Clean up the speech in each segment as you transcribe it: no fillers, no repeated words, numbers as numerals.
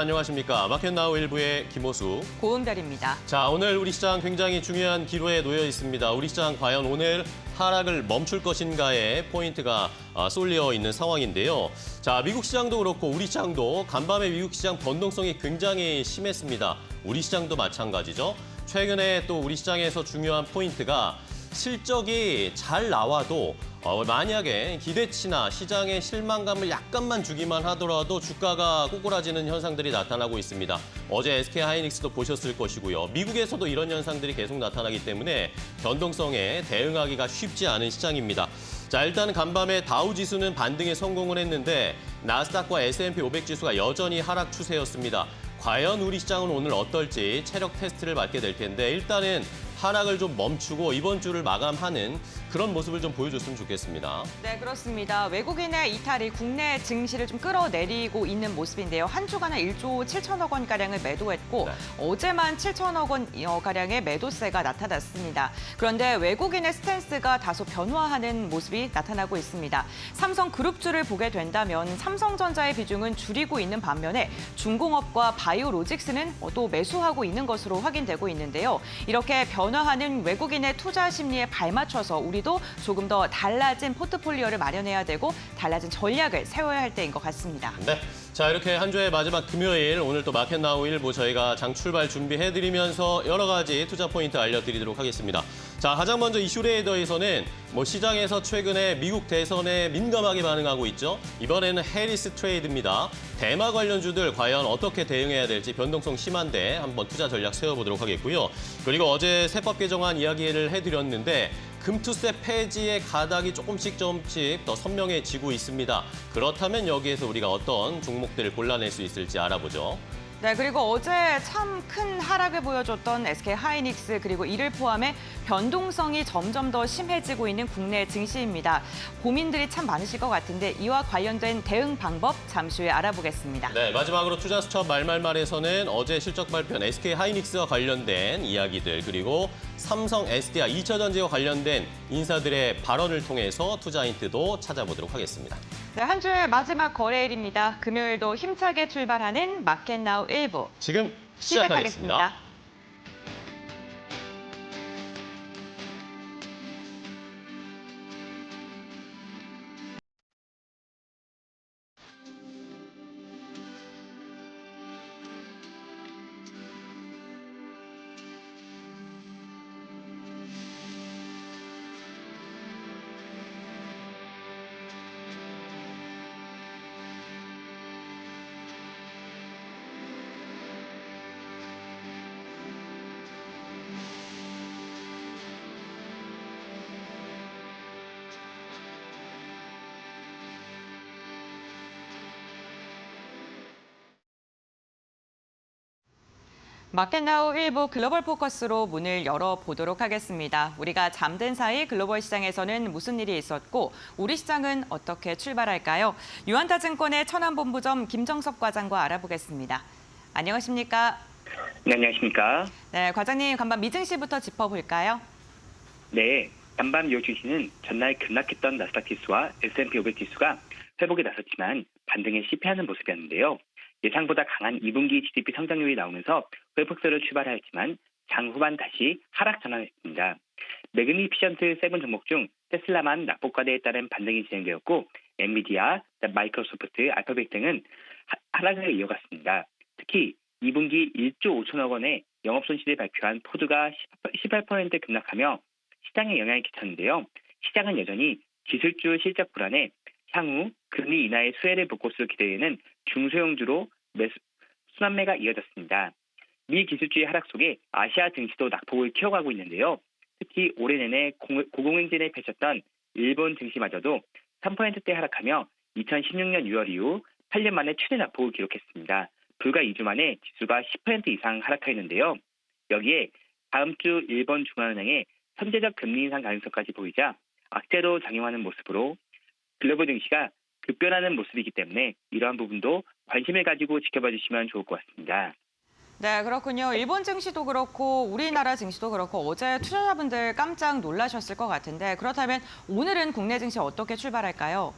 안녕하십니까. 마켓나우 일부의 김호수. 고은별입니다. 자, 오늘 우리 시장 굉장히 중요한 기로에 놓여 있습니다. 우리 시장 과연 오늘 하락을 멈출 것인가에 포인트가 쏠려 있는 상황인데요. 자, 미국 시장도 그렇고 우리 시장도 간밤에 미국 시장 변동성이 굉장히 심했습니다. 우리 시장도 마찬가지죠. 최근에 또 우리 시장에서 중요한 포인트가 실적이 잘 나와도 만약에 기대치나 시장의 실망감을 약간만 주기만 하더라도 주가가 꼬꾸라지는 현상들이 나타나고 있습니다. 어제 SK하이닉스도 보셨을 것이고요. 미국에서도 이런 현상들이 계속 나타나기 때문에 변동성에 대응하기가 쉽지 않은 시장입니다. 자, 일단 간밤에 다우지수는 반등에 성공을 했는데 나스닥과 S&P 500 지수가 여전히 하락 추세였습니다. 과연 우리 시장은 오늘 어떨지 체력 테스트를 받게 될 텐데 일단은 하락을 좀 멈추고 이번 주를 마감하는 그런 모습을 좀 보여줬으면 좋겠습니다. 네, 그렇습니다. 외국인의 이탈이 국내 증시를 좀 끌어내리고 있는 모습인데요. 한 주간에 1조 7천억 원가량을 매도했고 네. 어제만 7천억 원가량의 매도세가 나타났습니다. 그런데 외국인의 스탠스가 다소 변화하는 모습이 나타나고 있습니다. 삼성그룹주를 보게 된다면 삼성전자의 비중은 줄이고 있는 반면에 중공업과 바이오로직스는 또 매수하고 있는 것으로 확인되고 있는데요. 이렇게 변화하는 외국인의 투자 심리에 발맞춰서 우리도 조금 더 달라진 포트폴리오를 마련해야 되고 달라진 전략을 세워야 할 때인 것 같습니다. 네. 자, 이렇게 한 주의 마지막 금요일 오늘 또 마켓나우 일부 저희가 장 출발 준비해드리면서 여러 가지 투자 포인트 알려드리도록 하겠습니다. 자, 가장 먼저 이슈레이더에서는 시장에서 최근에 미국 대선에 민감하게 반응하고 있죠. 이번에는 해리스 트레이드입니다. 대마 관련주들 과연 어떻게 대응해야 될지 변동성 심한데 한번 투자 전략 세워보도록 하겠고요. 그리고 어제 세법 개정안 이야기를 해드렸는데 금투세 폐지의 가닥이 조금씩 더 선명해지고 있습니다. 그렇다면 여기에서 우리가 어떤 종목들을 골라낼 수 있을지 알아보죠. 네, 그리고 어제 참 큰 하락을 보여줬던 SK하이닉스 그리고 이를 포함해 변동성이 점점 더 심해지고 있는 국내 증시입니다. 고민들이 참 많으실 것 같은데 이와 관련된 대응 방법 잠시 후에 알아보겠습니다. 네, 마지막으로 투자수첩 말말말에서는 어제 실적 발표한 SK하이닉스와 관련된 이야기들 그리고 삼성, SDI, 2차전지와 관련된 인사들의 발언을 통해서 투자 힌트도 찾아보도록 하겠습니다. 네, 한 주의 마지막 거래일입니다. 금요일도 힘차게 출발하는 마켓나우 일부. 지금 시작하겠습니다. 마켓나우 일부 글로벌 포커스로 문을 열어보도록 하겠습니다. 우리가 잠든 사이 글로벌 시장에서는 무슨 일이 있었고 우리 시장은 어떻게 출발할까요? 유한타증권의 천안본부점 김정섭 과장과 알아보겠습니다. 안녕하십니까? 네, 안녕하십니까? 네, 과장님 간밤 미증시부터 짚어볼까요? 네, 간밤 미국 증시는 전날 급락했던 나스닥 지수와 S&P 500 지수가 회복에 나섰지만 반등에 실패하는 모습이었는데요. 예상보다 강한 2분기 GDP 성장률이 나오면서 회복세로 출발하였지만 장 후반 다시 하락 전환했습니다. 매그니피션트 7 종목 중 테슬라만 낙폭과대에 따른 반등이 진행되었고 엔비디아, 마이크로소프트, 알파벳 등은 하락을 이어갔습니다. 특히 2분기 1조 5천억 원의 영업손실을 발표한 포드가 18% 급락하며 시장에 영향을 끼쳤는데요. 시장은 여전히 기술주 실적 불안에 향후 금리 인하의 수혜를 볼 것으로 기대되는 중소형주로 순환매가 이어졌습니다. 미 기술주의 하락 속에 아시아 증시도 낙폭을 키워가고 있는데요. 특히 올해 내내 고공행진을 펼쳤던 일본 증시마저도 3%대 하락하며 2016년 6월 이후 8년 만에 최대 낙폭을 기록했습니다. 불과 2주 만에 지수가 10% 이상 하락하였는데요. 여기에 다음 주 일본 중앙은행의 선제적 금리 인상 가능성까지 보이자 악재로 작용하는 모습으로 글로벌 증시가 급변하는 모습이기 때문에 이러한 부분도 관심을 가지고 지켜봐 주시면 좋을 것 같습니다. 네, 그렇군요. 일본 증시도 그렇고 우리나라 증시도 그렇고 어제 투자자분들 깜짝 놀라셨을 것 같은데 그렇다면 오늘은 국내 증시 어떻게 출발할까요?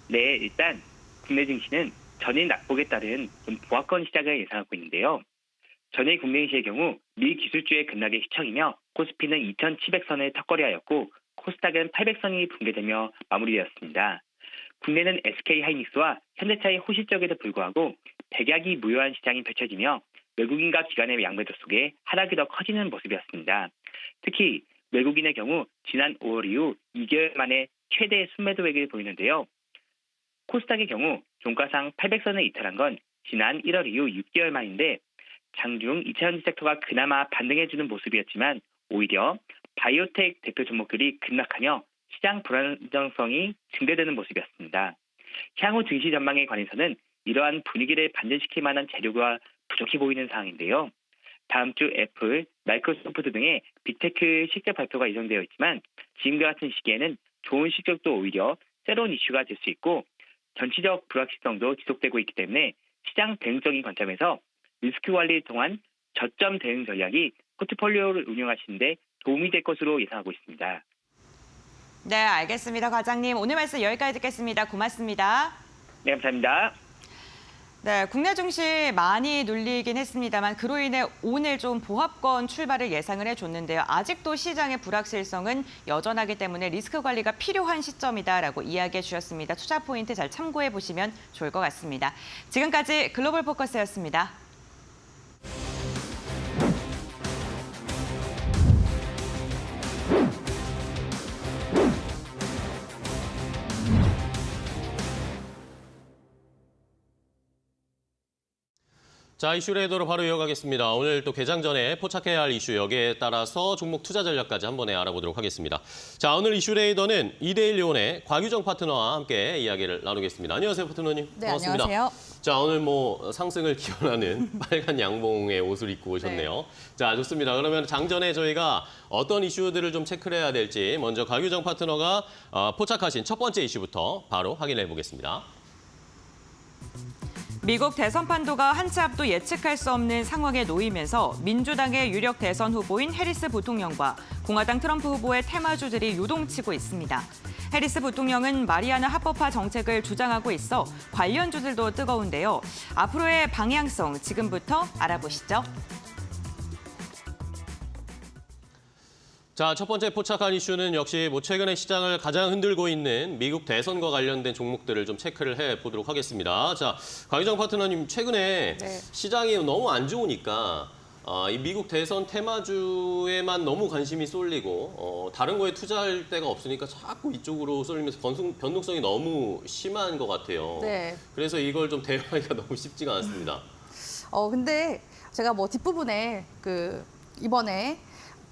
네, 일단 국내 증시는 전일 낙폭에 따른 좀 보합권 시작을 예상하고 있는데요. 전일 국내시의 경우 미 기술주의 급락의 시청이며 코스피는 2,700선을 턱걸이하였고 코스닥은 800선이 붕괴되며 마무리되었습니다. 국내는 SK하이닉스와 현대차의 호실적에도 불구하고 백약이 무효한 시장이 펼쳐지며 외국인과 기관의 양매도 속에 하락이 더 커지는 모습이었습니다. 특히 외국인의 경우 지난 5월 이후 2개월 만에 최대 순매도액을 보이는데요. 코스닥의 경우 종가상 800선을 이탈한 건 지난 1월 이후 6개월 만인데 장중 2차전지 섹터가 그나마 반등해주는 모습이었지만 오히려 바이오텍 대표 종목들이 급락하며 시장 불안정성이 증대되는 모습이었습니다. 향후 증시 전망에 관해서는 이러한 분위기를 반전시킬 만한 재료가 부족해 보이는 상황인데요. 다음 주 애플, 마이크로소프트 등의 빅테크 실적 발표가 예정되어 있지만 지금과 같은 시기에는 좋은 실적도 오히려 새로운 이슈가 될 수 있고 전체적 불확실성도 지속되고 있기 때문에 시장 대응적인 관점에서 리스크 관리를 통한 저점 대응 전략이 포트폴리오를 운영하시는 데 도움이 될 것으로 예상하고 있습니다. 네, 알겠습니다. 과장님. 오늘 말씀 여기까지 듣겠습니다. 고맙습니다. 네, 감사합니다. 네, 국내 증시 많이 눌리긴 했습니다만 그로 인해 오늘 좀 보합권 출발을 예상을 해줬는데요. 아직도 시장의 불확실성은 여전하기 때문에 리스크 관리가 필요한 시점이다라고 이야기해 주셨습니다. 투자 포인트 잘 참고해 보시면 좋을 것 같습니다. 지금까지 글로벌 포커스였습니다. 자, 이슈 레이더로 바로 이어가겠습니다. 오늘 또 개장 전에 포착해야 할 이슈 여기에 따라서 종목 투자 전략까지 한 번에 알아보도록 하겠습니다. 자, 오늘 이슈 레이더는 이데일리온의 곽유정 파트너와 함께 이야기를 나누겠습니다. 안녕하세요, 파트너님. 네, 반갑습니다. 안녕하세요. 자, 오늘 뭐 상승을 기원하는 빨간 양봉의 옷을 입고 오셨네요. 네. 자, 좋습니다. 그러면 장전에 저희가 어떤 이슈들을 좀 체크를 해야 될지 먼저 곽유정 파트너가 포착하신 첫 번째 이슈부터 바로 확인해 보겠습니다. 미국 대선 판도가 한 치 앞도 예측할 수 없는 상황에 놓이면서 민주당의 유력 대선 후보인 해리스 부통령과 공화당 트럼프 후보의 테마주들이 요동치고 있습니다. 해리스 부통령은 마리아나 합법화 정책을 주장하고 있어 관련주들도 뜨거운데요. 앞으로의 방향성 지금부터 알아보시죠. 자, 첫 번째 포착한 이슈는 역시 최근에 시장을 가장 흔들고 있는 미국 대선과 관련된 종목들을 좀 체크를 해보도록 하겠습니다. 자, 곽유정 파트너님, 최근에 네. 시장이 너무 안 좋으니까 이 미국 대선 테마주에만 너무 관심이 쏠리고 다른 거에 투자할 데가 없으니까 자꾸 이쪽으로 쏠리면서 변동성이 너무 심한 것 같아요. 네. 그래서 이걸 좀 대응하기가 너무 쉽지가 않습니다. 근데 제가 뭐 뒷부분에 이번에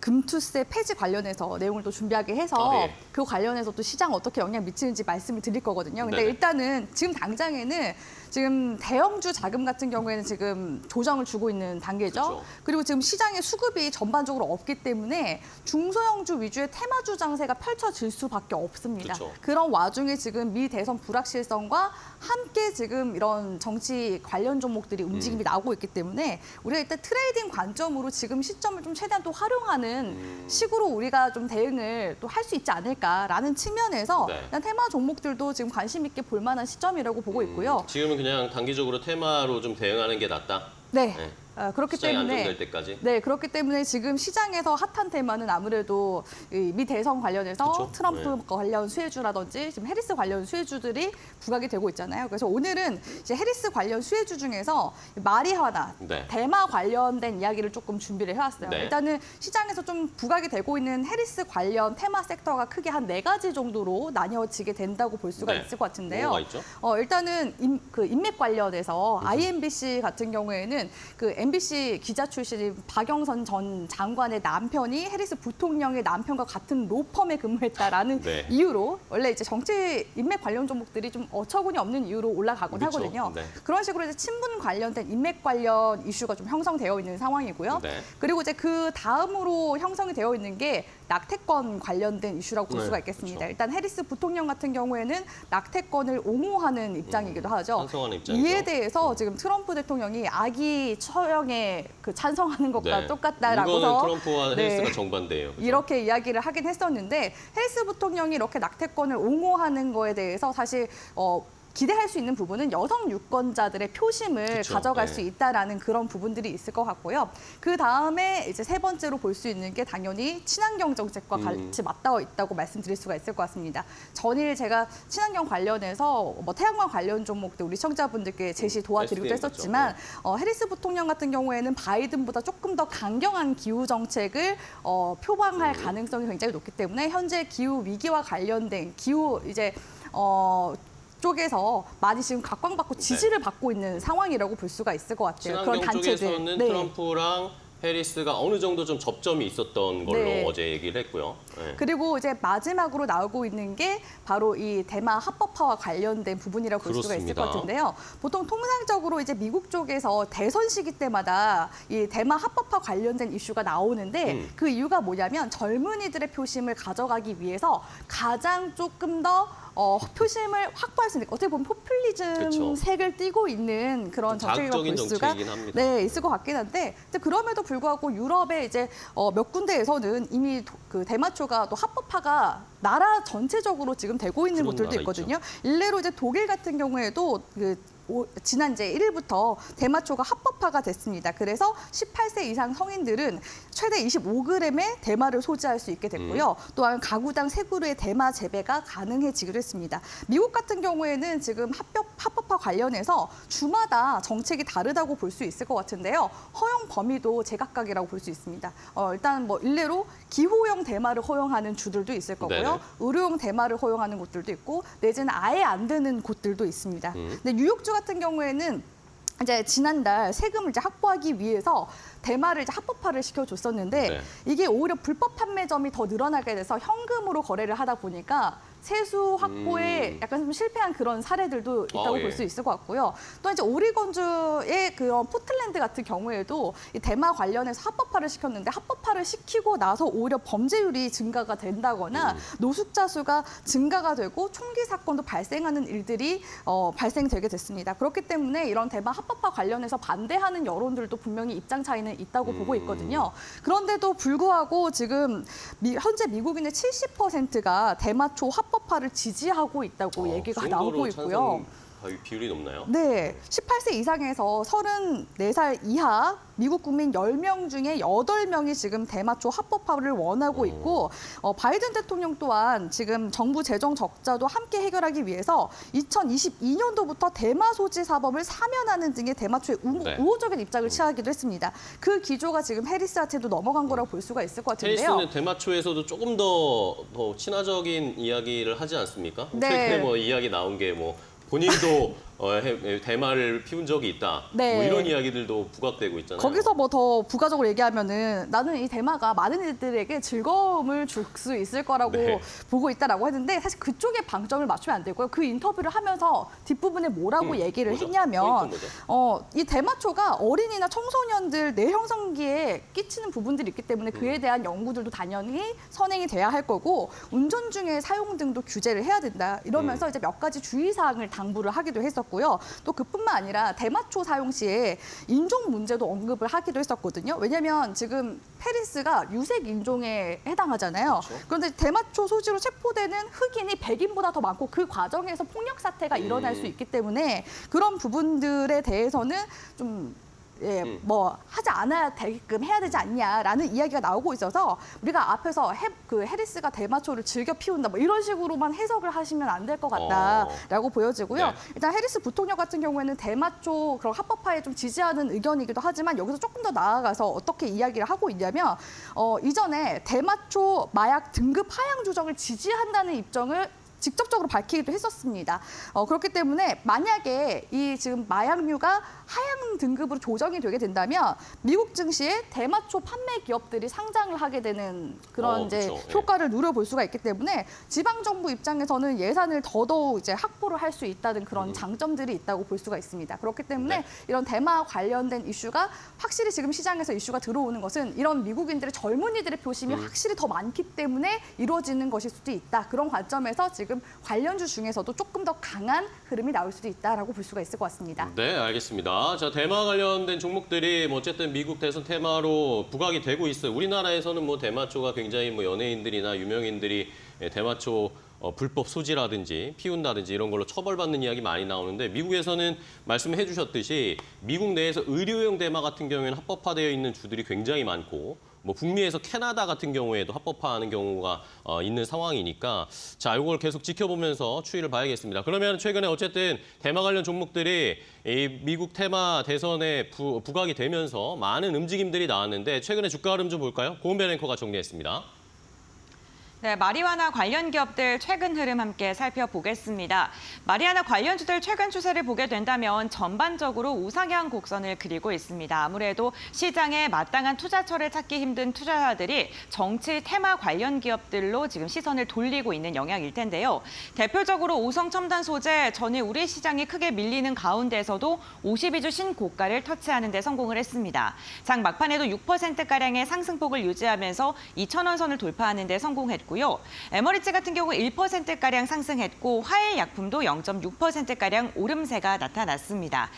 금투세 폐지 관련해서 내용을 또 준비하게 해서 아, 예. 그 관련해서 또 시장 어떻게 영향 미치는지 말씀을 드릴 거거든요. 근데 네네. 일단은 지금 당장에는 지금 대형주 자금 같은 경우에는 지금 조정을 주고 있는 단계죠. 그렇죠. 그리고 지금 시장의 수급이 전반적으로 없기 때문에 중소형주 위주의 테마주 장세가 펼쳐질 수밖에 없습니다. 그렇죠. 그런 와중에 지금 미 대선 불확실성과 함께 지금 이런 정치 관련 종목들이 움직임이 나오고 있기 때문에 우리가 일단 트레이딩 관점으로 지금 시점을 좀 최대한 또 활용하는 식으로 우리가 좀 대응을 또 할 수 있지 않을까라는 측면에서 네. 일단 테마 종목들도 지금 관심 있게 볼 만한 시점이라고 보고 있고요. 지금은 그냥 단기적으로 테마로 좀 대응하는 게 낫다. 네. 네. 그렇기 시장이 때문에 안정될 때까지. 네, 그렇기 때문에 지금 시장에서 핫한 테마는 아무래도 이 미 대선 관련해서 그쵸? 트럼프 네. 관련 수혜주라든지 지금 해리스 관련 수혜주들이 부각이 되고 있잖아요. 그래서 오늘은 이제 해리스 관련 수혜주 중에서 마리화나 네. 대마 관련된 이야기를 조금 준비를 해왔어요. 네. 일단은 시장에서 좀 부각이 되고 있는 해리스 관련 테마 섹터가 크게 한 4가지 정도로 나뉘어지게 된다고 볼 수가 네. 있을 것 같은데요. 뭐가 있죠? 일단은 인맥 관련해서 IMBC 같은 경우에는 그 MBC 기자 출신인 박영선 전 장관의 남편이 해리스 부통령의 남편과 같은 로펌에 근무했다라는 네. 이유로 원래 이제 정치 인맥 관련 종목들이 좀 어처구니 없는 이유로 올라가곤 그렇죠. 하거든요. 네. 그런 식으로 이제 친분 관련된 인맥 관련 이슈가 좀 형성되어 있는 상황이고요. 네. 그리고 이제 그 다음으로 형성이 되어 있는 게 낙태권 관련된 이슈라고 볼 네, 수가 있겠습니다. 그렇죠. 일단 해리스 부통령 같은 경우에는 낙태권을 옹호하는 입장이기도 하죠. 찬성하는 입장이죠. 이에 대해서 지금 트럼프 대통령이 아기 처형에 찬성하는 것과 네. 똑같다라고서 이거는 트럼프와 네. 해리스가 정반대예요. 그렇죠? 이렇게 이야기를 하긴 했었는데 해리스 부통령이 이렇게 낙태권을 옹호하는 거에 대해서 사실 기대할 수 있는 부분은 여성 유권자들의 표심을 그쵸, 가져갈 네. 수 있다라는 그런 부분들이 있을 것 같고요. 그 다음에 이제 세 번째로 볼 수 있는 게 당연히 친환경 정책과 같이 맞닿아 있다고 말씀드릴 수가 있을 것 같습니다. 전일 제가 친환경 관련해서 뭐 태양광 관련 종목들 우리 시청자분들께 제시 도와드리기도 SDN 했었지만 해리스 부통령 같은 경우에는 바이든보다 조금 더 강경한 기후 정책을 표방할 가능성이 굉장히 높기 때문에 현재 기후 위기와 관련된 기후 이제 쪽에서 많이 지금 각광받고 지지를 받고 있는 상황이라고 볼 수가 있을 것 같아요. 그런 친환경 단체들. 쪽에서는 트럼프랑 해리스가 어느 정도 좀 접점이 있었던 걸로 네. 어제 얘기를 했고요. 네. 그리고 이제 마지막으로 나오고 있는 게 바로 이 대마 합법화와 관련된 부분이라고 볼 수가 있을 그렇습니다. 것 같은데요. 보통 통상적으로 이제 미국 쪽에서 대선 시기 때마다 이 대마 합법화 관련된 이슈가 나오는데 그 이유가 뭐냐면 젊은이들의 표심을 가져가기 위해서 가장 조금 더 표심을 확보할 수 있는 어떻게 보면 포퓰리즘 그쵸. 색을 띠고 있는 그런 정책이라고 자극적인 볼 수가 정책이긴 합니다. 네, 있을 것 같긴 한데 근데 그럼에도 불구하고 유럽의 이제 몇 군데에서는 이미 그 대마초가 또 합법화가 나라 전체적으로 지금 되고 있는 그런 곳들도 나라 있거든요. 일례로 이제 독일 같은 경우에도 지난 이제 1일부터 대마초가 합법화가 됐습니다. 그래서 18세 이상 성인들은 최대 25g의 대마를 소지할 수 있게 됐고요. 또한 가구당 3그루의 대마 재배가 가능해지기도 했습니다. 미국 같은 경우에는 지금 합법화 관련해서 주마다 정책이 다르다고 볼 수 있을 것 같은데요. 허용 범위도 제각각이라고 볼 수 있습니다. 일단 뭐 일례로 기호용 대마를 허용하는 주들도 있을 거고요. 네네. 의료용 대마를 허용하는 곳들도 있고 내지는 아예 안 되는 곳들도 있습니다. 근데 뉴욕주 같은 경우에는 이제 지난달 세금을 이제 확보하기 위해서 대마를 이제 합법화를 시켜줬었는데 네. 이게 오히려 불법 판매점이 더 늘어나게 돼서 현금으로 거래를 하다 보니까 세수 확보에 약간 좀 실패한 그런 사례들도 있다고 예. 볼 수 있을 것 같고요. 또 이제 오리건주의 그런 포틀랜드 같은 경우에도 이 대마 관련해서 합법화를 시켰는데 합법화를 시키고 나서 오히려 범죄율이 증가가 된다거나 노숙자 수가 증가가 되고 총기 사건도 발생하는 일들이 발생되게 됐습니다. 그렇기 때문에 이런 대마 합법화 관련해서 반대하는 여론들도 분명히 입장 차이는 있다고 보고 있거든요. 그런데도 불구하고 지금 현재 미국인의 70%가 대마초 합법화를 지지하고 있다고 얘기가 그 나오고 있고요. 비율이 높나요? 네, 18세 이상에서 34살 이하 미국 국민 10명 중에 8명이 지금 대마초 합법화를 원하고 있고 바이든 대통령 또한 지금 정부 재정 적자도 함께 해결하기 위해서 2022년도부터 대마 소지 사범을 사면하는 등의 대마초의 네. 우호적인 입장을 취하기도 했습니다. 그 기조가 지금 해리스한테도 넘어간 거라고 볼 수가 있을 것 같은데요. 해리스는 대마초에서도 조금 더 친화적인 이야기를 하지 않습니까? 네. 최근에 뭐 이야기 나온 게 뭐 본인도 대마를 피운 적이 있다. 네. 뭐 이런 이야기들도 부각되고 있잖아요. 거기서 뭐 더 부가적으로 얘기하면은 나는 이 대마가 많은 이들에게 즐거움을 줄 수 있을 거라고 네. 보고 있다라고 했는데 사실 그쪽에 방점을 맞추면 안 되고요. 그 인터뷰를 하면서 뒷부분에 뭐라고 얘기를 뭐죠? 했냐면 포인트 이 대마초가 어린이나 청소년들 뇌 형성기에 끼치는 부분들이 있기 때문에 그에 대한 연구들도 당연히 선행이 돼야 할 거고 운전 중에 사용 등도 규제를 해야 된다. 이러면서 이제 몇 가지 주의사항을 당부를 하기도 했었고요. 또 그뿐만 아니라 대마초 사용 시에 인종 문제도 언급을 하기도 했었거든요. 왜냐하면 지금 페리스가 유색 인종에 해당하잖아요. 그렇죠. 그런데 대마초 소지로 체포되는 흑인이 백인보다 더 많고 그 과정에서 폭력 사태가 일어날 수 있기 때문에 그런 부분들에 대해서는 좀 뭐 하지 않아야 되게끔 해야 되지 않냐라는 이야기가 나오고 있어서 우리가 앞에서 해리스가 대마초를 즐겨 피운다 뭐 이런 식으로만 해석을 하시면 안 될 것 같다라고 보여지고요. 네. 일단 해리스 부통령 같은 경우에는 대마초 그런 합법화에 좀 지지하는 의견이기도 하지만 여기서 조금 더 나아가서 어떻게 이야기를 하고 있냐면 이전에 대마초 마약 등급 하향 조정을 지지한다는 입장을 직접적으로 밝히기도 했었습니다. 그렇기 때문에 만약에 이 지금 마약류가 하향 등급으로 조정이 되게 된다면 미국 증시에 대마초 판매 기업들이 상장을 하게 되는 그런 이제 그렇죠. 효과를 누려볼 수가 있기 때문에 지방 정부 입장에서는 예산을 더더욱 이제 확보를 할 수 있다는 그런 장점들이 있다고 볼 수가 있습니다. 그렇기 때문에 네. 이런 대마 관련된 이슈가 확실히 지금 시장에서 이슈가 들어오는 것은 이런 미국인들의 젊은이들의 표심이 확실히 더 많기 때문에 이루어지는 것일 수도 있다. 그런 관점에서 지금 관련주 중에서도 조금 더 강한 흐름이 나올 수도 있다라고 볼 수가 있을 것 같습니다. 네, 알겠습니다. 자, 대마 관련된 종목들이 뭐 어쨌든 미국 대선 테마로 부각이 되고 있어요. 우리나라에서는 뭐 대마초가 굉장히 뭐 연예인들이나 유명인들이 대마초 불법 소지라든지 피운다든지 이런 걸로 처벌받는 이야기 많이 나오는데 미국에서는 말씀해 주셨듯이 미국 내에서 의료용 대마 같은 경우에는 합법화되어 있는 주들이 굉장히 많고 뭐 북미에서 캐나다 같은 경우에도 합법화하는 경우가 있는 상황이니까 자, 이걸 계속 지켜보면서 추이를 봐야겠습니다. 그러면 최근에 어쨌든 대마 관련 종목들이 이 미국 테마 대선에 부각이 되면서 많은 움직임들이 나왔는데 최근에 주가 흐름 좀 볼까요? 고은배 앵커가 정리했습니다. 네, 마리화나 관련 기업들 최근 흐름 함께 살펴보겠습니다. 마리화나 관련주들 최근 추세를 보게 된다면 전반적으로 우상향 곡선을 그리고 있습니다. 아무래도 시장에 마땅한 투자처를 찾기 힘든 투자자들이 정치 테마 관련 기업들로 지금 시선을 돌리고 있는 영향일 텐데요. 대표적으로 오성첨단 소재 전일 우리 시장이 크게 밀리는 가운데서도 52주 신고가를 터치하는 데 성공을 했습니다. 장 막판에도 6%가량의 상승폭을 유지하면서 2,000원 선을 돌파하는 데 성공했고 에머리츠 같은 경우 1%가량 상승했고 화해약품도 0.6%가량 오름세가 나타났습니다.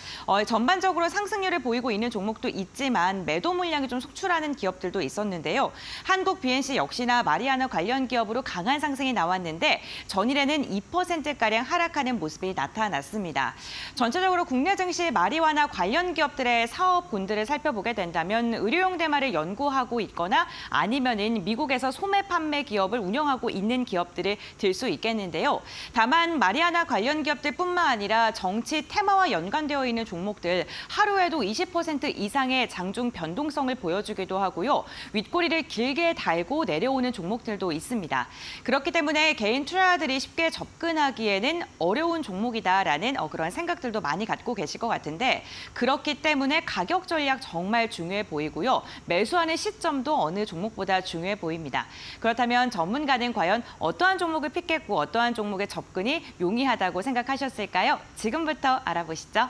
전반적으로 상승률을 보이고 있는 종목도 있지만 매도 물량이 좀 속출하는 기업들도 있었는데요. 한국 BNC 역시나 마리아나 관련 기업으로 강한 상승이 나왔는데 전일에는 2%가량 하락하는 모습이 나타났습니다. 전체적으로 국내 증시 마리화나 관련 기업들의 사업군들을 살펴보게 된다면 의료용 대마를 연구하고 있거나 아니면은 미국에서 소매 판매 기업을 운영하고 있는 기업들을 들 수 있겠는데요. 다만 마리아나 관련 기업들뿐만 아니라 정치 테마와 연관되어 있는 종목들 하루에도 20% 이상의 장중 변동성을 보여주기도 하고요. 윗꼬리를 길게 달고 내려오는 종목들도 있습니다. 그렇기 때문에 개인 투자자들이 쉽게 접근하기에는 어려운 종목이다라는 그런 생각들도 많이 갖고 계실 것 같은데 그렇기 때문에 가격 전략 정말 중요해 보이고요. 매수하는 시점도 어느 종목보다 중요해 보입니다. 그렇다면 전문가는 과연 어떠한 종목을 픽했고 어떠한 종목의 접근이 용이하다고 생각하셨을까요? 지금부터 알아보시죠.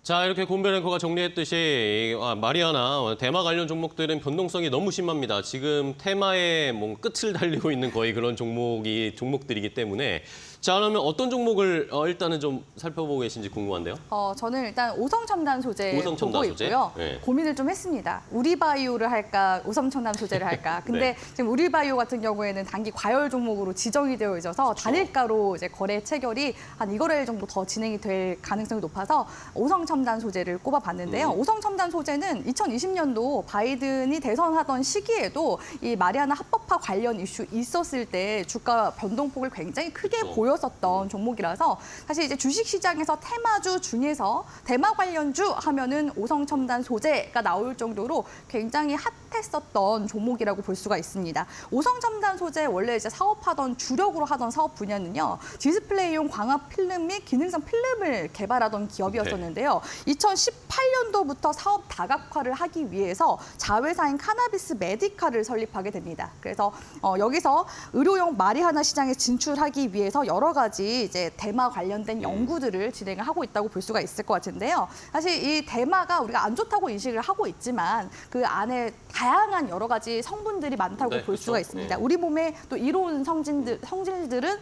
자, 이렇게 곰배 앵커가 정리했듯이 마리아나 대마 관련 종목들은 변동성이 너무 심합니다. 지금 테마에 뭐 끝을 달리고 있는 거의 그런 종목들이기 때문에 자, 그러면 어떤 종목을 일단은 좀 살펴보고 계신지 궁금한데요. 저는 일단 오성첨단 소재 오성첨단 보고 소재? 있고요. 네. 고민을 좀 했습니다. 우리바이오를 할까, 오성첨단 소재를 할까. 근데 네. 지금 우리바이오 같은 경우에는 단기 과열 종목으로 지정이 되어 있어서 그렇죠. 단일가로 이제 거래 체결이 한 2거래일 정도 더 진행이 될 가능성이 높아서 오성첨단 소재를 꼽아봤는데요. 오성첨단 소재는 2020년도 바이든이 대선하던 시기에도 이 마리아나 합법화 관련 이슈 있었을 때 주가 변동폭을 굉장히 크게 그렇죠. 보였었던 종목이라서 사실 이제 주식시장에서 테마주 중에서 대마 관련주 하면은 오성첨단 소재가 나올 정도로 굉장히 핫했었던 종목이라고 볼 수가 있습니다. 오성첨단 소재 원래 이제 사업하던 주력으로 하던 사업 분야는요. 디스플레이용 광학 필름 및 기능성 필름을 개발하던 기업이었었는데요. 2018년도부터 사업 다각화를 하기 위해서 자회사인 카나비스 메디카를 설립하게 됩니다. 그래서 여기서 의료용 마리화나 시장에 진출하기 위해서 여러 가지 이제 대마 관련된 연구들을 진행을 하고 있다고 볼 수가 있을 것 같은데요. 사실 이 대마가 우리가 안 좋다고 인식을 하고 있지만 그 안에 다양한 여러 가지 성분들이 많다고 네, 볼 수가 그렇죠. 있습니다. 네. 우리 몸의 또 이로운 성질들은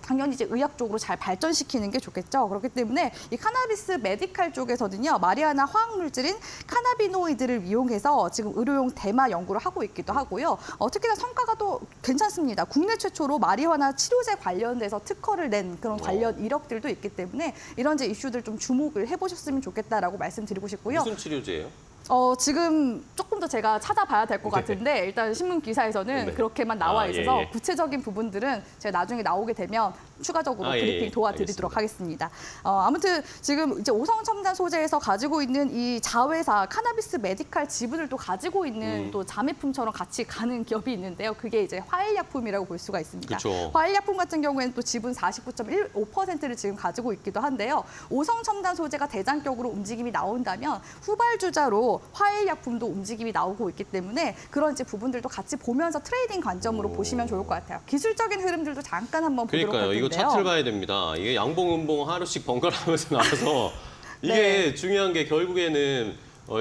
당연히 이제 의학적으로 잘 발전시키는 게 좋겠죠. 그렇기 때문에 이 카나비스 메디칼 쪽에서는요. 마리아나 화학 물질인 카나비노이드를 이용해서 지금 의료용 대마 연구를 하고 있기도 하고요. 특히나 성과가 또 괜찮습니다. 국내 최초로 마리화나 치료제 관련돼서 특허를 낸 그런 관련 이력들도 있기 때문에 이런 이제 이슈들 좀 주목을 해보셨으면 좋겠다라고 말씀드리고 싶고요. 무슨 치료제예요? 지금 조금 더 제가 찾아봐야 될 것 같은데 일단 신문 기사에서는 네. 그렇게만 나와 있어서 예. 구체적인 부분들은 제가 나중에 나오게 되면 추가적으로 브리핑 예. 도와드리도록 하겠습니다. 아무튼 지금 이제 오성첨단 소재에서 가지고 있는 이 자회사 카나비스 메디칼 지분을 또 가지고 있는 또 자매품처럼 같이 가는 기업이 있는데요. 그게 이제 화일약품이라고 볼 수가 있습니다. 그쵸. 화일약품 같은 경우에는 또 지분 49.15%를 지금 가지고 있기도 한데요. 오성첨단 소재가 대장격으로 움직임이 나온다면 후발주자로 화일약품도 움직임이 나오고 있기 때문에 그런 이제 부분들도 같이 보면서 트레이딩 관점으로 보시면 좋을 것 같아요. 기술적인 흐름들도 잠깐 한번 보도록 할 그러니까요. 텐데요. 이거 차트를 봐야 됩니다. 이게 양봉, 음봉 하루씩 번갈아 가면서 나와서 이게 네. 중요한 게 결국에는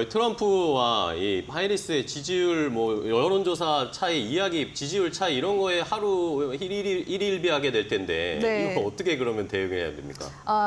트럼프와 이 하리스의 지지율, 뭐 여론조사 차이, 이야기, 지지율 차이 이런 거에 하루 일일비하게 될 텐데 네. 이거 어떻게 그러면 대응해야 됩니까?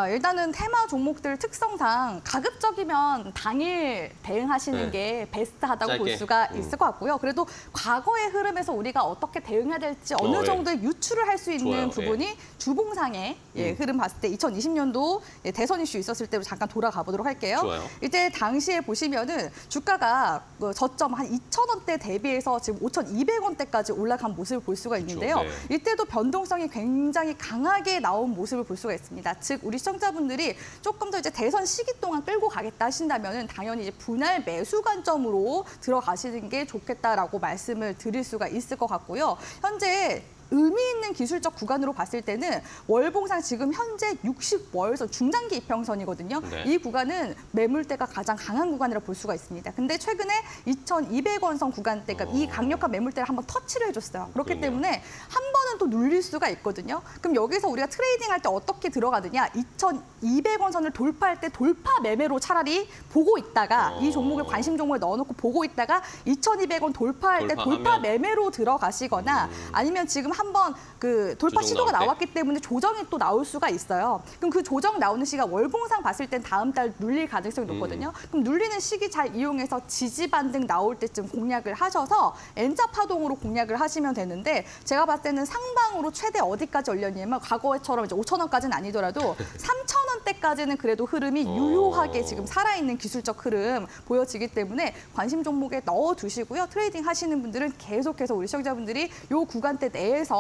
일단은 테마 종목들 특성상 가급적이면 당일 대응하시는 네. 게 베스트하다고 짧게. 볼 수가 있을 것 같고요. 그래도 과거의 흐름에서 우리가 어떻게 대응해야 될지 어느 예. 정도의 유추를 할 수 있는 좋아요. 부분이 주봉상의 흐름 봤을 때 2020년도 대선 이슈 있었을 때로 잠깐 돌아가 보도록 할게요. 좋아요. 이때 당시에 보시면은 주가가 그 저점 한 2,000원대 대비해서 지금 5,200원대까지 올라간 모습을 볼 수가 있는데요. 네. 이때도 변동성이 굉장히 강하게 나온 모습을 볼 수가 있습니다. 즉 우리 시청자분들이 조금 더 이제 대선 시기 동안 끌고 가겠다 하신다면은 당연히 이제 분할 매수 관점으로 들어가시는 게 좋겠다라고 말씀을 드릴 수가 있을 것 같고요. 현재 의미 있는 기술적 구간으로 봤을 때는 월봉상 지금 현재 60월선 중장기 이평선이거든요. 네. 이 구간은 매물대가 가장 강한 구간이라 볼 수가 있습니다. 근데 최근에 2,200원선 구간대, 그러니까 이 강력한 매물대를 한번 터치를 해줬어요. 그렇기 그러네요. 때문에 한 번은 또 눌릴 수가 있거든요. 그럼 여기서 우리가 트레이딩할 때 어떻게 들어가느냐? 2,200원선을 돌파할 때 돌파 매매로 차라리 보고 있다가 이 종목을 관심 종목에 넣어놓고 보고 있다가 2,200원 돌파할 때 돌파하면? 돌파 매매로 들어가시거나 아니면 지금 한번 그 돌파 조정 시도가 나올 때? 나왔기 때문에 조정이 또 나올 수가 있어요. 그럼 그 조정 나오는 시기가 월봉상 봤을 땐 다음 달 눌릴 가능성이 높거든요. 그럼 눌리는 시기 잘 이용해서 지지 반등 나올 때쯤 공략을 하셔서 N자 파동으로 공략을 하시면 되는데 제가 봤을 때는 상방으로 최대 어디까지 올렸냐면 과거처럼 이제 5,000원까지는 아니더라도 3,000원대까지는 그래도 흐름이 유효하게 지금 살아있는 기술적 흐름 보여지기 때문에 관심 종목에 넣어두시고요. 트레이딩 하시는 분들은 계속해서 우리 시청자분들이 요 구간대 내에서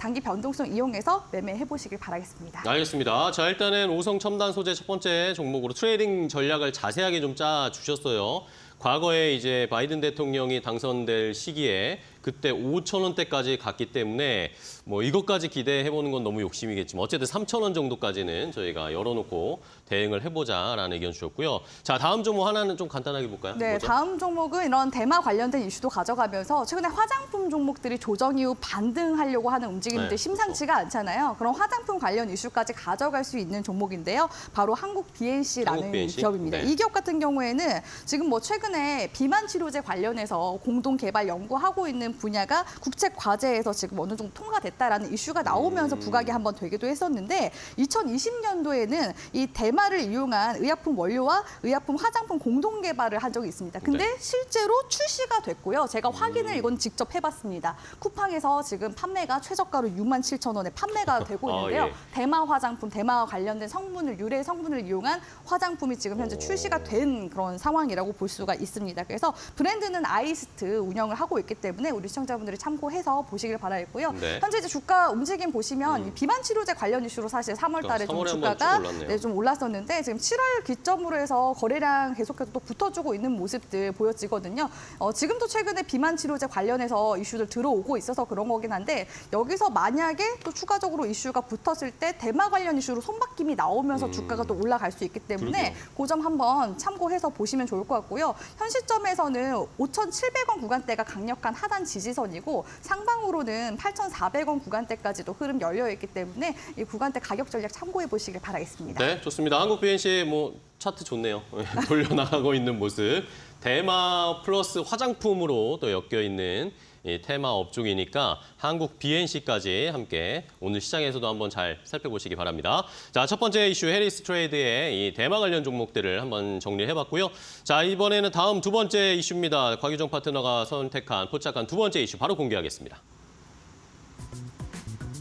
단기 변동성 이용해서 매매해 보시길 바라겠습니다. 알겠습니다. 자, 일단은 오성 첨단 소재 첫 번째 종목으로 트레이딩 전략을 자세하게 좀 짜 주셨어요. 과거에 이제 바이든 대통령이 당선될 시기에 그때 5,000원대까지 갔기 때문에 뭐 이것까지 기대해보는 건 너무 욕심이겠지만 어쨌든 3,000원 정도까지는 저희가 열어놓고 대응을 해보자라는 의견 주셨고요. 자, 다음 종목 하나는 좀 간단하게 볼까요? 네, 뭐죠? 다음 종목은 이런 대마 관련된 이슈도 가져가면서 최근에 화장품 종목들이 조정 이후 반등하려고 하는 움직임들이 네, 심상치가 않잖아요. 그런 화장품 관련 이슈까지 가져갈 수 있는 종목인데요. 바로 한국 BNC라는 한국 BNC? 기업입니다. 네. 이 기업 같은 경우에는 지금 뭐 최근에 비만 치료제 관련해서 공동 개발 연구하고 있는 분야가 국책 과제에서 지금 어느 정도 통과됐다라는 이슈가 나오면서 부각이 한번 되기도 했었는데 2020년도에는 이 대마를 이용한 의약품 원료와 의약품 화장품 공동 개발을 한 적이 있습니다. 근데 네. 실제로 출시가 됐고요. 제가 확인을 이건 직접 해봤습니다. 쿠팡에서 지금 판매가 최저가로 67,000원에 판매가 되고 있는데요. 예. 대마 화장품, 대마와 관련된 성분을 유래 성분을 이용한 화장품이 지금 현재 출시가 된 그런 상황이라고 볼 수가 있습니다. 그래서 브랜드는 아이스트 운영을 하고 있기 때문에 우리 시청자분들이 참고해서 보시길 바라겠고요. 네. 현재 이제 주가 움직임 보시면 이 비만 치료제 관련 이슈로 사실 3월달에 좀 3월에 한번 주가가 쭉 올랐네요. 네, 좀 올랐었는데 지금 7월 기점으로 해서 거래량 계속해서 또 붙어주고 있는 모습들 보여지거든요. 지금도 최근에 비만 치료제 관련해서 이슈들 들어오고 있어서 그런 거긴 한데 여기서 만약에 또 추가적으로 이슈가 붙었을 때 대마 관련 이슈로 손바뀜이 나오면서 주가가 또 올라갈 수 있기 때문에 그러게요. 그 점 한번 참고해서 보시면 좋을 것 같고요. 현 시점에서는 5,700원 구간대가 강력한 하단 지지선이고 상방으로는 8,400원 구간대까지도 흐름 열려 있기 때문에 이 구간대 가격 전략 참고해 보시길 바라겠습니다. 네, 좋습니다. 한국 BNC 뭐 차트 좋네요. 돌려나가고 있는 모습. 대마 플러스 화장품으로 또 엮여 있는 이 테마 업종이니까 한국 BNC까지 함께 오늘 시장에서도 한번 잘 살펴보시기 바랍니다. 자, 첫 번째 이슈 해리스 트레이드의 이 대마 관련 종목들을 한번 정리해봤고요. 자, 이번에는 다음 두 번째 이슈입니다. 곽유정 파트너가 선택한 포착한 두 번째 이슈 바로 공개하겠습니다.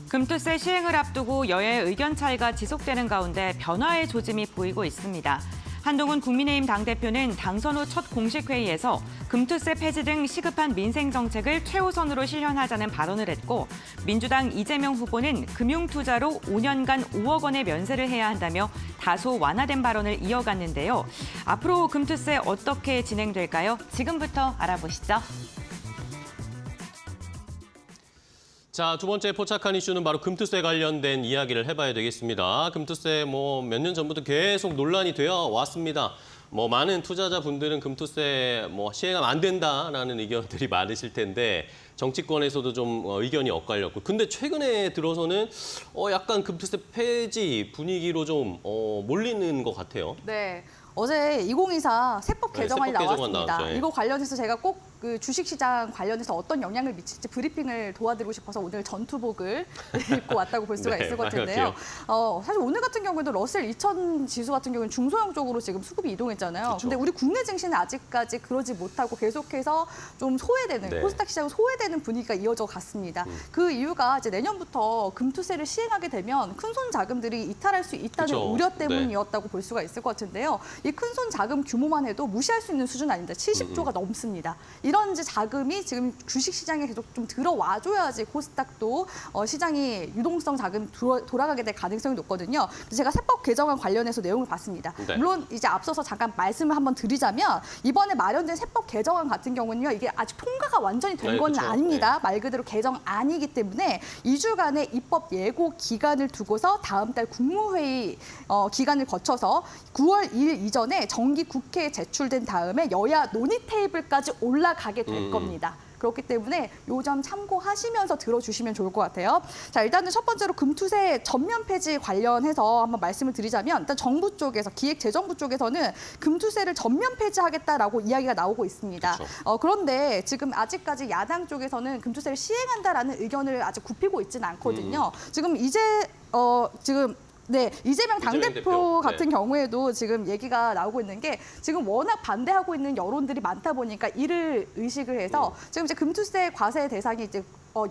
금투세 시행을 앞두고 여야의 의견 차이가 지속되는 가운데 변화의 조짐이 보이고 있습니다. 한동훈 국민의힘 당대표는 당선 후 첫 공식 회의에서 금투세 폐지 등 시급한 민생 정책을 최우선으로 실현하자는 발언을 했고 민주당 이재명 후보는 금융투자로 5년간 5억 원의 면세를 해야 한다며 다소 완화된 발언을 이어갔는데요. 앞으로 금투세 어떻게 진행될까요? 지금부터 알아보시죠. 자, 두 번째 포착한 이슈는 바로 금투세 관련된 이야기를 해봐야 되겠습니다. 금투세 뭐 몇 년 전부터 계속 논란이 되어 왔습니다. 뭐 많은 투자자분들은 금투세 뭐 시행하면 안 된다라는 의견들이 많으실 텐데 정치권에서도 좀 의견이 엇갈렸고 근데 최근에 들어서는 약간 금투세 폐지 분위기로 좀 몰리는 것 같아요. 네. 어제 2024 세법 네, 개정안이 세법 개정안 나왔습니다. 나왔죠. 예. 이거 관련해서 제가 꼭 그 주식시장 관련해서 어떤 영향을 미칠지 브리핑을 도와드리고 싶어서 오늘 전투복을 입고 왔다고 볼 수가 네, 있을 것 많이 같은데요. 사실 오늘 같은 경우에도 러셀 2000 지수 같은 경우는 중소형 쪽으로 지금 수급이 이동했잖아요. 그렇죠. 근데 우리 국내 증시는 아직까지 그러지 못하고 계속해서 좀 소외되는 네. 코스닥 시장은 소외되는 분위기가 이어져 갔습니다. 그 이유가 이제 내년부터 금투세를 시행하게 되면 큰손 자금들이 이탈할 수 있다는 그렇죠. 우려 때문이었다고 볼 수가 있을 것 같은데요. 이 큰손 자금 규모만 해도 무시할 수 있는 수준 아닙니다. 70조가 넘습니다. 이런 이제 자금이 지금 주식시장에 계속 좀 들어와줘야지 코스닥도 시장이 유동성 자금 돌아가게 될 가능성이 높거든요. 그래서 제가 세법 개정안 관련해서 내용을 봤습니다. 네. 물론 이제 앞서서 잠깐 말씀을 한번 드리자면 이번에 마련된 세법 개정안 같은 경우는요. 이게 아직 통과가 완전히 된 네, 건 그렇죠. 아닙니다. 말 그대로 개정안이기 때문에 2주간의 입법 예고 기간을 두고서 다음 달 국무회의 기간을 거쳐서 9월 2일 이전에 정기 국회에 제출된 다음에 여야 논의 테이블까지 올라가게 될 겁니다. 그렇기 때문에 요 점 참고하시면서 들어주시면 좋을 것 같아요. 자, 일단은 첫 번째로 금투세 전면 폐지 관련해서 한번 말씀을 드리자면 일단 정부 쪽에서 기획재정부 쪽에서는 금투세를 전면 폐지하겠다라고 이야기가 나오고 있습니다. 그렇죠. 그런데 지금 아직까지 야당 쪽에서는 금투세를 시행한다라는 의견을 아직 굽히고 있지는 않거든요. 지금 네, 이재명 당대표 대표. 같은 경우에도 지금 얘기가 나오고 있는 게 지금 워낙 반대하고 있는 여론들이 많다 보니까 이를 의식을 해서 지금 이제 금투세 과세 대상이 이제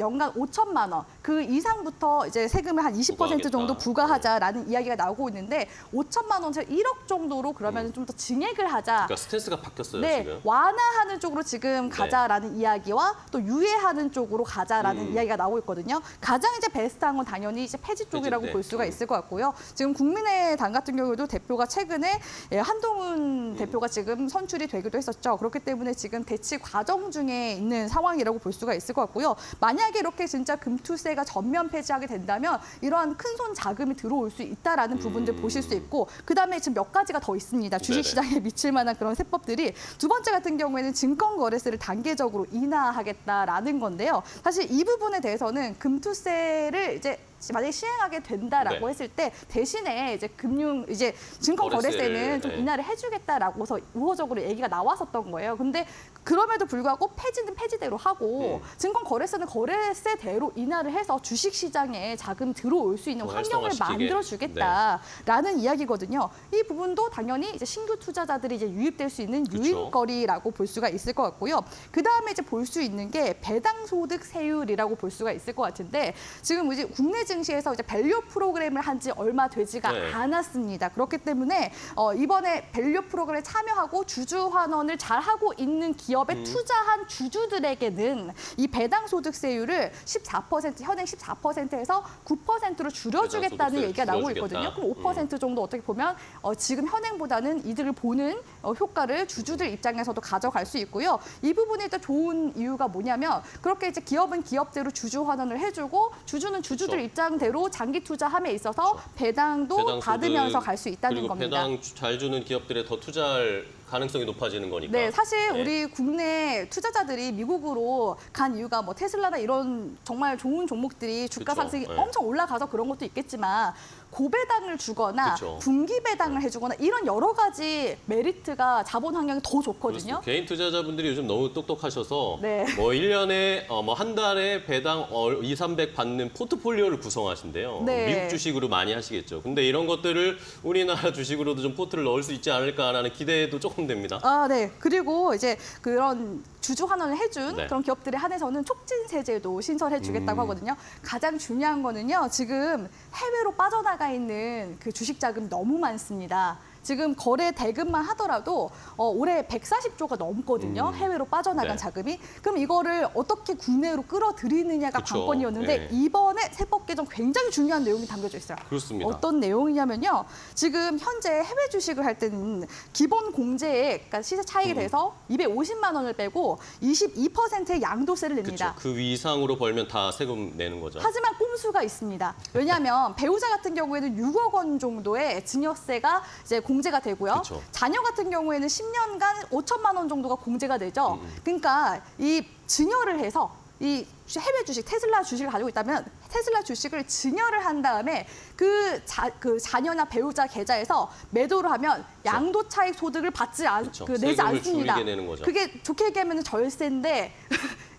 연간 5천만 원, 그 이상부터 이제 세금을 한 20% 정도 부과하겠다. 부과하자라는 이야기가 나오고 있는데 5천만 원에서 1억 정도로 그러면 좀 더 증액을 하자. 그러니까 스탠스가 바뀌었어요, 네, 지금. 완화하는 쪽으로 지금 가자라는 이야기와 또 유예하는 쪽으로 가자라는 이야기가 나오고 있거든요. 가장 이제 베스트한 건 당연히 이제 폐지 쪽이라고 폐지인데. 볼 수가 있을 것 같고요. 지금 국민의당 같은 경우에도 대표가 최근에 한동훈 대표가 지금 선출이 되기도 했었죠. 그렇기 때문에 지금 대치 과정 중에 있는 상황이라고 볼 수가 있을 것 같고요. 만약에 이렇게 진짜 금투세가 전면 폐지하게 된다면 이러한 큰손 자금이 들어올 수 있다라는 부분들 보실 수 있고 그다음에 지금 몇 가지가 더 있습니다. 주식시장에 미칠 만한 그런 세법들이 두 번째 같은 경우에는 증권거래세를 단계적으로 인하하겠다라는 건데요. 사실 이 부분에 대해서는 금투세를 이제 만약에 시행하게 된다라고 네. 했을 때 대신에 이제 증권 거래세는 거래세를, 좀 네. 인하를 해주겠다라고서 우호적으로 얘기가 나왔었던 거예요. 근데 그럼에도 불구하고 폐지는 폐지대로 하고 증권 거래세는 거래세대로 인하를 해서 주식 시장에 자금 들어올 수 있는 더 환경을 활성화시키게. 만들어 주겠다라는 이야기거든요. 이 부분도 당연히 이제 신규 투자자들이 이제 유입될 수 있는 그렇죠. 유인거리라고 볼 수가 있을 것 같고요. 그 다음에 이제 볼 수 있는 게 배당 소득 세율이라고 볼 수가 있을 것 같은데 지금 이제 국내 증시에서 이제 밸류 프로그램을 한 지 얼마 되지가 네. 않았습니다. 그렇기 때문에 이번에 밸류 프로그램에 참여하고 주주 환원을 잘 하고 있는 기업에 투자한 주주들에게는 이 배당 소득세율을 14% 현행 14%에서 9%로 줄여주겠다는 배당 얘기가 나오고 줄여주겠다. 있거든요. 그럼 5% 정도 어떻게 보면 지금 현행보다는 이득을 보는 효과를 주주들 입장에서도 가져갈 수 있고요. 이 부분에 일단 좋은 이유가 뭐냐면 그렇게 이제 기업은 기업대로 주주 환원을 해주고 주주는 주주들 그렇죠. 입장대로 장기 투자함에 있어서 배당도 배당 받으면서 소득, 갈 수 있다는 그리고 겁니다. 배당 잘 주는 기업들에 더 투자할 가능성이 높아지는 거니까. 네, 사실 네. 우리 국내 투자자들이 미국으로 간 이유가 뭐 테슬라나 이런 정말 좋은 종목들이 주가 그쵸, 상승이 네. 엄청 올라가서 그런 것도 있겠지만 고배당을 주거나 그쵸. 분기 배당을 해주거나 이런 여러 가지 메리트가 자본 환경이 더 좋거든요. 그렇습니다. 개인 투자자분들이 요즘 너무 똑똑하셔서 네. 뭐 1년에 뭐 한 달에 배당 2, 300 받는 포트폴리오를 구성하신대요. 네. 미국 주식으로 많이 하시겠죠. 근데 이런 것들을 우리나라 주식으로도 좀 포트를 넣을 수 있지 않을까라는 기대도 조금 됩니다. 아, 네. 그리고 이제 그런 주주 환원을 해준 네. 그런 기업들에 한해서는 촉진 세제도 신설해 주겠다고 하거든요. 가장 중요한 거는요. 지금 해외로 빠져나가 있는 그 주식 자금이 너무 많습니다. 지금 거래 대금만 하더라도 올해 140조가 넘거든요. 해외로 빠져나간 네. 자금이. 그럼 이거를 어떻게 국내로 끌어들이느냐가 그쵸. 관건이었는데 네. 이번에 세법 개정 굉장히 중요한 내용이 담겨져 있어요. 그렇습니다. 어떤 내용이냐면요. 지금 현재 해외 주식을 할 때는 기본 공제액, 그러니까 시세 차익에 대해서 250만 원을 빼고 22%의 양도세를 냅니다. 그렇죠. 그 이상으로 벌면 다 세금 내는 거죠. 하지만 꼼수가 있습니다. 왜냐하면 배우자 같은 경우에는 6억 원 정도의 증여세가 이제 공제가 되고요. 그쵸. 자녀 같은 경우에는 10년간 5천만 원 정도가 공제가 되죠. 그러니까 이 증여를 해서 이 해외 주식, 테슬라 주식을 가지고 있다면 테슬라 주식을 증여를 한 다음에 그 자녀나 배우자 계좌에서 매도를 하면 양도 차익 소득을 받지 내지 세금을 않습니다. 줄이게 내는 거죠. 그게 좋게 얘기하면 절세인데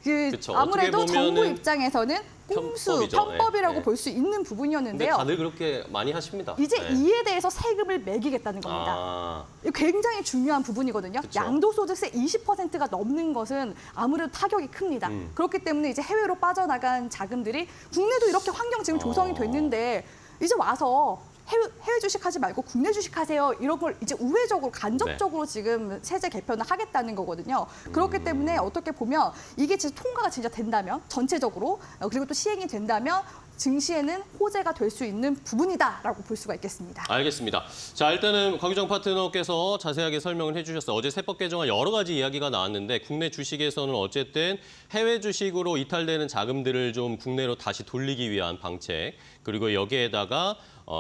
그쵸. 아무래도 어떻게 정부 보면은 입장에서는 꼼수, 편법이죠. 편법이라고 네. 볼 수 있는 근데 부분이었는데요. 다들 그렇게 많이 하십니다. 이제 네. 이에 대해서 세금을 매기겠다는 겁니다. 아, 이거 굉장히 중요한 부분이거든요. 그쵸. 양도소득세 20%가 넘는 것은 아무래도 타격이 큽니다. 그렇기 때문에 이제 해외로 빠져나간 자금들이 국내도 이렇게 환경 지금 조성이 됐는데 이제 와서 해외 주식하지 말고 국내 주식하세요. 이런 걸 이제 우회적으로 간접적으로 지금 세제 개편을 하겠다는 거거든요. 그렇기 때문에 어떻게 보면 이게 진짜 통과가 진짜 된다면 전체적으로 그리고 또 시행이 된다면 증시에는 호재가 될 수 있는 부분이다라고 볼 수가 있겠습니다. 알겠습니다. 자, 일단은 곽유정 파트너께서 자세하게 설명을 해주셨어요. 어제 세법 개정안 여러 가지 이야기가 나왔는데 국내 주식에서는 어쨌든 해외 주식으로 이탈되는 자금들을 좀 국내로 다시 돌리기 위한 방책, 그리고 여기에다가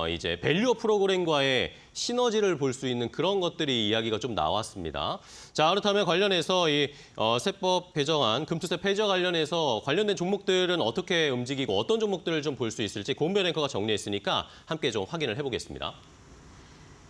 이제 밸류업 프로그램과의 시너지를 볼 수 있는 그런 것들이 이야기가 좀 나왔습니다. 자, 그렇다면 관련해서 이 세법 개정안, 금투세 폐지와 관련해서 관련된 종목들은 어떻게 움직이고 어떤 종목들을 좀 볼 수 있을지 고은별 앵커가 정리했으니까 함께 좀 확인을 해보겠습니다.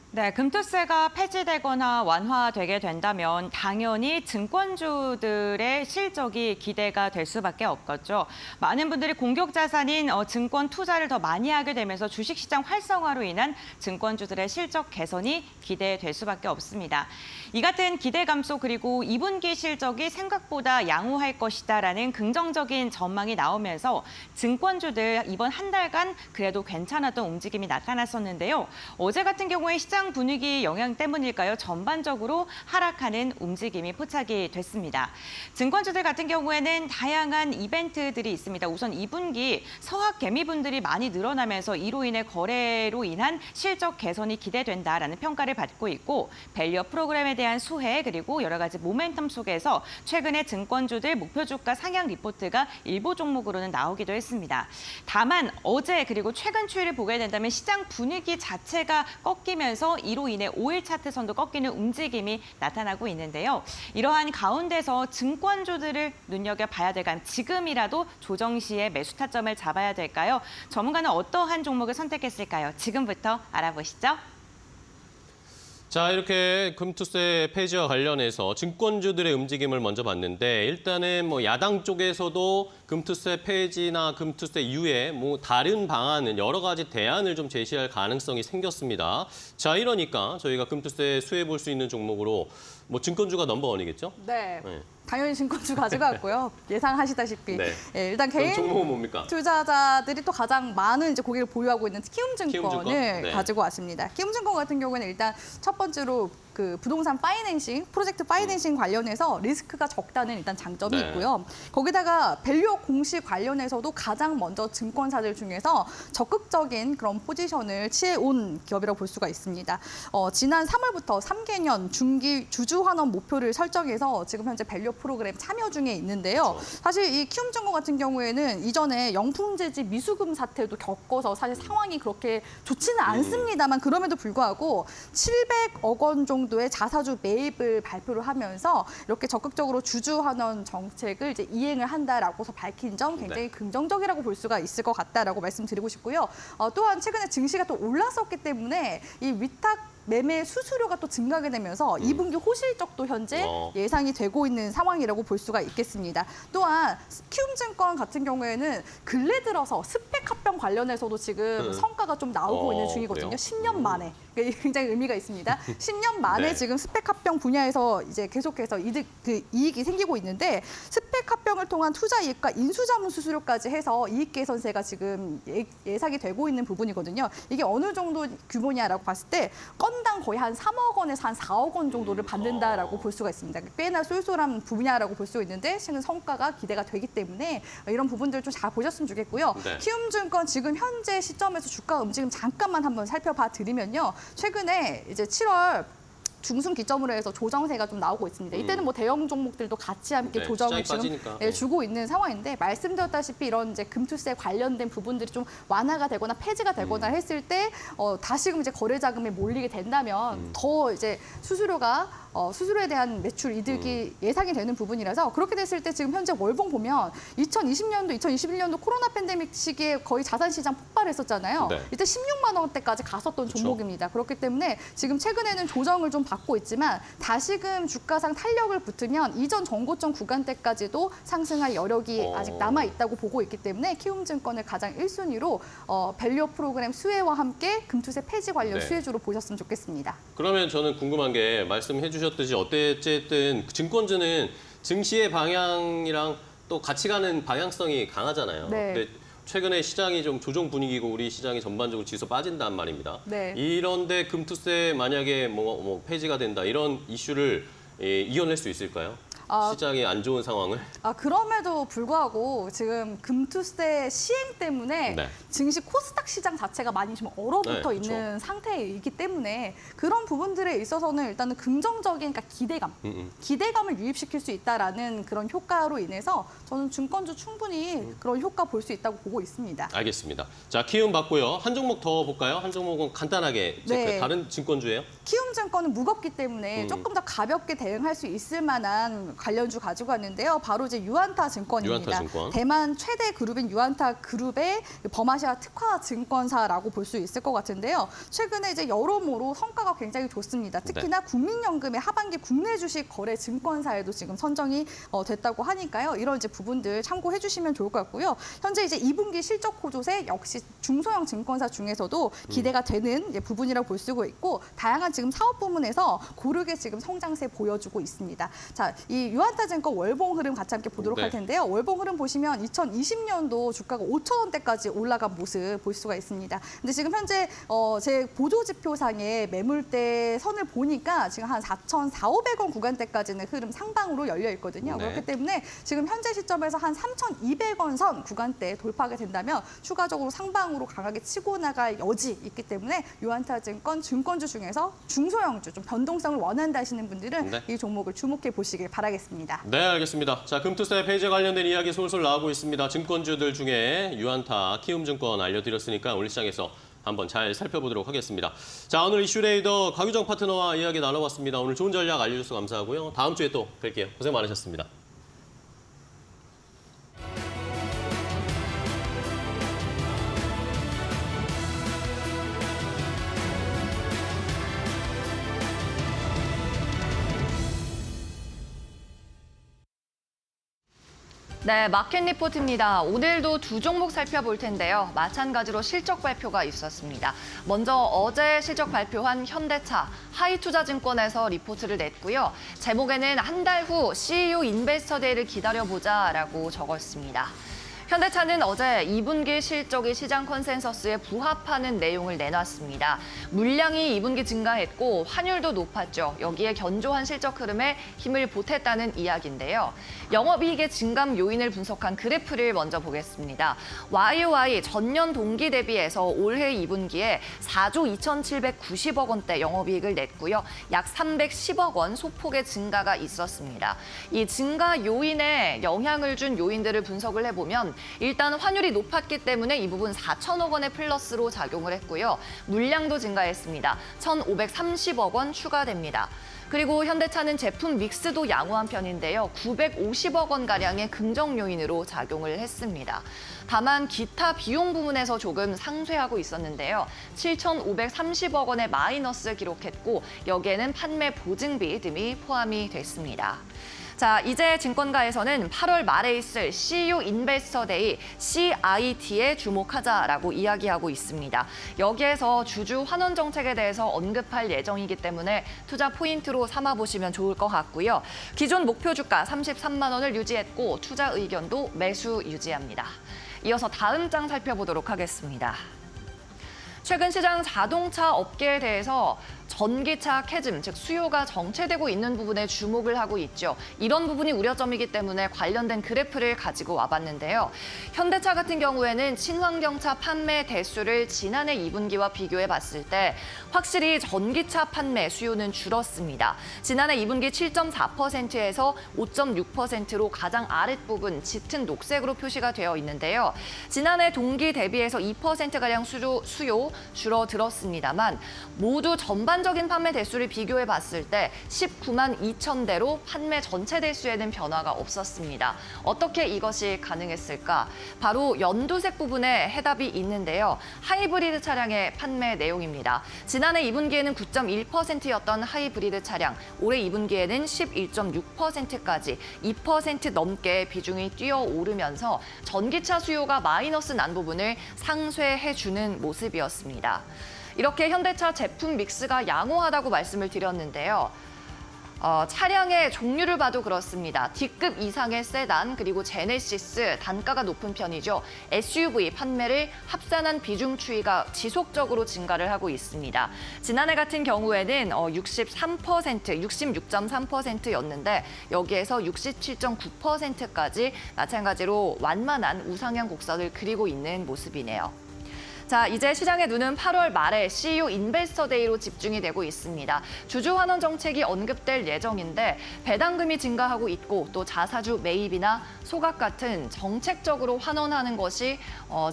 네, 금투세가 폐지되거나 완화되게 된다면 당연히 증권주들의 실적이 기대가 될 수밖에 없겠죠. 많은 분들이 공격 자산인 증권 투자를 더 많이 하게 되면서 주식시장 활성화로 인한 증권주들의 실적 개선이 기대될 수밖에 없습니다. 이 같은 기대감 속 그리고 2분기 실적이 생각보다 양호할 것이다라는 긍정적인 전망이 나오면서 증권주들 이번 한 달간 그래도 괜찮았던 움직임이 나타났었는데요. 어제 같은 경우에 시장 분위기 영향 때문일까요? 전반적으로 하락하는 움직임이 포착이 됐습니다. 증권주들 같은 경우에는 다양한 이벤트들이 있습니다. 우선 2분기 서학 개미분들이 많이 늘어나면서 이로 인해 거래로 인한 실적 개선이 기대된다라는 평가를 받고 있고 밸류업 프로그램에 대한 수혜 그리고 여러 가지 모멘텀 속에서 최근에 증권주들 목표 주가 상향 리포트가 일부 종목으로는 나오기도 했습니다. 다만 어제 그리고 최근 추이를 보게 된다면 시장 분위기 자체가 꺾이면서 이로 인해 5일 차트선도 꺾이는 움직임이 나타나고 있는데요. 이러한 가운데서 증권주들을 눈여겨봐야 될까요? 지금이라도 조정 시에 매수 타점을 잡아야 될까요? 전문가는 어떠한 종목을 선택했을까요? 지금부터 알아보시죠. 자, 이렇게 금투세 폐지와 관련해서 증권주들의 움직임을 먼저 봤는데 일단은 뭐 야당 쪽에서도 금투세 폐지나 금투세 이후에 뭐 다른 방안은 여러 가지 대안을 좀 제시할 가능성이 생겼습니다. 자, 이러니까 저희가 금투세 수혜 볼 수 있는 종목으로 뭐 증권주가 넘버원이겠죠? 네. 네. 당연히 증권주 가져갔고요. 예상하시다시피 네. 예, 일단 그럼 개인 종목은 뭡니까? 투자자들이 또 가장 많은 이제 고객을 보유하고 있는 키움증권을 키움증권? 네. 가지고 왔습니다. 키움증권 같은 경우에는 일단 첫 번째로 그 부동산 파이낸싱, 프로젝트 파이낸싱 관련해서 리스크가 적다는 일단 장점이 네. 있고요. 거기다가 밸류업 공시 관련해서도 가장 먼저 증권사들 중에서 적극적인 그런 포지션을 취해온 기업이라고 볼 수가 있습니다. 지난 3월부터 3개년 중기 주주 환원 목표를 설정해서 지금 현재 밸류업 프로그램 참여 중에 있는데요. 그렇죠. 사실 이 키움증권 같은 경우에는 이전에 영풍재지 미수금 사태도 겪어서 사실 상황이 그렇게 좋지는 않습니다만 그럼에도 불구하고 700억 원 정도의 자사주 매입을 발표를 하면서 이렇게 적극적으로 주주 환원 정책을 이제 이행을 한다라고서 밝힌 점 굉장히 긍정적이라고 볼 수가 있을 것 같다라고 말씀드리고 싶고요. 또한 최근에 증시가 또 올랐었기 때문에 이 위탁 매매 수수료가 또 증가하게 되면서 2분기 호실적도 현재 예상이 되고 있는 상황이라고 볼 수가 있겠습니다. 또한 키움증권 같은 경우에는 근래 들어서 스펙 합병 관련해서도 지금 성과가 좀 나오고 있는 중이거든요. 그래요? 10년 만에. 굉장히 의미가 있습니다. 10년 만에 네. 지금 스펙 합병 분야에서 이제 계속해서 이익이 생기고 있는데 스펙 합병을 통한 투자 이익과 인수자문 수수료까지 해서 이익 개선세가 지금 예상이 되고 있는 부분이거든요. 이게 어느 정도 규모냐라고 봤을 때 건당 거의 한 3억 원에서 한 4억 원 정도를 받는다라고 볼 수가 있습니다. 꽤나 쏠쏠한 분야라고 볼 수 있는데 지금 성과가 기대가 되기 때문에 이런 부분들 좀 잘 보셨으면 좋겠고요. 네. 키움증권 지금 현재 시점에서 주가 움직임 잠깐만 한번 살펴봐 드리면요. 최근에 이제 7월 중순 기점으로 해서 조정세가 좀 나오고 있습니다. 이때는 뭐 대형 종목들도 같이 함께 네, 조정을 시장이 지금 빠지니까. 주고 있는 상황인데 말씀드렸다시피 이런 이제 금투세 관련된 부분들이 좀 완화가 되거나 폐지가 되거나 했을 때 다시금 이제 거래 자금이 몰리게 된다면 더 이제 수수료가 수수료에 대한 매출 이득이 예상이 되는 부분이라서 그렇게 됐을 때 지금 현재 월봉 보면 2020년도, 2021년도 코로나 팬데믹 시기에 거의 자산 시장 폭발했었잖아요. 네. 이때 16만 원대까지 갔었던 종목입니다. 그렇기 때문에 지금 최근에는 조정을 좀 받고 있지만 다시금 주가상 탄력을 붙으면 이전 전고점 구간대까지도 상승할 여력이 아직 남아 있다고 보고 있기 때문에 키움증권을 가장 1순위로 밸류 프로그램 수혜와 함께 금투세 폐지 관련 네. 수혜주로 보셨으면 좋겠습니다. 그러면 저는 궁금한 게 말씀해 주셨듯이 어쨌든 증권주는 증시의 방향이랑 또 같이 가는 방향성이 강하잖아요. 네. 근데 최근에 시장이 좀 조정 분위기고 우리 시장이 전반적으로 지수 빠진단 말입니다. 네. 이런데 금투세 만약에 뭐 폐지가 된다 이런 이슈를 이겨낼 수 있을까요? 시장이 안 좋은 상황을. 그럼에도 불구하고 지금 금투세 시행 때문에 네. 증시 코스닥 시장 자체가 많이 좀 얼어붙어 네, 있는 상태이기 때문에 그런 부분들에 있어서는 일단은 긍정적인 그러니까 기대감을 유입시킬 수 있다라는 그런 효과로 인해서 저는 증권주 충분히 그런 효과 볼 수 있다고 보고 있습니다. 알겠습니다. 자, 키움 봤고요. 한 종목 더 볼까요? 한 종목은 간단하게 네. 다른 증권주예요? 키움증권은 무겁기 때문에 조금 더 가볍게 대응할 수 있을 만한 관련주 가지고 왔는데요. 바로 이제 유안타 증권입니다. 유안타 증권. 대만 최대 그룹인 유안타 그룹의 범아시아 특화 증권사라고 볼 수 있을 것 같은데요. 최근에 이제 여러모로 성과가 굉장히 좋습니다. 특히나 국민연금의 하반기 국내 주식 거래 증권사에도 지금 선정이 됐다고 하니까요. 이런 이제 부분들 참고해 주시면 좋을 것 같고요. 현재 이제 2분기 실적 호조세 역시 중소형 증권사 중에서도 기대가 되는 이제 부분이라고 볼 수 있고 다양한 지금 사업 부문에서 고르게 지금 성장세 보여주고 있습니다. 자, 이 유한타증권 월봉 흐름 같이 함께 보도록 네. 할 텐데요. 월봉 흐름 보시면 2020년도 주가가 5,000원대까지 올라간 모습 볼 수가 있습니다. 근데 지금 현재 제 보조지표상의 매물대 선을 보니까 지금 한 4,400원 구간대까지는 흐름 상방으로 열려 있거든요. 네. 그렇기 때문에 지금 현재 시점에서 한 3,200원 선 구간대 돌파하게 된다면 추가적으로 상방으로 강하게 치고 나갈 여지 있기 때문에 유한타증권 증권주 중에서 중소형주 좀 변동성을 원한다 하시는 분들은 네. 이 종목을 주목해 보시길 바라겠습니다. 네, 알겠습니다. 자, 금투세 폐지 관련된 이야기 솔솔 나오고 있습니다. 증권주들 중에 유안타, 키움증권 알려드렸으니까 오늘 시장에서 한번 잘 살펴보도록 하겠습니다. 자, 오늘 이슈레이더 곽유정 파트너와 이야기 나눠봤습니다. 오늘 좋은 전략 알려주셔서 감사하고요. 다음 주에 또 뵐게요. 고생 많으셨습니다. 네, 마켓 리포트입니다. 오늘도 두 종목 살펴볼 텐데요. 마찬가지로 실적 발표가 있었습니다. 먼저 어제 실적 발표한 현대차, 하이투자증권에서 리포트를 냈고요. 제목에는 한 달 후 CEO 인베스터 데이를 기다려보자라고 적었습니다. 현대차는 어제 2분기 실적이 시장 컨센서스에 부합하는 내용을 내놨습니다. 물량이 2분기 증가했고 환율도 높았죠. 여기에 견조한 실적 흐름에 힘을 보탰다는 이야기인데요. 영업이익의 증감 요인을 분석한 그래프를 먼저 보겠습니다. YOY 전년 동기 대비해서 올해 2분기에 4조 2,790억 원대 영업이익을 냈고요. 약 310억 원 소폭의 증가가 있었습니다. 이 증가 요인에 영향을 준 요인들을 분석을 해보면 일단 환율이 높았기 때문에 이 부분 4천억 원의 플러스로 작용을 했고요. 물량도 증가했습니다. 1,530억 원 추가됩니다. 그리고 현대차는 제품 믹스도 양호한 편인데요. 950억 원가량의 긍정 요인으로 작용을 했습니다. 다만 기타 비용 부분에서 조금 상쇄하고 있었는데요. 7,530억 원의 마이너스를 기록했고 여기에는 판매 보증비 등이 포함이 됐습니다. 자, 이제 증권가에서는 8월 말에 있을 CEO 인베스터 데이 CIT에 주목하자라고 이야기하고 있습니다. 여기에서 주주 환원 정책에 대해서 언급할 예정이기 때문에 투자 포인트로 삼아보시면 좋을 것 같고요. 기존 목표 주가 33만 원을 유지했고 투자 의견도 매수 유지합니다. 이어서 다음 장 살펴보도록 하겠습니다. 최근 시장 자동차 업계에 대해서 전기차 캐즘, 즉 수요가 정체되고 있는 부분에 주목을 하고 있죠. 이런 부분이 우려점이기 때문에 관련된 그래프를 가지고 와봤는데요. 현대차 같은 경우에는 친환경차 판매 대수를 지난해 2분기와 비교해 봤을 때 확실히 전기차 판매 수요는 줄었습니다. 지난해 2분기 7.4%에서 5.6%로 가장 아랫부분 짙은 녹색으로 표시가 되어 있는데요. 지난해 동기 대비해서 2%가량 수요 줄어들었습니다만 모두 전반 주간적인 판매 대수를 비교해 봤을 때 19만 2천 대로 판매 전체 대수에는 변화가 없었습니다. 어떻게 이것이 가능했을까? 바로 연두색 부분에 해답이 있는데요. 하이브리드 차량의 판매 내용입니다. 지난해 2분기에는 9.1%였던 하이브리드 차량, 올해 2분기에는 11.6%까지 2% 넘게 비중이 뛰어오르면서 전기차 수요가 마이너스 난 부분을 상쇄해주는 모습이었습니다. 이렇게 현대차 제품 믹스가 양호하다고 말씀을 드렸는데요. 차량의 종류를 봐도 그렇습니다. D급 이상의 세단 그리고 제네시스 단가가 높은 편이죠. SUV 판매를 합산한 비중 추이가 지속적으로 증가를 하고 있습니다. 지난해 같은 경우에는 66.3%였는데 여기에서 67.9%까지 마찬가지로 완만한 우상향 곡선을 그리고 있는 모습이네요. 자, 이제 시장의 눈은 8월 말에 CU 인베스터 데이로 집중이 되고 있습니다. 주주 환원 정책이 언급될 예정인데 배당금이 증가하고 있고 또 자사주 매입이나 소각 같은 정책적으로 환원하는 것이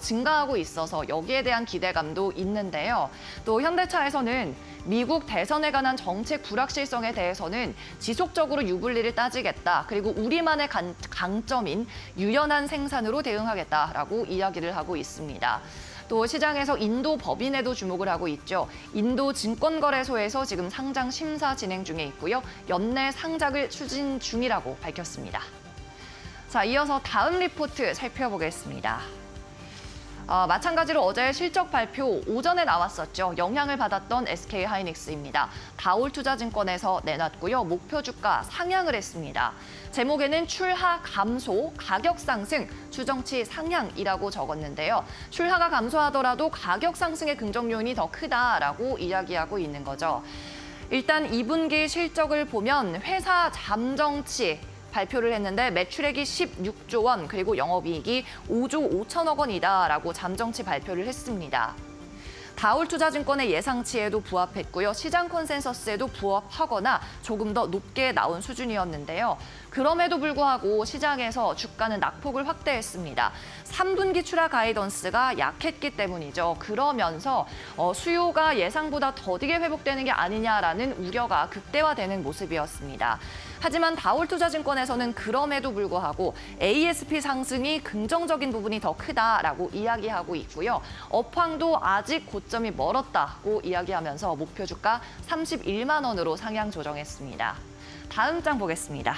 증가하고 있어서 여기에 대한 기대감도 있는데요. 또 현대차에서는 미국 대선에 관한 정책 불확실성에 대해서는 지속적으로 유불리를 따지겠다. 그리고 우리만의 강점인 유연한 생산으로 대응하겠다라고 이야기를 하고 있습니다. 또 시장에서 인도 법인에도 주목을 하고 있죠. 인도 증권거래소에서 지금 상장 심사 진행 중에 있고요. 연내 상장을 추진 중이라고 밝혔습니다. 자, 이어서 다음 리포트 살펴보겠습니다. 마찬가지로 어제 실적 발표 오전에 나왔었죠. 영향을 받았던 SK하이닉스입니다. 다올투자증권에서 내놨고요. 목표 주가 상향을 했습니다. 제목에는 출하 감소, 가격 상승, 추정치 상향이라고 적었는데요. 출하가 감소하더라도 가격 상승의 긍정 요인이 더 크다라고 이야기하고 있는 거죠. 일단 2분기 실적을 보면 회사 잠정치 발표를 했는데 매출액이 16조 원 그리고 영업이익이 5조 5천억 원이다라고 잠정치 발표를 했습니다. 다올투자증권의 예상치에도 부합했고요. 시장 컨센서스에도 부합하거나 조금 더 높게 나온 수준이었는데요. 그럼에도 불구하고 시장에서 주가는 낙폭을 확대했습니다. 3분기 출하 가이던스가 약했기 때문이죠. 그러면서 수요가 예상보다 더디게 회복되는 게 아니냐라는 우려가 극대화되는 모습이었습니다. 하지만 다올투자증권에서는 그럼에도 불구하고 ASP 상승이 긍정적인 부분이 더 크다라고 이야기하고 있고요. 업황도 아직 고점이 멀었다고 이야기하면서 목표 주가 31만 원으로 상향 조정했습니다. 다음 장 보겠습니다.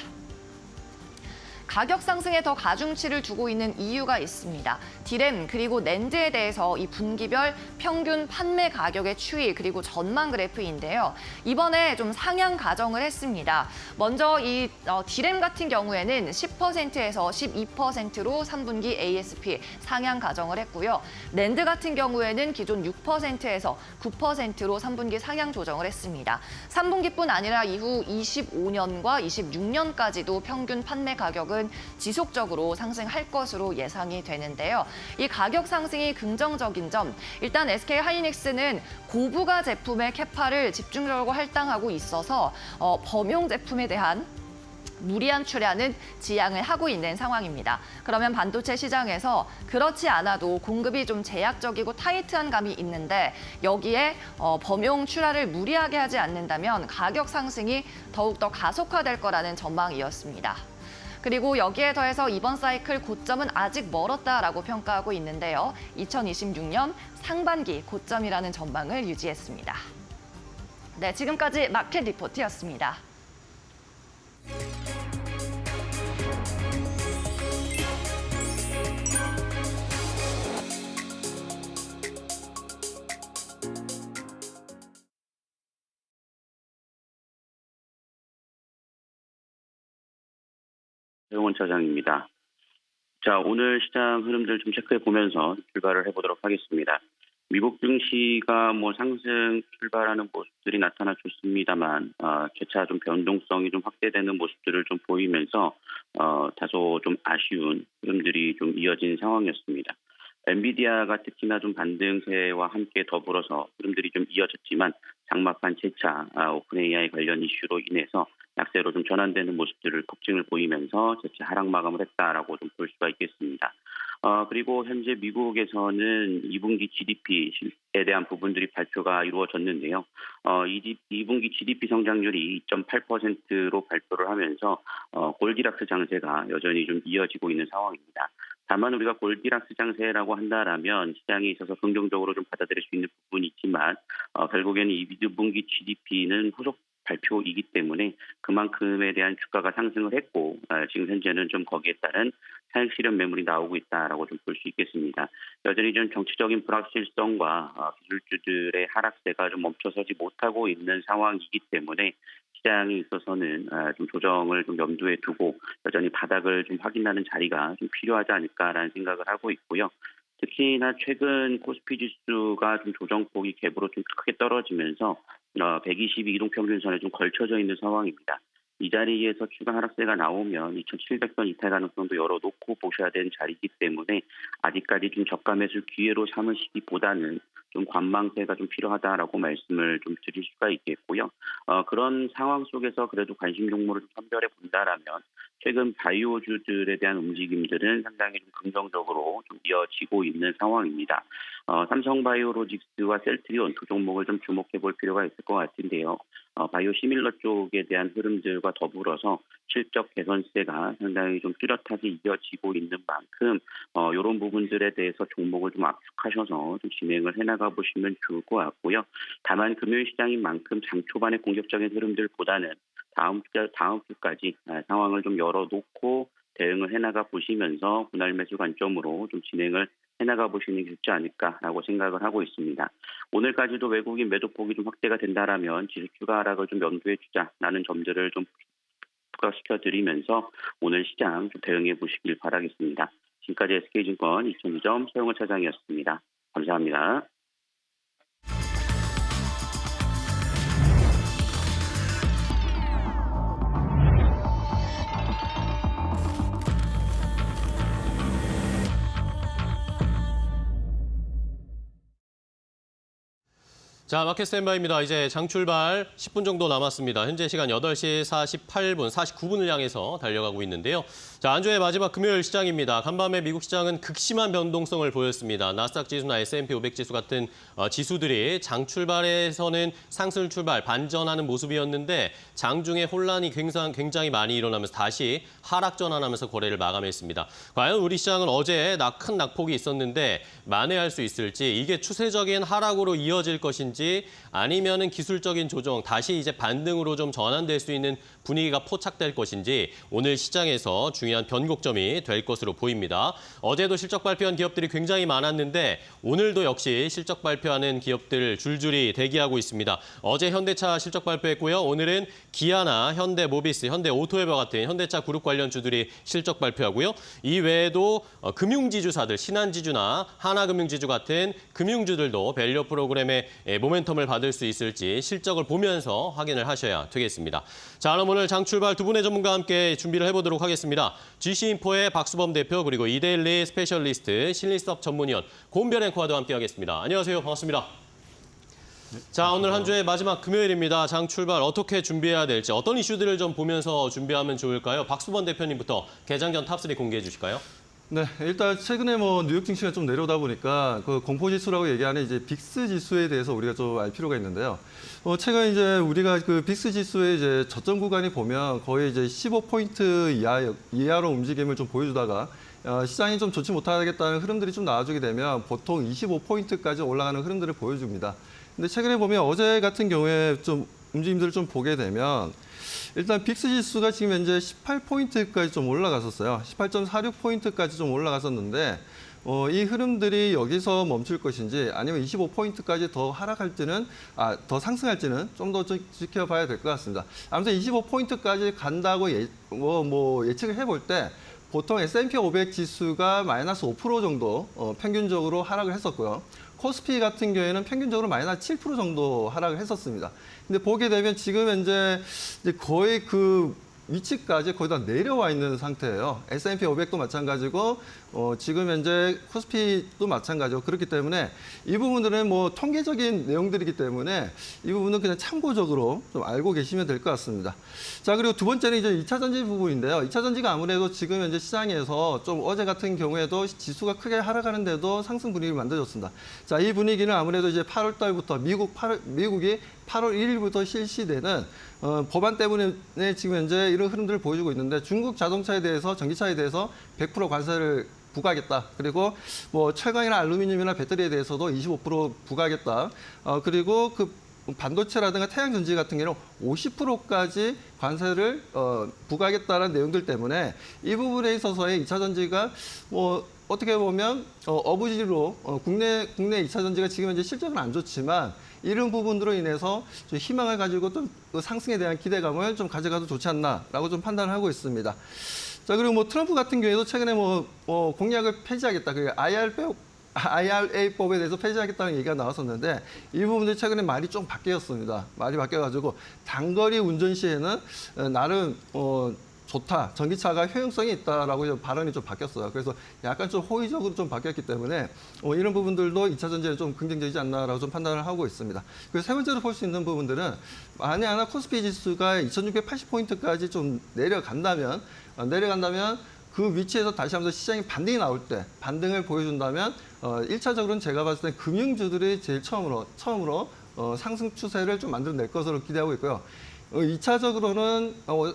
가격 상승에 더 가중치를 두고 있는 이유가 있습니다. 디램 그리고 낸드에 대해서 이 분기별 평균 판매 가격의 추이 그리고 전망 그래프인데요. 이번에 좀 상향 가정을 했습니다. 먼저 이 디램 같은 경우에는 10%에서 12%로 3분기 ASP 상향 가정을 했고요. 낸드 같은 경우에는 기존 6%에서 9%로 3분기 상향 조정을 했습니다. 3분기뿐 아니라 이후 25년과 26년까지도 평균 판매 가격은 지속적으로 상승할 것으로 예상이 되는데요. 이 가격 상승이 긍정적인 점, 일단 SK하이닉스는 고부가 제품의 캐파를 집중적으로 할당하고 있어서 범용 제품에 대한 무리한 출하는 지양을 하고 있는 상황입니다. 그러면 반도체 시장에서 그렇지 않아도 공급이 좀 제약적이고 타이트한 감이 있는데 여기에 범용 출하를 무리하게 하지 않는다면 가격 상승이 더욱더 가속화될 거라는 전망이었습니다. 그리고 여기에 더해서 이번 사이클 고점은 아직 멀었다라고 평가하고 있는데요. 2026년 상반기 고점이라는 전망을 유지했습니다. 네, 지금까지 마켓 리포트였습니다. 최용원 차장입니다. 자, 오늘 시장 흐름들 좀 체크해 보면서 출발을 해보도록 하겠습니다. 미국 증시가 상승 출발하는 모습들이 나타나줬습니다만 재차 좀 변동성이 좀 확대되는 모습들을 좀 보이면서 다소 좀 아쉬운 흐름들이 좀 이어진 상황이었습니다. 엔비디아가 특히나 좀 반등세와 함께 더불어서 흐름들이 좀 이어졌지만 장막판 재차 오픈AI 관련 이슈로 인해서 약세로 좀 전환되는 모습들을 특징을 보이면서 재차 하락 마감을 했다라고 좀 볼 수가 있겠습니다. 그리고 현재 미국에서는 2분기 GDP에 대한 부분들이 발표가 이루어졌는데요. 2분기 GDP 성장률이 2.8%로 발표를 하면서 골디락스 장세가 여전히 좀 이어지고 있는 상황입니다. 다만 우리가 골디락스 장세라고 한다라면 시장에 있어서 긍정적으로 좀 받아들일 수 있는 부분이 있지만 결국에는 2분기 GDP는 후속 발표이기 때문에 그만큼에 대한 주가가 상승을 했고 지금 현재는 좀 거기에 따른 차익 실현 매물이 나오고 있다라고 좀 볼 수 있겠습니다. 여전히 좀 정치적인 불확실성과 기술주들의 하락세가 좀 멈춰서지 못하고 있는 상황이기 때문에 시장에 있어서는 좀 조정을 좀 염두에 두고 여전히 바닥을 좀 확인하는 자리가 좀 필요하지 않을까라는 생각을 하고 있고요. 특히나 최근 코스피 지수가 좀 조정폭이 갭으로 좀 크게 떨어지면서 120 이동평균선에 좀 걸쳐져 있는 상황입니다. 이 자리에서 추가 하락세가 나오면 2,700선 이탈 가능성도 열어놓고 보셔야 되는 자리이기 때문에 아직까지 좀 저가 매수 기회로 삼으시기보다는 좀 관망세가 좀 필요하다라고 말씀을 좀 드릴 수가 있겠고요. 그런 상황 속에서 그래도 관심 종목을 좀 선별해 본다라면 최근 바이오주들에 대한 움직임들은 상당히 좀 긍정적으로 좀 이어지고 있는 상황입니다. 삼성바이오로직스와 셀트리온 두 종목을 좀 주목해 볼 필요가 있을 것 같은데요. 바이오 시밀러 쪽에 대한 흐름들과 더불어서 실적 개선세가 상당히 좀 뚜렷하게 이어지고 있는 만큼 이런 부분들에 대해서 종목을 좀 압축하셔서 좀 진행을 해나가 보시면 좋을 것 같고요. 다만 금요일 시장인 만큼 장 초반의 공격적인 흐름들보다는 다음 주까지 상황을 좀 열어놓고 대응을 해나가 보시면서 분할 매수 관점으로 좀 진행을 해나가 보시는 게 좋지 않을까라고 생각을 하고 있습니다. 오늘까지도 외국인 매도폭이 좀 확대가 된다라면 지수 추가 하락을 좀 염두에 두자라는 점들을 좀 부각시켜 드리면서 오늘 시장 좀 대응해 보시길 바라겠습니다. 지금까지 SK증권 2002점 서영호 차장이었습니다. 감사합니다. 자, 마켓 스탠바이입니다. 이제 장 출발 10분 정도 남았습니다. 현재 시간 8시 48분, 49분을 향해서 달려가고 있는데요. 자, 안주의 마지막 금요일 시장입니다. 간밤에 미국 시장은 극심한 변동성을 보였습니다. 나스닥 지수나 S&P 500 지수 같은 지수들이 장 출발에서는 상승 출발, 반전하는 모습이었는데 장중에 혼란이 굉장히 많이 일어나면서 다시 하락 전환하면서 거래를 마감했습니다. 과연 우리 시장은 어제 큰 낙폭이 있었는데 만회할 수 있을지, 이게 추세적인 하락으로 이어질 것인지 아니면은 기술적인 조정, 다시 이제 반등으로 좀 전환될 수 있는 분위기가 포착될 것인지 오늘 시장에서 중요한 변곡점이 될 것으로 보입니다. 어제도 실적 발표한 기업들이 굉장히 많았는데 오늘도 역시 실적 발표하는 기업들 줄줄이 대기하고 있습니다. 어제 현대차 실적 발표했고요. 오늘은 기아나 현대모비스, 현대오토웨버 같은 현대차 그룹 관련 주들이 실적 발표하고요. 이 외에도 금융지주사들, 신한지주나 하나금융지주 같은 금융주들도 밸류 프로그램의 모멘텀을 받을 수 있을지 실적을 보면서 확인을 하셔야 되겠습니다. 자, 그럼 오늘 장 출발 두 분의 전문가와 함께 준비를 해보도록 하겠습니다. GC인포의 박수범 대표, 그리고 이데일리 스페셜리스트 신리스업 전문위원 고은별 앵커와도 함께하겠습니다. 안녕하세요. 반갑습니다. 자, 오늘 한 주의 마지막 금요일입니다. 장 출발 어떻게 준비해야 될지, 어떤 이슈들을 좀 보면서 준비하면 좋을까요? 박수범 대표님부터 개장 전 탑3 공개해 주실까요? 네, 일단 최근에 뉴욕 증시가 좀 내려오다 보니까 그 공포지수라고 얘기하는 이제 빅스 지수에 대해서 우리가 좀 알 필요가 있는데요. 최근 이제 우리가 그 빅스 지수의 이제 저점 구간이 보면 거의 이제 15포인트 이하로 움직임을 좀 보여주다가 시장이 좀 좋지 못하겠다는 흐름들이 좀 나와주게 되면 보통 25포인트까지 올라가는 흐름들을 보여줍니다. 근데 최근에 보면 어제 같은 경우에 좀 움직임들을 좀 보게 되면 일단 빅스 지수가 지금 현재 18포인트까지 좀 올라갔었어요. 18.46포인트까지 좀 올라갔었는데 이 흐름들이 여기서 멈출 것인지 아니면 25포인트까지 더 하락할지는 더 상승할지는 좀 더 지켜봐야 될 것 같습니다. 아무튼 25포인트까지 간다고 예측을 해볼 때 보통 S&P 500 지수가 마이너스 5% 정도 평균적으로 하락을 했었고요. 코스피 같은 경우에는 평균적으로 마이너스 7% 정도 하락을 했었습니다. 근데 보게 되면 지금 현재 거의 그 위치까지 거의 다 내려와 있는 상태예요. S&P 500도 마찬가지고 지금 현재 코스피도 마찬가지고 그렇기 때문에 이 부분들은 뭐 통계적인 내용들이기 때문에 이 부분은 그냥 참고적으로 좀 알고 계시면 될 것 같습니다. 자, 그리고 두 번째는 이제 2차 전지 부분인데요. 2차 전지가 아무래도 지금 현재 시장에서 좀 어제 같은 경우에도 지수가 크게 하락하는데도 상승 분위기를 만들어줬습니다. 자, 이 분위기는 아무래도 이제 8월 달부터 미국이 8월 1일부터 실시되는 법안 때문에 지금 현재 이런 흐름들을 보여주고 있는데 중국 자동차에 대해서 전기차에 대해서 100% 관세를 부과하겠다. 그리고 뭐 철강이나 알루미늄이나 배터리에 대해서도 25% 부과하겠다. 그리고 그 반도체라든가 태양전지 같은 경우는 50%까지 관세를 부과하겠다는 내용들 때문에 이 부분에 있어서의 2차 전지가 뭐 어떻게 보면 어부지로 국내 2차 전지가 지금 현재 실적은 안 좋지만 이런 부분들로 인해서 좀 희망을 가지고 또 상승에 대한 기대감을 좀 가져가도 좋지 않나라고 좀 판단을 하고 있습니다. 자, 그리고 뭐 트럼프 같은 경우에도 최근에 공약을 폐지하겠다. 그 IRA법에 대해서 폐지하겠다는 얘기가 나왔었는데 이 부분들이 최근에 말이 좀 바뀌었습니다. 말이 바뀌어가지고 단거리 운전 시에는 나름 좋다. 전기차가 효용성이 있다라고 발언이 좀 바뀌었어요. 그래서 약간 좀 호의적으로 좀 바뀌었기 때문에 이런 부분들도 2차 전지에 좀 긍정적이지 않나라고 좀 판단을 하고 있습니다. 그리고 세 번째로 볼 수 있는 부분들은 만에 하나 코스피 지수가 2680포인트까지 좀 내려간다면 그 위치에서 다시 한번 시장이 반등이 나올 때 반등을 보여준다면 1차적으로는 제가 봤을 때 금융주들이 제일 처음으로 상승 추세를 좀 만들어낼 것으로 기대하고 있고요. 2차적으로는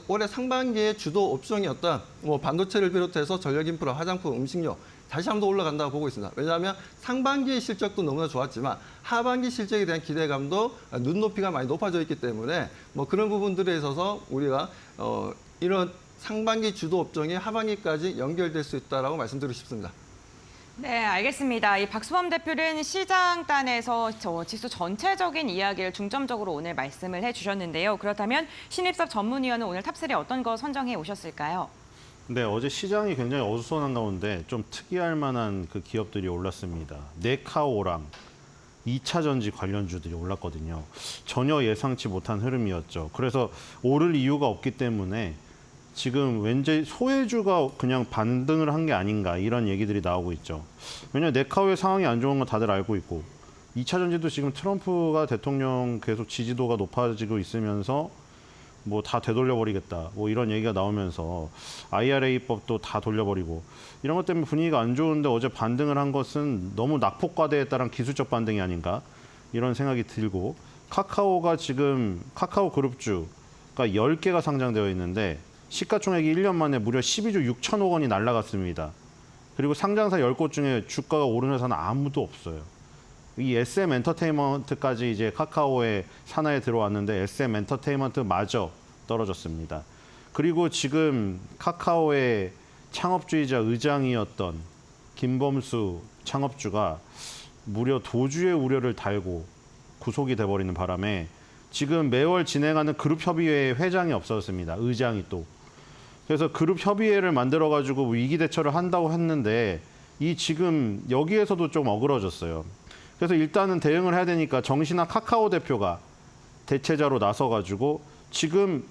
올해 상반기에 주도 옵션이었던 반도체를 비롯해서 전력인프라, 화장품, 음식료 다시 한번 올라간다고 보고 있습니다. 왜냐하면 상반기의 실적도 너무나 좋았지만 하반기 실적에 대한 기대감도 눈높이가 많이 높아져 있기 때문에 그런 부분들에 있어서 우리가 이런 상반기 주도 업종이 하반기까지 연결될 수 있다라고 말씀드리고 싶습니다. 네, 알겠습니다. 이 박수범 대표는 시장단에서 지수 전체적인 이야기를 중점적으로 오늘 말씀을 해주셨는데요. 그렇다면 신입섭 전문위원은 오늘 탑3 어떤 거 선정해 오셨을까요? 네, 어제 시장이 굉장히 어수선한 가운데 좀 특이할 만한 그 기업들이 올랐습니다. 네카오랑 2차 전지 관련주들이 올랐거든요. 전혀 예상치 못한 흐름이었죠. 그래서 오를 이유가 없기 때문에 지금 왠지 소외주가 그냥 반등을 한 게 아닌가 이런 얘기들이 나오고 있죠. 왜냐하면 네카오의 상황이 안 좋은 건 다들 알고 있고 2차 전지도 지금 트럼프가 대통령 계속 지지도가 높아지고 있으면서 다 되돌려버리겠다 이런 얘기가 나오면서 IRA법도 다 돌려버리고 이런 것 때문에 분위기가 안 좋은데 어제 반등을 한 것은 너무 낙폭과대에 따른 기술적 반등이 아닌가 이런 생각이 들고 카카오가 지금 카카오 그룹주가 10개가 상장되어 있는데 시가총액이 1년 만에 무려 12조 6천억 원이 날아갔습니다. 그리고 상장사 10곳 중에 주가가 오른 회사는 아무도 없어요. 이 SM 엔터테인먼트까지 이제 카카오의 산하에 들어왔는데 SM 엔터테인먼트마저 떨어졌습니다. 그리고 지금 카카오의 창업주이자 의장이었던 김범수 창업주가 무려 도주의 우려를 달고 구속이 돼버리는 바람에 지금 매월 진행하는 그룹협의회 회장이 없어졌습니다. 의장이 또. 그래서 그룹협의회를 만들어가지고 위기 대처를 한다고 했는데 이 지금 여기에서도 좀 어그러졌어요. 그래서 일단은 대응을 해야 되니까 정신아 카카오 대표가 대체자로 나서가지고 지금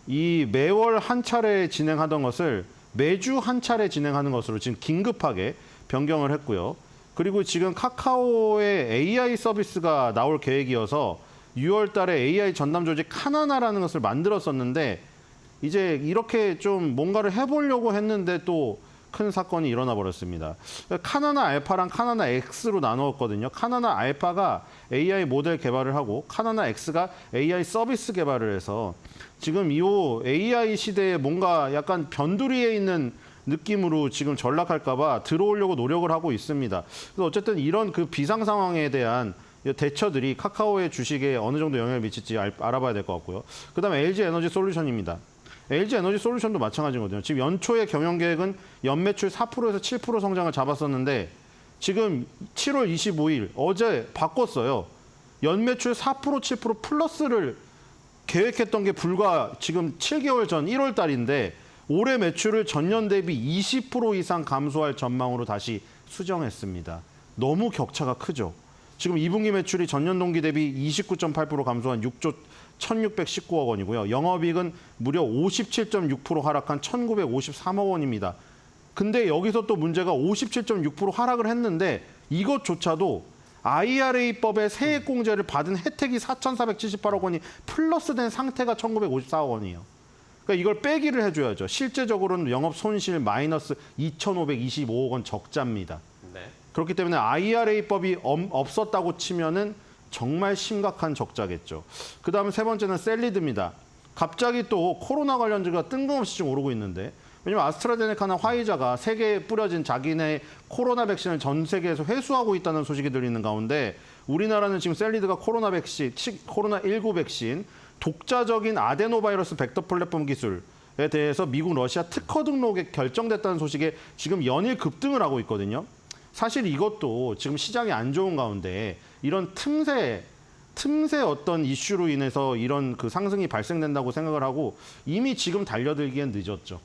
이 매월 한 차례 진행하던 것을 매주 한 차례 진행하는 것으로 지금 긴급하게 변경을 했고요. 그리고 지금 카카오의 AI 서비스가 나올 계획이어서 6월 달에 AI 전담 조직 카나나라는 것을 만들었었는데 이제 이렇게 좀 뭔가를 해보려고 했는데 또 큰 사건이 일어나 버렸습니다. 카나나 알파랑 카나나 X로 나누었거든요. 카나나 알파가 AI 모델 개발을 하고 카나나 X가 AI 서비스 개발을 해서 지금 이 AI 시대에 뭔가 약간 변두리에 있는 느낌으로 지금 전락할까 봐 들어오려고 노력을 하고 있습니다. 그래서 어쨌든 이런 그 비상 상황에 대한 대처들이 카카오의 주식에 어느 정도 영향을 미칠지 알아봐야 될 것 같고요. 그다음에 LG 에너지 솔루션입니다. LG 에너지 솔루션도 마찬가지거든요. 지금 연초의 경영 계획은 연매출 4%에서 7% 성장을 잡았었는데 지금 7월 25일 어제 바꿨어요. 연매출 4% 7% 플러스를 계획했던 게 불과 지금 7개월 전 1월 달인데 올해 매출을 전년 대비 20% 이상 감소할 전망으로 다시 수정했습니다. 너무 격차가 크죠. 지금 2분기 매출이 전년 동기 대비 29.8% 감소한 6조 1,619억 원이고요. 영업이익은 무려 57.6% 하락한 1,953억 원입니다. 근데 여기서 또 문제가 57.6% 하락을 했는데 이것조차도 IRA법의 세액공제를 받은 혜택이 4,478억 원이 플러스된 상태가 1,954억 원이에요. 그러니까 이걸 빼기를 해줘야죠. 실제적으로는 영업 손실 마이너스 2,525억 원 적자입니다. 네. 그렇기 때문에 IRA법이 없었다고 치면은 정말 심각한 적자겠죠. 그다음에 세 번째는 셀리드입니다. 갑자기 또 코로나 관련주가 뜬금없이 지금 오르고 있는데 왜냐면 아스트라제네카나 화이자가 세계에 뿌려진 자기네 코로나 백신을 전 세계에서 회수하고 있다는 소식이 들리는 가운데 우리나라는 지금 셀리드가 코로나19 백신 독자적인 아데노바이러스 벡터 플랫폼 기술에 대해서 미국, 러시아 특허 등록에 결정됐다는 소식에 지금 연일 급등을 하고 있거든요. 사실 이것도 지금 시장이 안 좋은 가운데 이런 틈새 어떤 이슈로 인해서 이런 그 상승이 발생된다고 생각을 하고 이미 지금 달려들기엔 늦었죠.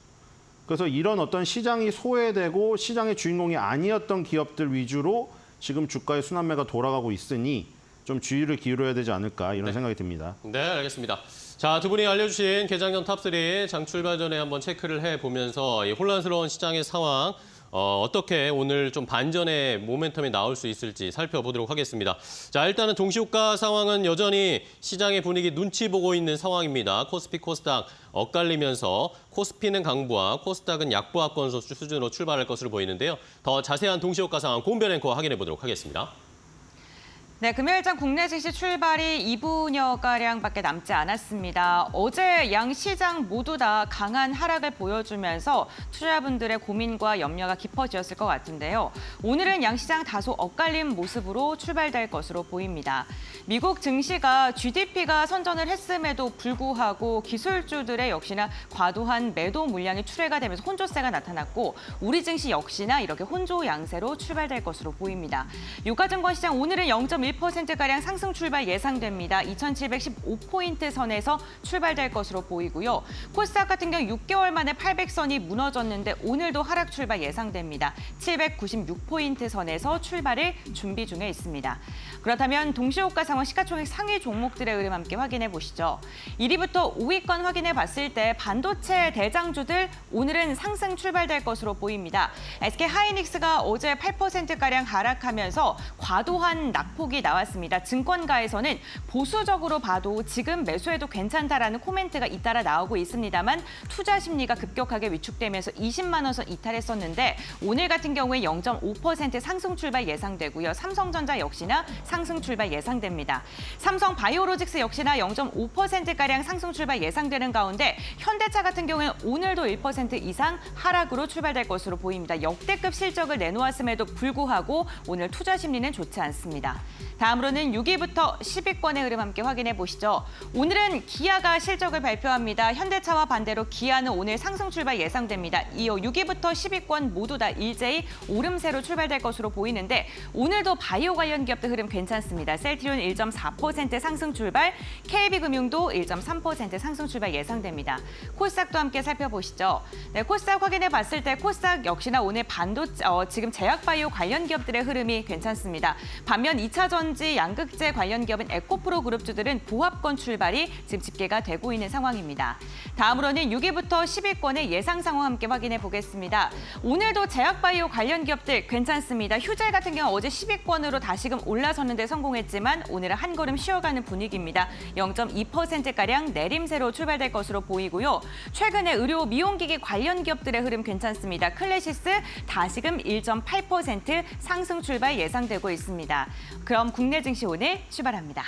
그래서 이런 어떤 시장이 소외되고 시장의 주인공이 아니었던 기업들 위주로 지금 주가의 순환매가 돌아가고 있으니 좀 주의를 기울여야 되지 않을까 이런 생각이 듭니다. 네, 알겠습니다. 자, 두 분이 알려주신 개장전 탑3 장 출발 전에 한번 체크를 해보면서 이 혼란스러운 시장의 상황 어떻게 오늘 좀 반전의 모멘텀이 나올 수 있을지 살펴보도록 하겠습니다. 자, 일단은 동시효과 상황은 여전히 시장의 분위기 눈치 보고 있는 상황입니다. 코스피, 코스닥 엇갈리면서 코스피는 강보와 코스닥은 약보합권 수준으로 출발할 것으로 보이는데요. 더 자세한 동시효과 상황 고은별 앵커 확인해 보도록 하겠습니다. 네, 금요일장 국내 증시 출발이 2분여가량밖에 남지 않았습니다. 어제 양 시장 모두 다 강한 하락을 보여주면서 투자자분들의 고민과 염려가 깊어지었을 것 같은데요. 오늘은 양 시장 다소 엇갈린 모습으로 출발될 것으로 보입니다. 미국 증시가 GDP가 선전을 했음에도 불구하고 기술주들의 역시나 과도한 매도 물량이 출회가 되면서 혼조세가 나타났고 우리 증시 역시나 이렇게 혼조 양세로 출발될 것으로 보입니다. 유가증권 시장 오늘은 0.1%가량 상승 출발 예상됩니다. 2,715포인트 선에서 출발될 것으로 보이고요. 코스닥 같은 경우 6개월 만에 800선이 무너졌는데 오늘도 하락 출발 예상됩니다. 796포인트 선에서 출발을 준비 중에 있습니다. 그렇다면 동시효과 상황 시가총액 상위 종목들의 흐름 함께 확인해 보시죠. 1위부터 5위권 확인해 봤을 때 반도체 대장주들 오늘은 상승 출발될 것으로 보입니다. SK하이닉스가 어제 8%가량 하락하면서 과도한 낙폭이 나왔습니다. 증권가에서는 보수적으로 봐도 지금 매수해도 괜찮다라는 코멘트가 잇따라 나오고 있습니다만 투자 심리가 급격하게 위축되면서 20만 원 선 이탈했었는데 오늘 같은 경우에 0.5% 상승 출발 예상되고요. 삼성전자 역시나 상승 출발 예상됩니다. 삼성바이오로직스 역시나 0.5%가량 상승 출발 예상되는 가운데 현대차 같은 경우에는 오늘도 1% 이상 하락으로 출발될 것으로 보입니다. 역대급 실적을 내놓았음에도 불구하고 오늘 투자 심리는 좋지 않습니다. 다음으로는 6위부터 10위권의 흐름 함께 확인해 보시죠. 오늘은 기아가 실적을 발표합니다. 현대차와 반대로 기아는 오늘 상승 출발 예상됩니다. 이어 6위부터 10위권 모두 다 일제히 오름세로 출발될 것으로 보이는데 오늘도 바이오 관련 기업들 흐름 괜찮습니다. 셀트리온 1.4% 상승 출발, KB금융도 1.3% 상승 출발 예상됩니다. 코스닥도 함께 살펴보시죠. 네, 코스닥 확인해 봤을 때 코스닥 역시나 오늘 지금 제약바이오 관련 기업들의 흐름이 괜찮습니다. 반면 2차 전지, 양극재 관련 기업인 에코프로 그룹주들은 보합권 출발이 지금 집계가 되고 있는 상황입니다. 다음으로는 6위부터 10위권의 예상 상황 함께 확인해 보겠습니다. 오늘도 제약바이오 관련 기업들 괜찮습니다. 휴젤 같은 경우 어제 10위권으로 다시금 올라섰는데 성공했지만 오늘은 한 걸음 쉬어가는 분위기입니다. 0.2%가량 내림세로 출발될 것으로 보이고요. 최근에 의료 미용기기 관련 기업들의 흐름 괜찮습니다. 클래시스 다시금 1.8% 상승 출발 예상되고 있습니다. 그럼 국내 증시 오늘 출발합니다.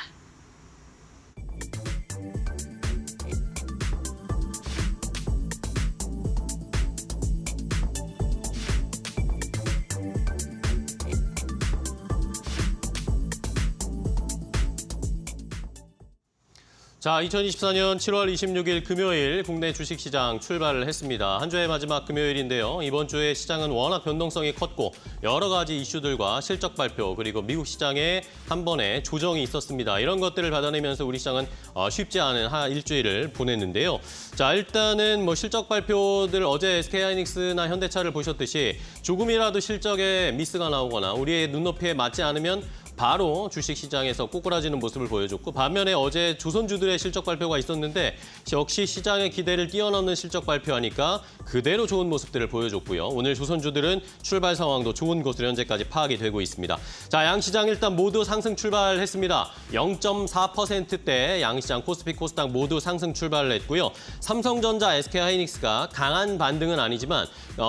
자, 2024년 7월 26일 금요일 국내 주식시장 출발을 했습니다. 한 주의 마지막 금요일인데요. 이번 주에 시장은 워낙 변동성이 컸고 여러 가지 이슈들과 실적 발표 그리고 미국 시장에 한 번의 조정이 있었습니다. 이런 것들을 받아내면서 우리 시장은 쉽지 않은 일주일을 보냈는데요. 자, 일단은 실적 발표들 어제 SK하이닉스나 현대차를 보셨듯이 조금이라도 실적에 미스가 나오거나 우리의 눈높이에 맞지 않으면 바로 주식시장에서 꼬꾸라지는 모습을 보여줬고 반면에 어제 조선주들의 실적 발표가 있었는데 역시 시장의 기대를 뛰어넘는 실적 발표하니까 그대로 좋은 모습들을 보여줬고요. 오늘 조선주들은 출발 상황도 좋은 것으로 현재까지 파악이 되고 있습니다. 자, 양시장 일단 모두 상승 출발했습니다. 0.4%대 양시장 코스피 코스닥 모두 상승 출발을 했고요. 삼성전자, SK하이닉스가 강한 반등은 아니지만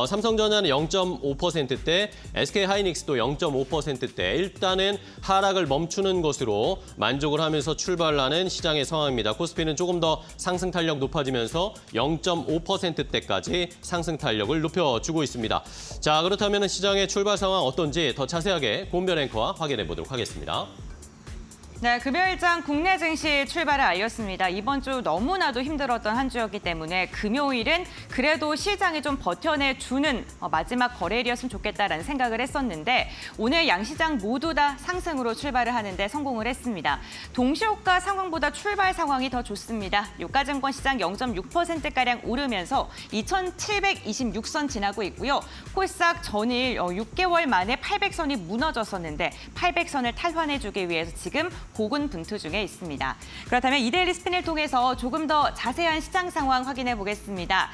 삼성전자는 0.5%대, SK하이닉스도 0.5%대 일단은 하락을 멈추는 것으로 만족을 하면서 출발하는 시장의 상황입니다. 코스피는 조금 더 상승 탄력 높아지면서 0.5%대까지 상승 탄력을 높여주고 있습니다. 자, 그렇다면 시장의 출발 상황 어떤지 더 자세하게 권변 앵커와 확인해 보도록 하겠습니다. 네, 금요일장 국내 증시 출발을 알렸습니다. 이번 주 너무나도 힘들었던 한 주였기 때문에 금요일은 그래도 시장이 좀 버텨내주는 마지막 거래일이었으면 좋겠다라는 생각을 했었는데 오늘 양시장 모두 다 상승으로 출발을 하는데 성공을 했습니다. 동시효과 상황보다 출발 상황이 더 좋습니다. 유가증권 시장 0.6%가량 오르면서 2,726선 지나고 있고요. 코스닥 전일 6개월 만에 800선이 무너졌었는데 800선을 탈환해주기 위해서 지금 고군분투 중에 있습니다. 그렇다면 이데일리 스핀을 통해서 조금 더 자세한 시장 상황 확인해 보겠습니다.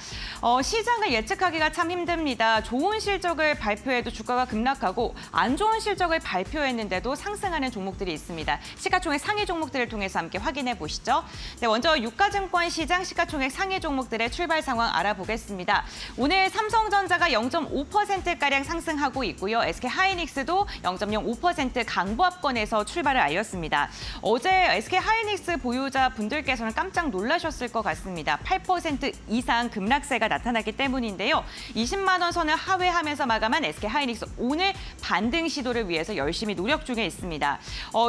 시장을 예측하기가 참 힘듭니다. 좋은 실적을 발표해도 주가가 급락하고 안 좋은 실적을 발표했는데도 상승하는 종목들이 있습니다. 시가총액 상위 종목들을 통해서 함께 확인해 보시죠. 네, 먼저 유가증권 시장 시가총액 상위 종목들의 출발 상황 알아보겠습니다. 오늘 삼성전자가 0.5%가량 상승하고 있고요. SK하이닉스도 0.05% 강보합권에서 출발을 알렸습니다. 어제 SK하이닉스 보유자 분들께서는 깜짝 놀라셨을 것 같습니다. 8% 이상 급락세가 나타났기 때문인데요. 20만 원 선을 하회하면서 마감한 SK하이닉스 오늘 반등 시도를 위해서 열심히 노력 중에 있습니다.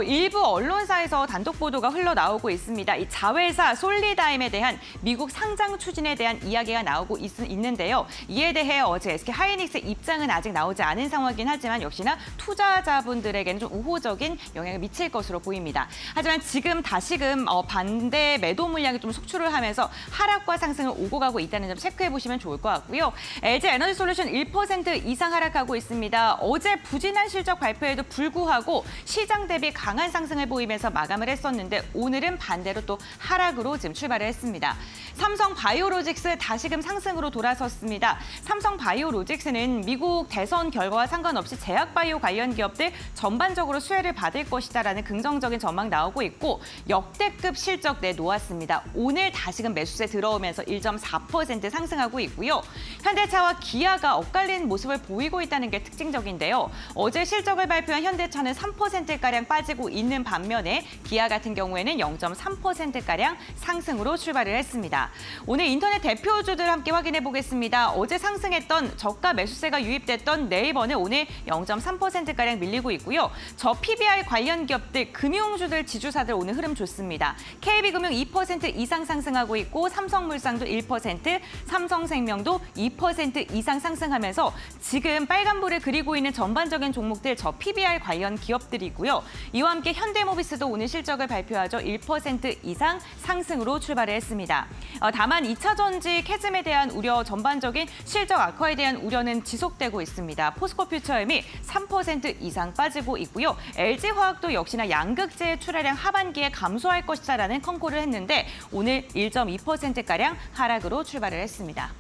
일부 언론사에서 단독 보도가 흘러나오고 있습니다. 이 자회사 솔리다임에 대한 미국 상장 추진에 대한 이야기가 나오고 있는데요. 이에 대해 어제 SK하이닉스 입장은 아직 나오지 않은 상황이긴 하지만 역시나 투자자분들에게는 좀 우호적인 영향을 미칠 것으로 보입니다. 하지만 지금 다시금 반대 매도 물량이 좀 속출을 하면서 하락과 상승을 오고 가고 있다는 점 체크해 보시면 좋을 것 같고요. LG에너지솔루션 1% 이상 하락하고 있습니다. 어제 부진한 실적 발표에도 불구하고 시장 대비 강한 상승을 보이면서 마감을 했었는데 오늘은 반대로 또 하락으로 지금 출발을 했습니다. 삼성바이오로직스 다시금 상승으로 돌아섰습니다. 삼성바이오로직스는 미국 대선 결과와 상관없이 제약바이오 관련 기업들 전반적으로 수혜를 받을 것이다라는 긍정적인 전망 나오고 있고 역대급 실적 내놓았습니다. 오늘 다시금 매수세 들어오면서 1.4% 상승하고 있고요. 현대차와 기아가 엇갈린 모습을 보이고 있다는 게 특징적인데요. 어제 실적을 발표한 현대차는 3%가량 빠지고 있는 반면에 기아 같은 경우에는 0.3%가량 상승으로 출발을 했습니다. 오늘 인터넷 대표주들 함께 확인해 보겠습니다. 어제 상승했던 저가 매수세가 유입됐던 네이버는 오늘 0.3%가량 밀리고 있고요. 저 PBR 관련 기업들 금융주들 지주사들 오늘 흐름 좋습니다. KB금융 2% 이상 상승하고 있고 삼성물산도 1%, 삼성생명도 2% 이상 상승하면서 지금 빨간불을 그리고 있는 전반적인 종목들 저 PBR 관련 기업들이고요. 이와 함께 현대모비스도 오늘 실적을 발표하죠. 1% 이상 상승으로 출발을 했습니다. 다만 2차 전지 캐즘에 대한 우려, 전반적인 실적 악화에 대한 우려는 지속되고 있습니다. 포스코퓨처엠이 3% 이상 빠지고 있고요. LG화학도 역시나 양극재 출하량 하반기에 감소할 것이다라는 컨콜을 했는데 오늘 1.2%가량 하락으로 출발을 했습니다.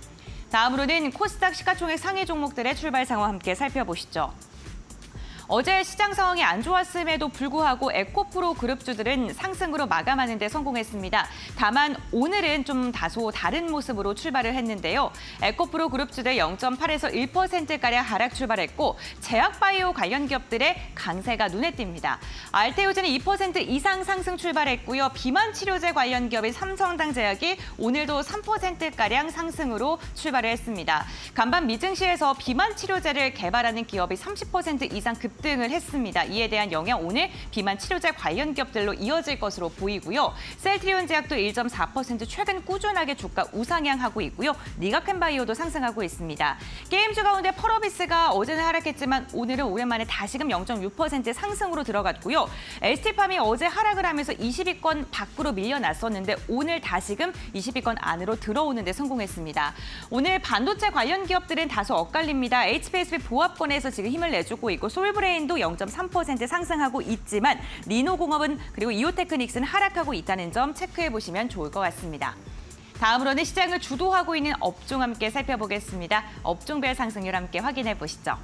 다음으로는 코스닥 시가총액 상위 종목들의 출발 상황 함께 살펴보시죠. 어제 시장 상황이 안 좋았음에도 불구하고 에코프로 그룹주들은 상승으로 마감하는 데 성공했습니다. 다만 오늘은 좀 다소 다른 모습으로 출발을 했는데요. 에코프로 그룹주들 0.8에서 1%가량 하락 출발했고 제약바이오 관련 기업들의 강세가 눈에 띕니다. 알테오젠은 2% 이상 상승 출발했고요. 비만 치료제 관련 기업인 삼성당제약이 오늘도 3%가량 상승으로 출발을 했습니다. 간밤 미증시에서 비만 치료제를 개발하는 기업이 30% 이상 급등을 했습니다. 이에 대한 영향 오늘 비만 치료제 관련 기업들로 이어질 것으로 보이고요. 셀트리온 제약도 1.4% 최근 꾸준하게 주가 우상향하고 있고요. 니가캔바이오도 상승하고 있습니다. 게임주 가운데 펄어비스가 어제는 하락했지만 오늘은 오랜만에 다시금 0.6% 상승으로 들어갔고요. ST팜이 어제 하락을 하면서 20위권 밖으로 밀려났었는데 오늘 다시금 20위권 안으로 들어오는 데 성공했습니다. 오늘 반도체 관련 기업들은 다소 엇갈립니다. HPSB 보합권에서 지금 힘을 내주고 있고 솔브레 포레인도 0.3% 상승하고 있지만 리노공업은 그리고 이오테크닉스는 하락하고 있다는 점 체크해 보시면 좋을 것 같습니다. 다음으로는 시장을 주도하고 있는 업종 함께 살펴보겠습니다. 업종별 상승률 함께 확인해 보시죠.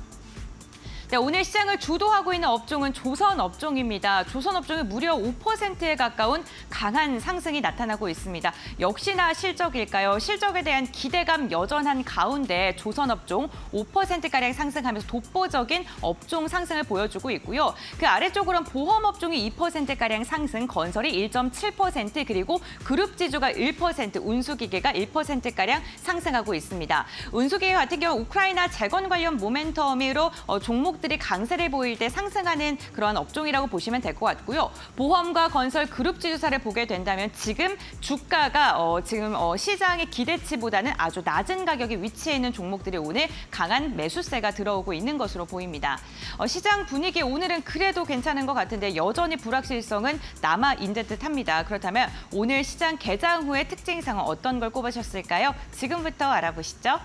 네, 오늘 시장을 주도하고 있는 업종은 조선 업종입니다. 조선 업종이 무려 5%에 가까운 강한 상승이 나타나고 있습니다. 역시나 실적일까요? 실적에 대한 기대감 여전한 가운데 조선 업종 5%가량 상승하면서 독보적인 업종 상승을 보여주고 있고요. 그 아래쪽으로는 보험 업종이 2%가량 상승, 건설이 1.7%, 그리고 그룹지주가 1%, 운수기계가 1%가량 상승하고 있습니다. 운수기계 같은 경우 우크라이나 재건 관련 모멘텀으로 종목들이 강세를 보일 때 상승하는 그런 업종이라고 보시면 될 것 같고요. 보험과 건설 그룹 지주사를 보게 된다면 지금 주가가 시장의 기대치보다는 아주 낮은 가격에 위치해 있는 종목들이 오늘 강한 매수세가 들어오고 있는 것으로 보입니다. 시장 분위기 오늘은 그래도 괜찮은 것 같은데 여전히 불확실성은 남아 있는 듯합니다. 그렇다면 오늘 시장 개장 후의 특징상은 어떤 걸 꼽으셨을까요? 지금부터 알아보시죠.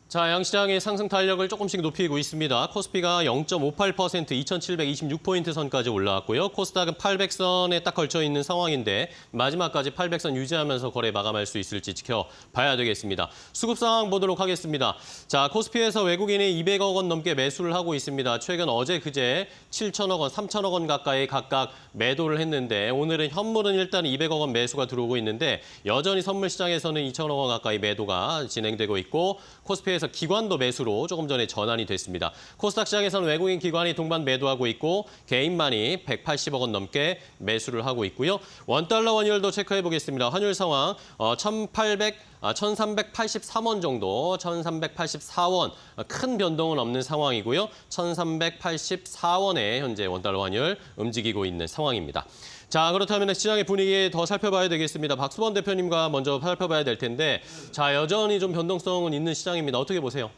자, 양시장의 상승 탄력을 조금씩 높이고 있습니다. 코스피가 0.58% 2,726포인트 선까지 올라왔고요. 코스닥은 800선에 딱 걸쳐 있는 상황인데 마지막까지 800선 유지하면서 거래 마감할 수 있을지 지켜봐야 되겠습니다. 수급 상황 보도록 하겠습니다. 자, 코스피에서 외국인이 200억 원 넘게 매수를 하고 있습니다. 최근 어제 그제 7천억 원, 3천억 원 가까이 각각 매도를 했는데 오늘은 현물은 일단 200억 원 매수가 들어오고 있는데 여전히 선물 시장에서는 2천억 원 가까이 매도가 진행되고 있고 코스피에서 기관도 매수로 조금 전에 전환이 됐습니다. 코스닥 시장에서는 외국인 기관이 동반 매도하고 있고 개인만이 180억 원 넘게 매수를 하고 있고요. 원달러 환율도 체크해 보겠습니다. 환율 상황 1383원 정도, 1384원 큰 변동은 없는 상황이고요. 1384원에 현재 원달러 환율 움직이고 있는 상황입니다. 자, 그렇다면 시장의 분위기 더 살펴봐야 되겠습니다. 박수범 대표님과 먼저 살펴봐야 될 텐데, 자, 여전히 좀 변동성은 있는 시장입니다. 어떻게 보세요?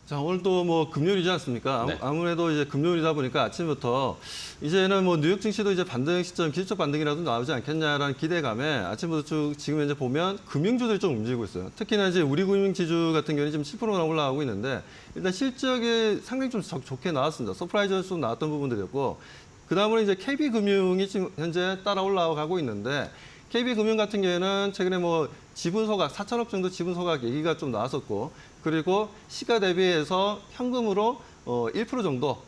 자, 오늘도 뭐 금요일이지 않습니까? 네. 아무래도 이제 금요일이다 보니까 아침부터 이제는 뭐 뉴욕 증시도 이제 반등 시점, 기술적 반등이라도 나오지 않겠냐라는 기대감에 아침부터 쭉 지금 이제 보면 금융주들이 좀 움직이고 있어요. 특히나 이제 우리 금융지주 같은 경우는 지금 7%나 올라가고 있는데 일단 실적이 상당히 좀 좋게 나왔습니다. 서프라이즈로 좀 나왔던 부분들이었고 그다음으로 이제 KB금융이 지금 현재 따라 올라가고 있는데 KB금융 같은 경우에는 최근에 뭐 지분 소각 4천억 정도 지분 소각 얘기가 좀 나왔었고 그리고 시가 대비해서 현금으로 1% 정도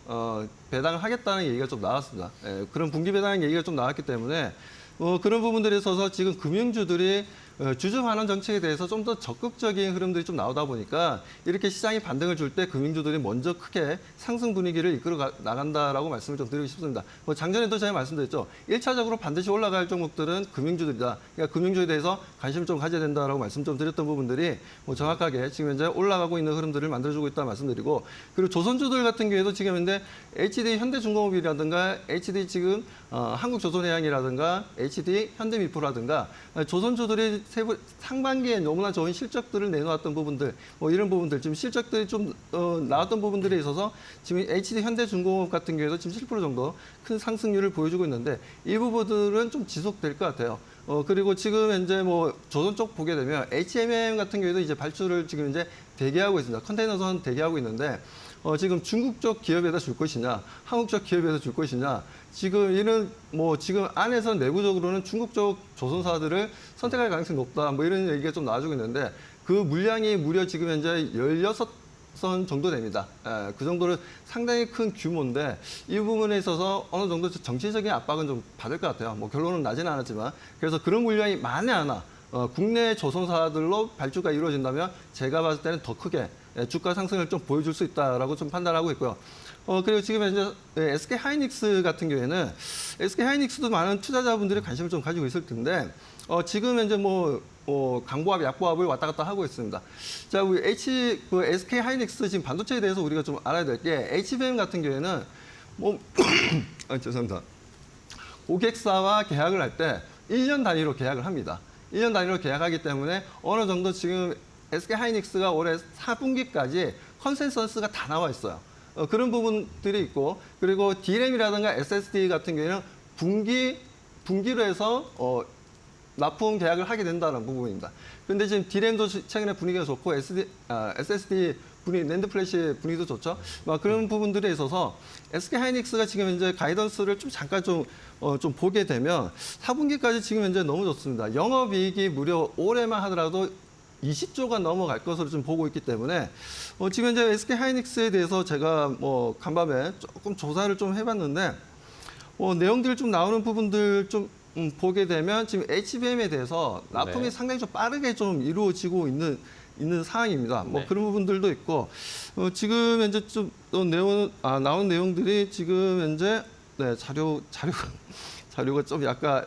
배당을 하겠다는 얘기가 좀 나왔습니다. 예, 그런 분기 배당 얘기가 좀 나왔기 때문에 그런 부분들에 있어서 지금 금융주들이 주주 환원 정책에 대해서 좀 더 적극적인 흐름들이 좀 나오다 보니까 이렇게 시장이 반등을 줄 때 금융주들이 먼저 크게 상승 분위기를 이끌어 나간다라고 말씀을 좀 드리고 싶습니다. 뭐 장전에도 제가 말씀드렸죠. 1차적으로 반드시 올라갈 종목들은 금융주들이다. 그러니까 금융주에 대해서 관심을 좀 가져야 된다라고 말씀 좀 드렸던 부분들이 뭐 정확하게 지금 현재 올라가고 있는 흐름들을 만들어주고 있다 말씀드리고 그리고 조선주들 같은 경우에도 지금 현재 HD 현대중공업이라든가 HD 지금 한국조선해양이라든가 HD 현대미포라든가 조선주들이 상반기에 너무나 좋은 실적들을 내놓았던 부분들, 뭐 이런 부분들, 지금 실적들이 좀 나왔던 부분들에 있어서 지금 HD 현대중공업 같은 경우에도 지금 7% 정도 큰 상승률을 보여주고 있는데 이 부분들은 좀 지속될 것 같아요. 그리고 지금 현재 뭐 조선 쪽 보게 되면 HMM 같은 경우에도 이제 발주를 지금 이제 대기하고 있습니다. 컨테이너선 대기하고 있는데 지금 중국 쪽 기업에다 줄 것이냐, 한국 쪽 기업에다 줄 것이냐, 지금 이런 뭐 지금 안에서 내부적으로는 중국 쪽 조선사들을 선택할 가능성이 높다, 뭐 이런 얘기가 좀 나와주고 있는데 그 물량이 무려 지금 현재 16선 정도 됩니다. 그 정도로 상당히 큰 규모인데 이 부분에 있어서 어느 정도 정치적인 압박은 좀 받을 것 같아요. 뭐 결론은 나지는 않았지만 그래서 그런 물량이 만에 하나 국내 조선사들로 발주가 이루어진다면 제가 봤을 때는 더 크게 주가 상승을 좀 보여줄 수 있다라고 좀 판단하고 있고요. 그리고 지금 현재 SK 하이닉스 같은 경우에는 SK 하이닉스도 많은 투자자분들이 관심을 좀 가지고 있을 텐데 지금 현재 강보합, 약보합을 왔다 갔다 하고 있습니다. 자, 우리 SK 하이닉스 지금 반도체에 대해서 우리가 좀 알아야 될 게 HBM 같은 경우에는 죄송합니다. 고객사와 계약을 할 때 1년 단위로 계약을 합니다. 1년 단위로 계약하기 때문에 어느 정도 지금 SK 하이닉스가 올해 4분기까지 컨센서스가 다 나와 있어요. 그런 부분들이 있고 그리고 DRAM이라든가 SSD 같은 경우에는 분기로 해서 납품 계약을 하게 된다는 부분입니다. 그런데 지금 D램도 최근에 분위기가 좋고 SSD 낸드 플래시 분위기도 좋죠. 그런 부분들에 있어서 SK 하이닉스가 지금 현재 가이던스를 좀 잠깐 좀 보게 되면 4분기까지 지금 현재 너무 좋습니다. 영업이익이 무려 올해만 하더라도 20조가 넘어갈 것으로 좀 보고 있기 때문에 지금 현재 SK 하이닉스에 대해서 제가 간밤에 조금 조사를 좀 해봤는데 내용들 좀 나오는 부분들 좀 보게 되면 지금 HBM에 대해서 납품이 네. 상당히 좀 빠르게 좀 이루어지고 있는 상황입니다. 네. 그런 부분들도 있고 지금 현재 좀 나온 내용들이 지금 현재 자료가 좀 약간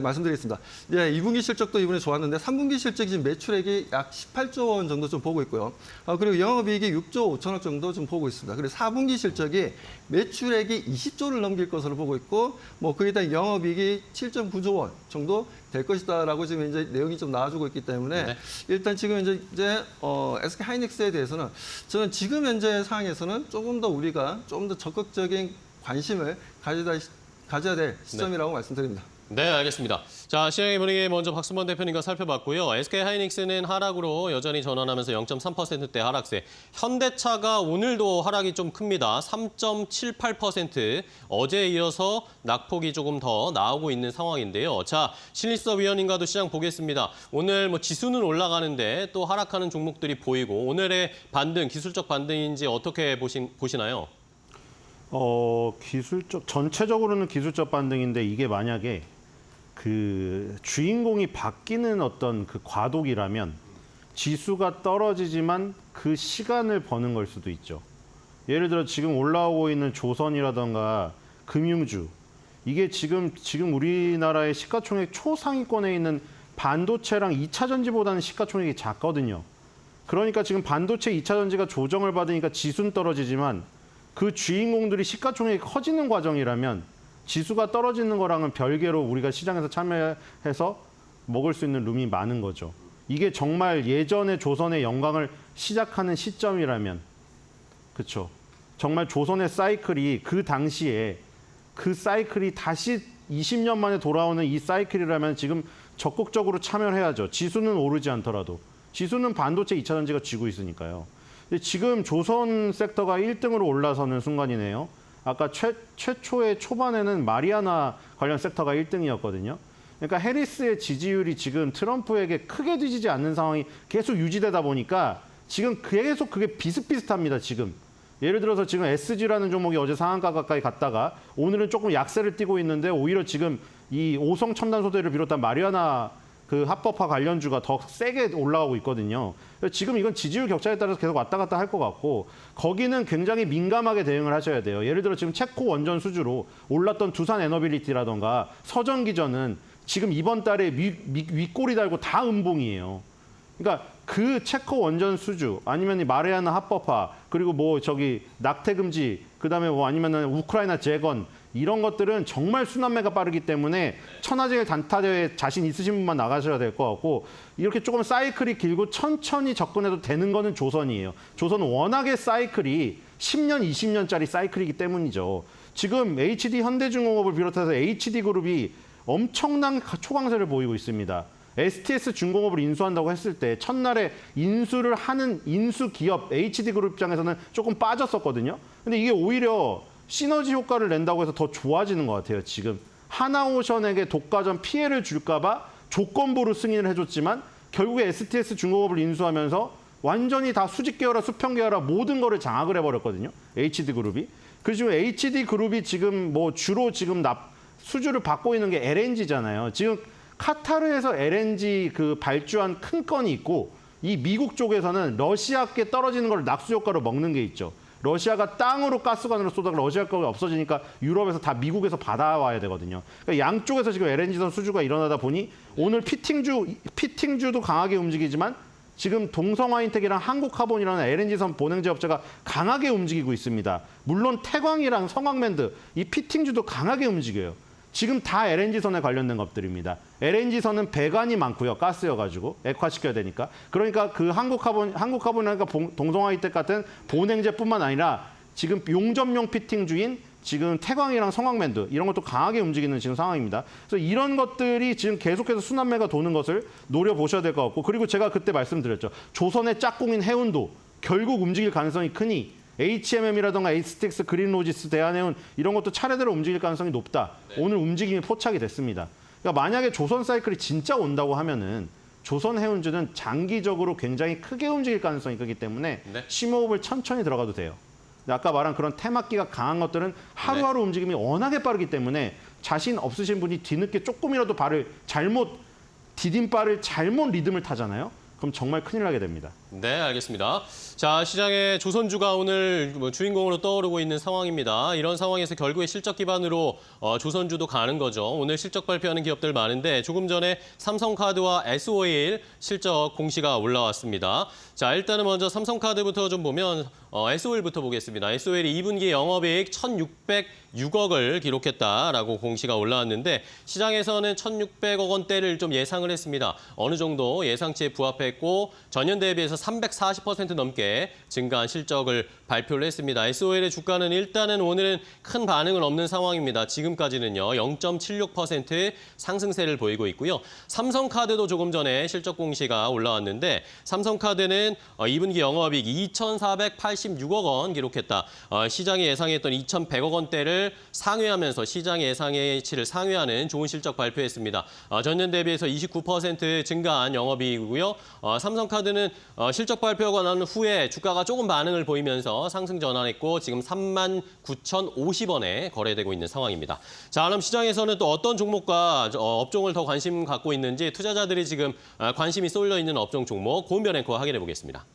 말씀드리겠습니다. 2분기 실적도 이번에 좋았는데 3분기 실적이 지금 매출액이 약 18조 원 정도 좀 보고 있고요. 그리고 영업이익이 6조 5천억 정도 좀 보고 있습니다. 그리고 4분기 실적이 매출액이 20조를 넘길 것으로 보고 있고 거기다 영업이익이 7.9조 원 정도 될 것이다라고 지금 이제 내용이 좀 나와주고 있기 때문에 네. 일단 지금 이제 SK 하이닉스에 대해서는 저는 지금 현재 상황에서는 조금 더 우리가 좀 더 적극적인 관심을 가져야 될 시점이라고 말씀드립니다. 네, 알겠습니다. 자, 시장의 분위기 먼저 박순번 대표님과 살펴봤고요. SK 하이닉스는 하락으로 여전히 전환하면서 0.3%대 하락세. 현대차가 오늘도 하락이 좀 큽니다. 3.78%. 어제에 이어서 낙폭이 조금 더 나오고 있는 상황인데요. 자, 신일섭 위원님과도 시장 보겠습니다. 오늘 지수는 올라가는데 또 하락하는 종목들이 보이고 오늘의 반등, 기술적 반등인지 어떻게 보시나요? 전체적으로는 기술적 반등인데 이게 만약에 그 주인공이 바뀌는 어떤 그 과도기라면 지수가 떨어지지만 그 시간을 버는 걸 수도 있죠. 예를 들어 지금 올라오고 있는 조선이라던가 금융주 이게 지금 우리나라의 시가총액 초상위권에 있는 반도체랑 2차 전지보다는 시가총액이 작거든요. 그러니까 지금 반도체 2차 전지가 조정을 받으니까 지수는 떨어지지만 그 주인공들이 시가총액이 커지는 과정이라면 지수가 떨어지는 거랑은 별개로 우리가 시장에서 참여해서 먹을 수 있는 룸이 많은 거죠. 이게 정말 예전의 조선의 영광을 시작하는 시점이라면 그렇죠. 정말 조선의 사이클이 그 당시에 그 사이클이 다시 20년 만에 돌아오는 이 사이클이라면 지금 적극적으로 참여를 해야죠. 지수는 오르지 않더라도. 지수는 반도체 2차 전지가 쥐고 있으니까요. 근데 지금 조선 섹터가 1등으로 올라서는 순간이네요. 아까 최초의 초반에는 마리아나 관련 섹터가 1등이었거든요. 그러니까 해리스의 지지율이 지금 트럼프에게 크게 뒤지지 않는 상황이 계속 유지되다 보니까 지금 계속 그게 비슷비슷합니다, 지금. 예를 들어서 지금 SG라는 종목이 어제 상한가 가까이 갔다가 오늘은 조금 약세를 띠고 있는데 오히려 지금 이 오성 첨단 소재를 비롯한 마리아나 그 합법화 관련주가 더 세게 올라가고 있거든요. 지금 이건 지지율 격차에 따라서 계속 왔다 갔다 할 것 같고 거기는 굉장히 민감하게 대응을 하셔야 돼요. 예를 들어 지금 체코 원전 수주로 올랐던 두산 에너빌리티라던가 서전기전은 지금 이번 달에 윗꼬리 달고 다 음봉이에요. 그러니까 그 체코 원전 수주 아니면 마리아나 합법화 그리고 낙태 금지 그다음에 아니면은 우크라이나 재건 이런 것들은 정말 순환매가 빠르기 때문에 천하제일 단타대회 자신 있으신 분만 나가셔야 될 것 같고 이렇게 조금 사이클이 길고 천천히 접근해도 되는 거는 조선이에요. 조선은 워낙에 사이클이 10년, 20년짜리 사이클이기 때문이죠. 지금 HD 현대중공업을 비롯해서 HD그룹이 엄청난 초강세를 보이고 있습니다. STS 중공업을 인수한다고 했을 때 첫날에 인수를 하는 인수 기업 HD그룹 입장에서는 조금 빠졌었거든요. 근데 이게 오히려 시너지 효과를 낸다고 해서 더 좋아지는 것 같아요, 지금. 하나오션에게 독과점 피해를 줄까 봐 조건부로 승인을 해줬지만 결국에 STS 중공업을 인수하면서 완전히 다 수직 계열화, 수평 계열화 모든 거를 장악을 해버렸거든요, HD그룹이. 그리고 HD그룹이 지금 주로 지금 수주를 받고 있는 게 LNG잖아요. 지금 카타르에서 LNG 발주한 큰 건이 있고 이 미국 쪽에서는 러시아께 떨어지는 걸 낙수 효과로 먹는 게 있죠. 러시아가 땅으로 가스관으로 쏘다가 러시아 거가 없어지니까 유럽에서 다 미국에서 받아와야 되거든요. 그러니까 양쪽에서 지금 LNG선 수주가 일어나다 보니 오늘 피팅주도 강하게 움직이지만 지금 동성화인텍이랑 한국카본이라는 LNG선 보냉제 업체가 강하게 움직이고 있습니다. 물론 태광이랑 성황맨드 이 피팅주도 강하게 움직여요. 지금 다 LNG선에 관련된 것들입니다. LNG선은 배관이 많고요. 가스여가지고 액화시켜야 되니까. 그러니까 그 한국카본이니까 동성화이텍 같은 보냉제뿐만 아니라 지금 용접용 피팅주인 지금 태광이랑 성황밴드 이런 것도 강하게 움직이는 지금 상황입니다. 그래서 이런 것들이 지금 계속해서 순환매가 도는 것을 노려보셔야 될 것 같고, 그리고 제가 그때 말씀드렸죠. 조선의 짝꿍인 해운도 결국 움직일 가능성이 크니 HMM이라든가 HTX, 그린로지스, 대한해운 이런 것도 차례대로 움직일 가능성이 높다. 오늘 움직임이 포착이 됐습니다. 그러니까 만약에 조선 사이클이 진짜 온다고 하면은 조선해운주는 장기적으로 굉장히 크게 움직일 가능성이 크기 때문에 심호흡을 천천히 들어가도 돼요. 근데 아까 말한 그런 테마기가 강한 것들은 하루하루 움직임이 워낙에 빠르기 때문에 자신 없으신 분이 뒤늦게 조금이라도 디딤발을 잘못 리듬을 타잖아요. 그럼 정말 큰일 나게 됩니다. 네, 알겠습니다. 자, 시장에 조선주가 오늘 주인공으로 떠오르고 있는 상황입니다. 이런 상황에서 결국에 실적 기반으로 조선주도 가는 거죠. 오늘 실적 발표하는 기업들 많은데 조금 전에 삼성카드와 SOL 실적 공시가 올라왔습니다. 자, 일단은 먼저 삼성카드부터 좀 보면 SOL부터 보겠습니다. SOL이 2분기 영업이익 1,606억을 기록했다라고 공시가 올라왔는데 시장에서는 1,600억 원대를 좀 예상을 했습니다. 어느 정도 예상치에 부합했고 전년 대비해서 340% 넘게 증가한 실적을 발표를 했습니다. SOL의 주가는 일단은 오늘은 큰 반응은 없는 상황입니다. 지금까지는요. 0.76% 상승세를 보이고 있고요. 삼성카드도 조금 전에 실적 공시가 올라왔는데 삼성카드는 2분기 영업이익 2,486억 원 기록했다. 시장이 예상했던 2,100억 원대를 상회하면서 시장 예상치를 상회하는 좋은 실적 발표했습니다. 전년 대비해서 29% 증가한 영업이익이고요. 삼성카드는 실적 발표가 난 후에 주가가 조금 반응을 보이면서 상승 전환했고 지금 39,050원에 거래되고 있는 상황입니다. 자, 그럼 시장에서는 또 어떤 종목과 업종을 더 관심 갖고 있는지 투자자들이 지금 관심이 쏠려 있는 업종 종목 고은별 앵커 확인해 보겠습니다.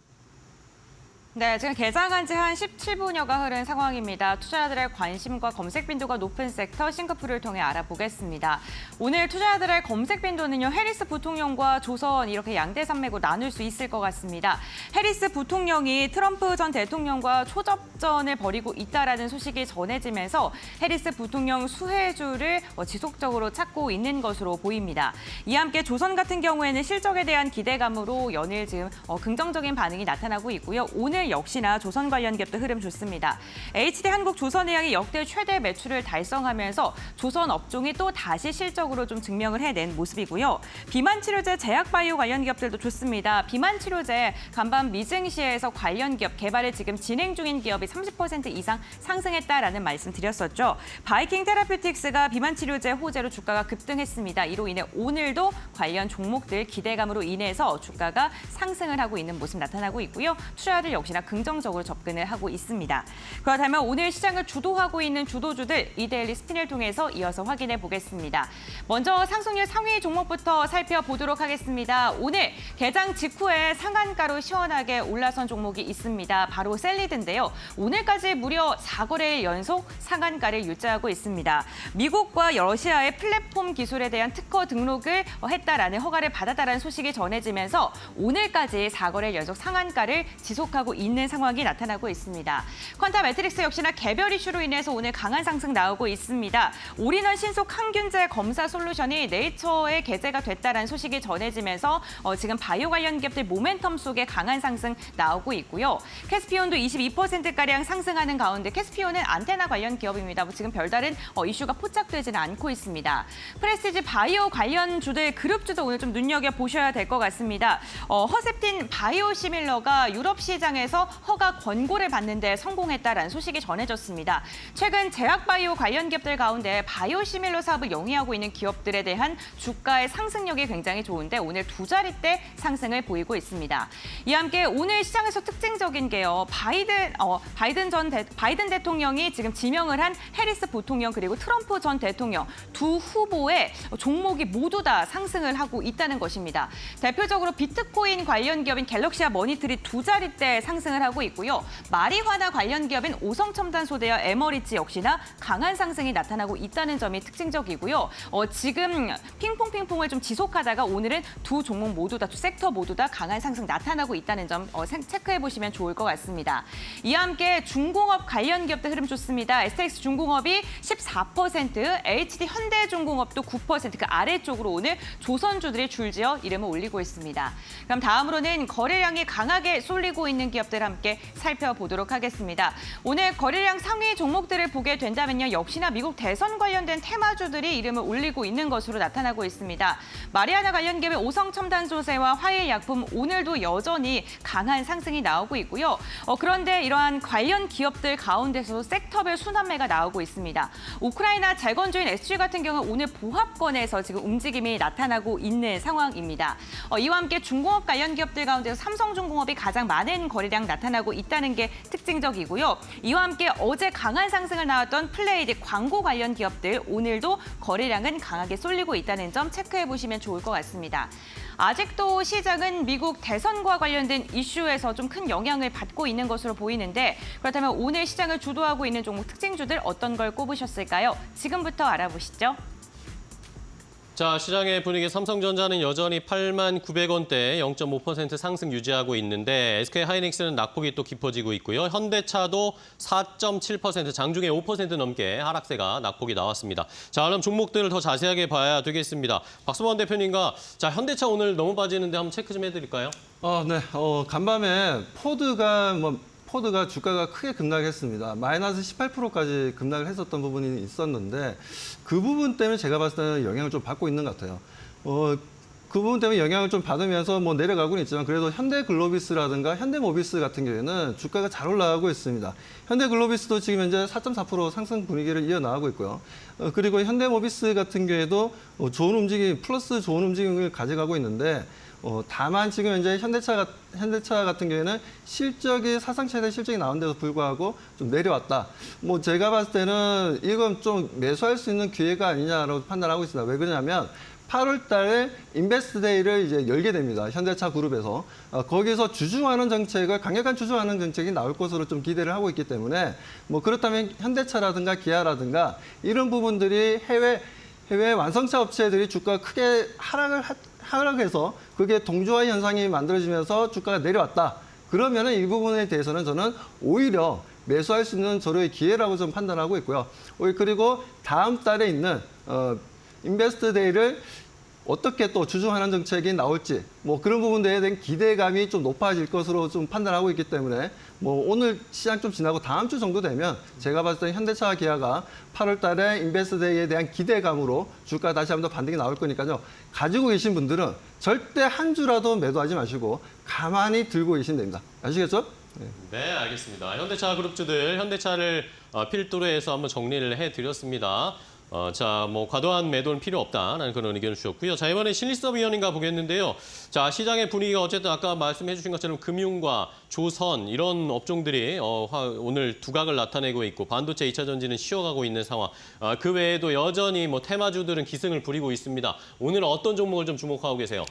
네, 지금 개장한 지 한 17분여가 흐른 상황입니다. 투자자들의 관심과 검색 빈도가 높은 섹터 싱크풀을 통해 알아보겠습니다. 오늘 투자자들의 검색 빈도는요, 해리스 부통령과 조선 이렇게 양대 산맥으로 나눌 수 있을 것 같습니다. 해리스 부통령이 트럼프 전 대통령과 초접전을 벌이고 있다라는 소식이 전해지면서 해리스 부통령 수혜주를 지속적으로 찾고 있는 것으로 보입니다. 이와 함께 조선 같은 경우에는 실적에 대한 기대감으로 연일 지금 긍정적인 반응이 나타나고 있고요. 오늘 역시나 조선 관련 기업도 흐름 좋습니다. HD한국조선해양이 역대 최대 매출을 달성하면서 조선 업종이 또 다시 실적으로 좀 증명을 해낸 모습이고요. 비만치료제 제약바이오 관련 기업들도 좋습니다. 비만치료제 간밤 미증시에서 관련 기업 개발을 지금 진행 중인 기업이 30% 이상 상승했다라는 말씀 드렸었죠. 바이킹 테라퓨틱스가 비만치료제 호재로 주가가 급등했습니다. 이로 인해 오늘도 관련 종목들 기대감으로 인해서 주가가 상승을 하고 있는 모습 나타나고 있고요. 투자자들 역시나 긍정적으로 접근을 하고 있습니다. 그렇다면 오늘 시장을 주도하고 있는 주도주들 이데일리 스핀을 통해서 이어서 확인해 보겠습니다. 먼저 상승률 상위 종목부터 살펴보도록 하겠습니다. 오늘 개장 직후에 상한가로 시원하게 올라선 종목이 있습니다. 바로 셀리드인데요. 오늘까지 무려 4거래일 연속 상한가를 유지하고 있습니다. 미국과 러시아의 플랫폼 기술에 대한 특허 등록을 했다라는 허가를 받았다라는 소식이 전해지면서 오늘까지 4거래일 연속 상한가를 지속하고 있는 상황이 나타나고 있습니다. 퀀타 매트릭스 역시나 개별 이슈로 인해서 오늘 강한 상승 나오고 있습니다. 올인원 신속 항균제 검사 솔루션이 네이처에 게재가 됐다는 소식이 전해지면서 지금 바이오 관련 기업들 모멘텀 속에 강한 상승 나오고 있고요. 캐스피온도 22%가량 상승하는 가운데 캐스피온은 안테나 관련 기업입니다. 지금 별다른 이슈가 포착되지는 않고 있습니다. 프레스티지 바이오 관련 주들 그룹주도 오늘 좀 눈여겨보셔야 될 것 같습니다. 허셉틴 바이오시밀러가 유럽 시장에서 허가 권고를 받는 데 성공했다라는 소식이 전해졌습니다. 최근 제약바이오 관련 기업들 가운데 바이오시밀러 사업을 영위하고 있는 기업들에 대한 주가의 상승력이 굉장히 좋은데 오늘 두 자릿대 상승을 보이고 있습니다. 이와 함께 오늘 시장에서 특징적인 게요. 바이든 대통령이 지금 지명을 한 해리스 부통령 그리고 트럼프 전 대통령 두 후보의 종목이 모두 다 상승을 하고 있다는 것입니다. 대표적으로 비트코인 관련 기업인 갤럭시와 머니트리 두 자릿대 상승을 하고 있고요. 마리화나 관련 기업인 오성첨단소재와 에머리지 역시나 강한 상승이 나타나고 있다는 점이 특징적이고요. 지금 핑퐁을 좀 지속하다가 오늘은 두 종목 모두 다, 두 섹터 모두 다 강한 상승 나타나고 있다는 점 체크해 보시면 좋을 것 같습니다. 이와 함께 중공업 관련 기업들 흐름 좋습니다. STX 중공업이 14%, HD 현대중공업도 9%, 그 아래쪽으로 오늘 조선주들이 줄지어 이름을 올리고 있습니다. 그럼 다음으로는 거래량이 강하게 쏠리고 있는 기업들 기업들 함께 살펴보도록 하겠습니다. 오늘 거래량 상위 종목들을 보게 된다면요. 역시나 미국 대선 관련된 테마주들이 이름을 올리고 있는 것으로 나타나고 있습니다. 마리아나 관련 기업의 오성첨단소재와 화일약품 오늘도 여전히 강한 상승이 나오고 있고요. 그런데 이러한 관련 기업들 가운데서도 섹터별 순환매가 나오고 있습니다. 우크라이나 재건주인 SG 같은 경우는 오늘 보합권에서 지금 움직임이 나타나고 있는 상황입니다. 이와 함께 중공업 관련 기업들 가운데서 삼성중공업이 가장 많은 거래량 나타나고 있다는 게 특징적이고요. 이와 함께 어제 강한 상승을 나왔던 플레이드 광고 관련 기업들 오늘도 거래량은 강하게 쏠리고 있다는 점 체크해 보시면 좋을 것 같습니다. 아직도 시장은 미국 대선과 관련된 이슈에서 좀 큰 영향을 받고 있는 것으로 보이는데 그렇다면 오늘 시장을 주도하고 있는 종목 특징주들 어떤 걸 꼽으셨을까요? 지금부터 알아보시죠. 자, 시장의 분위기 삼성전자는 여전히 89,900원대 0.5% 상승 유지하고 있는데 SK하이닉스는 낙폭이 또 깊어지고 있고요. 현대차도 4.7% 장중에 5% 넘게 하락세가 낙폭이 나왔습니다. 자, 그럼 종목들을 더 자세하게 봐야 되겠습니다. 박수범 대표님과 자, 현대차 오늘 너무 빠지는데 한번 체크 좀 해드릴까요? 네. 간밤에 포드가 주가가 크게 급락했습니다. 마이너스 18%까지 급락을 했었던 부분이 있었는데 그 부분 때문에 제가 봤을 때는 영향을 좀 받고 있는 것 같아요. 그 부분 때문에 영향을 좀 받으면서 내려가고는 있지만 그래도 현대글로비스라든가 현대모비스 같은 경우에는 주가가 잘 올라가고 있습니다. 현대글로비스도 지금 현재 4.4% 상승 분위기를 이어나가고 있고요. 그리고 현대모비스 같은 경우에도 좋은 움직임, 플러스 좋은 움직임을 가져가고 있는데 다만 지금 현재 현대차 같은 경우에는 실적이 사상 최대 실적이 나온데도 불구하고 좀 내려왔다. 제가 봤을 때는 이건 좀 매수할 수 있는 기회가 아니냐라고 판단하고 있습니다. 왜 그러냐면 8월 달에 인베스트데이를 이제 열게 됩니다. 현대차 그룹에서. 거기서 강력한 주주환원 정책이 나올 것으로 좀 기대를 하고 있기 때문에 그렇다면 현대차라든가 기아라든가 이런 부분들이 해외 완성차 업체들이 주가가 크게 하락해서 그게 동조화 현상이 만들어지면서 주가가 내려왔다. 그러면은 이 부분에 대해서는 저는 오히려 매수할 수 있는 저로의 기회라고 좀 판단하고 있고요. 그리고 다음 달에 있는 인베스트 데이를 어떻게 또 주주환원 정책이 나올지 그런 부분들에 대한 기대감이 좀 높아질 것으로 좀 판단하고 있기 때문에 오늘 시장 좀 지나고 다음 주 정도 되면 제가 봤을 때 현대차와 기아가 8월 달에 인베스트 데이에 대한 기대감으로 주가 다시 한번 더 반등이 나올 거니까요. 가지고 계신 분들은 절대 한 주라도 매도하지 마시고 가만히 들고 계시면 됩니다. 아시겠죠? 네, 알겠습니다. 현대차 그룹주들, 현대차를 필두로 해서 한번 정리를 해드렸습니다. 자, 과도한 매도는 필요 없다라는 그런 의견을 주셨고요. 자, 이번에 신리섭 위원인가 보겠는데요. 자, 시장의 분위기가 어쨌든 아까 말씀해 주신 것처럼 금융과 조선 이런 업종들이 오늘 두각을 나타내고 있고 반도체 2차 전지는 쉬어가고 있는 상황. 그 외에도 여전히 테마주들은 기승을 부리고 있습니다. 오늘 어떤 종목을 좀 주목하고 계세요?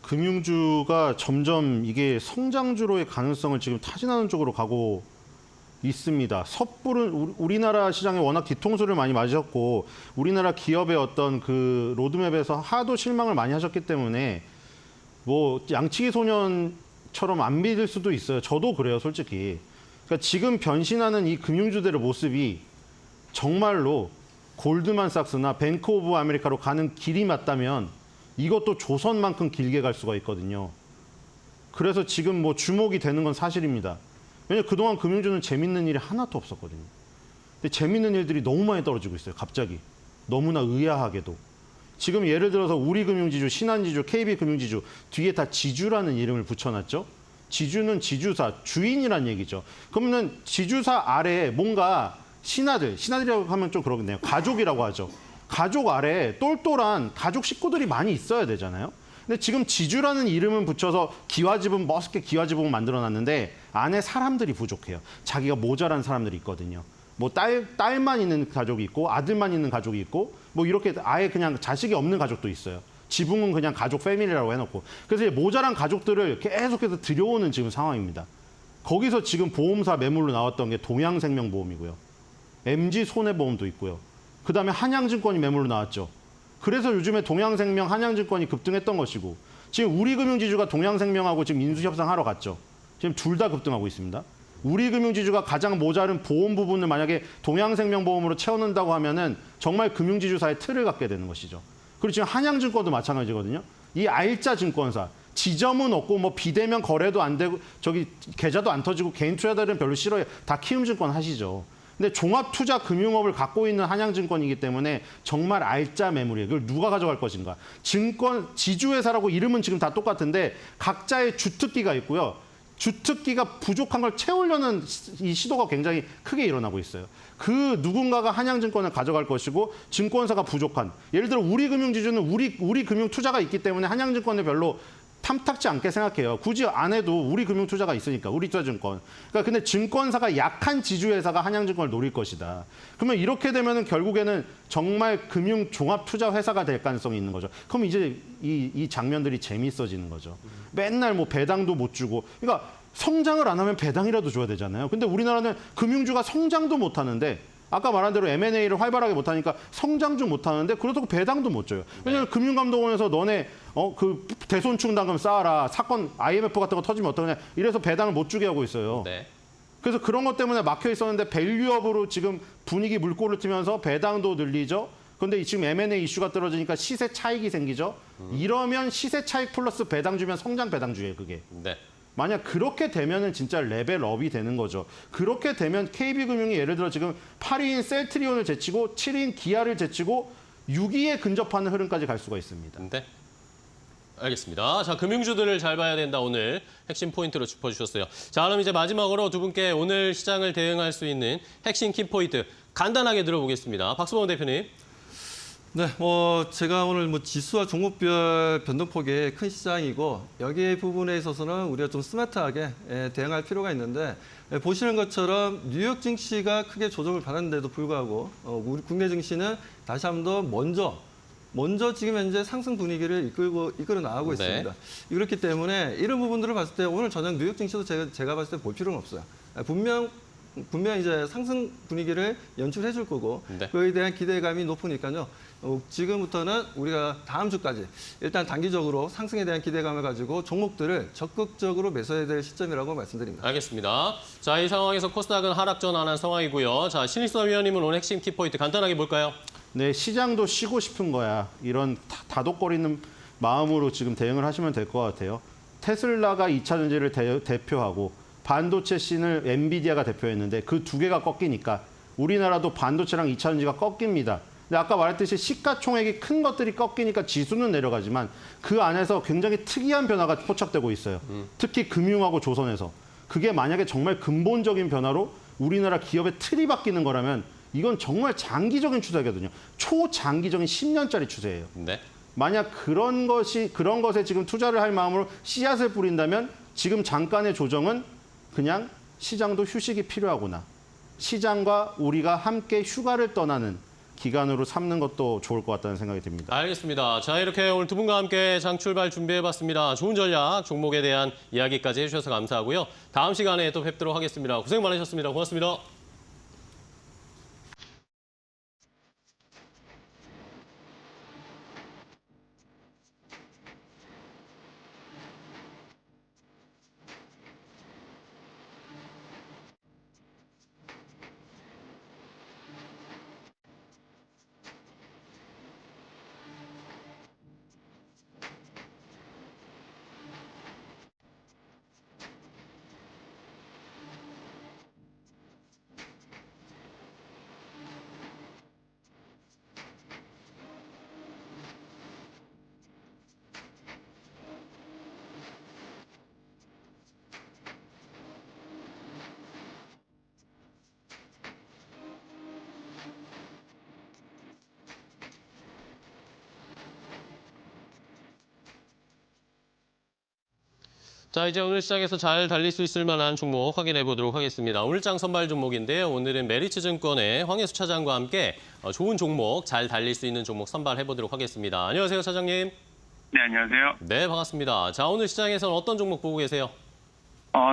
금융주가 점점 이게 성장주로의 가능성을 지금 타진하는 쪽으로 가고 있습니다. 섣부른 우리나라 시장에 워낙 뒤통수를 많이 맞으셨고 우리나라 기업의 어떤 그 로드맵에서 하도 실망을 많이 하셨기 때문에 양치기 소년처럼 안 믿을 수도 있어요. 저도 그래요, 솔직히. 그러니까 지금 변신하는 이 금융주들의 모습이 정말로 골드만삭스나 뱅크 오브 아메리카로 가는 길이 맞다면 이것도 조선만큼 길게 갈 수가 있거든요. 그래서 지금 주목이 되는 건 사실입니다. 왜냐면 그동안 금융주는 재밌는 일이 하나도 없었거든요. 근데 재밌는 일들이 너무 많이 떨어지고 있어요, 갑자기. 너무나 의아하게도. 지금 예를 들어서 우리금융지주, 신한지주, KB금융지주 뒤에 다 지주라는 이름을 붙여놨죠. 지주는 지주사, 주인이란 얘기죠. 그러면 지주사 아래에 뭔가 신하들이라고 하면 좀 그러겠네요. 가족이라고 하죠. 가족 아래에 똘똘한 가족 식구들이 많이 있어야 되잖아요. 근데 지금 지주라는 이름은 붙여서 기와지분, 멋있게 기와지분을 만들어놨는데 안에 사람들이 부족해요. 자기가 모자란 사람들이 있거든요. 딸만 있는 가족이 있고 아들만 있는 가족이 있고 이렇게 아예 그냥 자식이 없는 가족도 있어요. 지붕은 그냥 가족 패밀리라고 해놓고. 그래서 모자란 가족들을 계속해서 들여오는 지금 상황입니다. 거기서 지금 보험사 매물로 나왔던 게 동양생명보험이고요. MG손해보험도 있고요. 그다음에 한양증권이 매물로 나왔죠. 그래서 요즘에 동양생명, 한양증권이 급등했던 것이고 지금 우리금융지주가 동양생명하고 지금 인수협상하러 갔죠. 지금 둘 다 급등하고 있습니다. 우리금융지주가 가장 모자른 보험 부분을 만약에 동양생명보험으로 채워넣는다고 하면은 정말 금융지주사의 틀을 갖게 되는 것이죠. 그리고 지금 한양증권도 마찬가지거든요. 이 R자 증권사, 지점은 없고 뭐 비대면 거래도 안 되고 저기 계좌도 안 터지고 개인 투자자들은 별로 싫어요. 다 키움증권 하시죠. 근데 종합투자금융업을 갖고 있는 한양증권이기 때문에 정말 알짜 매물이에요. 그걸 누가 가져갈 것인가. 증권 지주회사라고 이름은 지금 다 똑같은데 각자의 주특기가 있고요. 주특기가 부족한 걸 채우려는 이 시도가 굉장히 크게 일어나고 있어요. 그 누군가가 한양증권을 가져갈 것이고 증권사가 부족한. 예를 들어 우리금융지주는 우리 금융 투자가 있기 때문에 한양증권을 별로 탐탁지 않게 생각해요. 굳이 안 해도 우리 금융 투자가 있으니까 우리투자증권. 그러니까 근데 증권사가 약한 지주회사가 한양증권을 노릴 것이다. 그러면 이렇게 되면은 결국에는 정말 금융 종합 투자 회사가 될 가능성이 있는 거죠. 그럼 이제 이 장면들이 재미있어지는 거죠. 맨날 뭐 배당도 못 주고. 그러니까 성장을 안 하면 배당이라도 줘야 되잖아요. 근데 우리나라는 금융주가 성장도 못 하는데 아까 말한 대로 M&A를 활발하게 못하니까 성장도 못하는데 그렇다고 배당도 못 줘요. 왜냐하면 금융감독원에서 너네 그 대손충당금 쌓아라. 사건 IMF 같은 거 터지면 어떡하냐. 이래서 배당을 못 주게 하고 있어요. 네. 그래서 그런 것 때문에 막혀 있었는데 밸류업으로 지금 분위기 물꼬를 트면서 배당도 늘리죠. 그런데 지금 M&A 이슈가 떨어지니까 시세 차익이 생기죠. 이러면 시세 차익 플러스 배당 주면 성장 배당주예요, 그게. 네. 만약 그렇게 되면은 진짜 레벨업이 되는 거죠. 그렇게 되면 KB금융이 예를 들어 지금 8위인 셀트리온을 제치고 7위인 기아를 제치고 6위에 근접하는 흐름까지 갈 수가 있습니다. 네. 알겠습니다. 자, 금융주들을 잘 봐야 된다. 오늘 핵심 포인트로 짚어주셨어요. 자, 그럼 이제 마지막으로 두 분께 오늘 시장을 대응할 수 있는 핵심 키포인트 간단하게 들어보겠습니다. 박수범 대표님. 네, 제가 오늘 지수와 종목별 변동폭이 큰 시장이고 여기 부분에 있어서는 우리가 좀 스마트하게 대응할 필요가 있는데 보시는 것처럼 뉴욕 증시가 크게 조정을 받았는데도 불구하고 우리 국내 증시는 다시 한 번 더 먼저 지금 현재 상승 분위기를 이끌어 나가고 있습니다. 그렇기 때문에 이런 부분들을 봤을 때 오늘 저녁 뉴욕 증시도 제가 봤을 때 볼 필요는 없어요. 분명 이제 상승 분위기를 연출해 줄 거고 네. 그에 대한 기대감이 높으니까요. 지금부터는 우리가 다음 주까지 일단 단기적으로 상승에 대한 기대감을 가지고 종목들을 적극적으로 매수해야 될 시점이라고 말씀드립니다. 알겠습니다. 자, 이 상황에서 코스닥은 하락 전환한 상황이고요. 자, 신일선 위원님은 오늘 핵심 키포인트 간단하게 볼까요? 네, 시장도 쉬고 싶은 거야. 이런 다독거리는 마음으로 지금 대응을 하시면 될 것 같아요. 테슬라가 2차 전지를 대표하고 반도체 씬을 엔비디아가 대표했는데 그 두 개가 꺾이니까 우리나라도 반도체랑 2차 전지가 꺾입니다. 근데 아까 말했듯이 시가총액이 큰 것들이 꺾이니까 지수는 내려가지만 그 안에서 굉장히 특이한 변화가 포착되고 있어요. 특히 금융하고 조선에서. 그게 만약에 정말 근본적인 변화로 우리나라 기업의 틀이 바뀌는 거라면 이건 정말 장기적인 추세거든요. 초장기적인 10년짜리 추세예요. 네. 만약 그런 것에 지금 투자를 할 마음으로 씨앗을 뿌린다면 지금 잠깐의 조정은 그냥 시장도 휴식이 필요하구나. 시장과 우리가 함께 휴가를 떠나는 기간으로 삼는 것도 좋을 것 같다는 생각이 듭니다. 알겠습니다. 자, 이렇게 오늘 두 분과 함께 장 출발 준비해봤습니다. 좋은 전략, 종목에 대한 이야기까지 해주셔서 감사하고요. 다음 시간에 또 뵙도록 하겠습니다. 고생 많으셨습니다. 고맙습니다. 자, 이제 오늘 시장에서 잘 달릴 수 있을 만한 종목 확인해 보도록 하겠습니다. 오늘 장 선발 종목인데요. 오늘은 메리츠증권의 황혜수 차장과 함께 좋은 종목, 잘 달릴 수 있는 종목 선발해 보도록 하겠습니다. 안녕하세요, 차장님. 네, 안녕하세요. 네, 반갑습니다. 자, 오늘 시장에서는 어떤 종목 보고 계세요?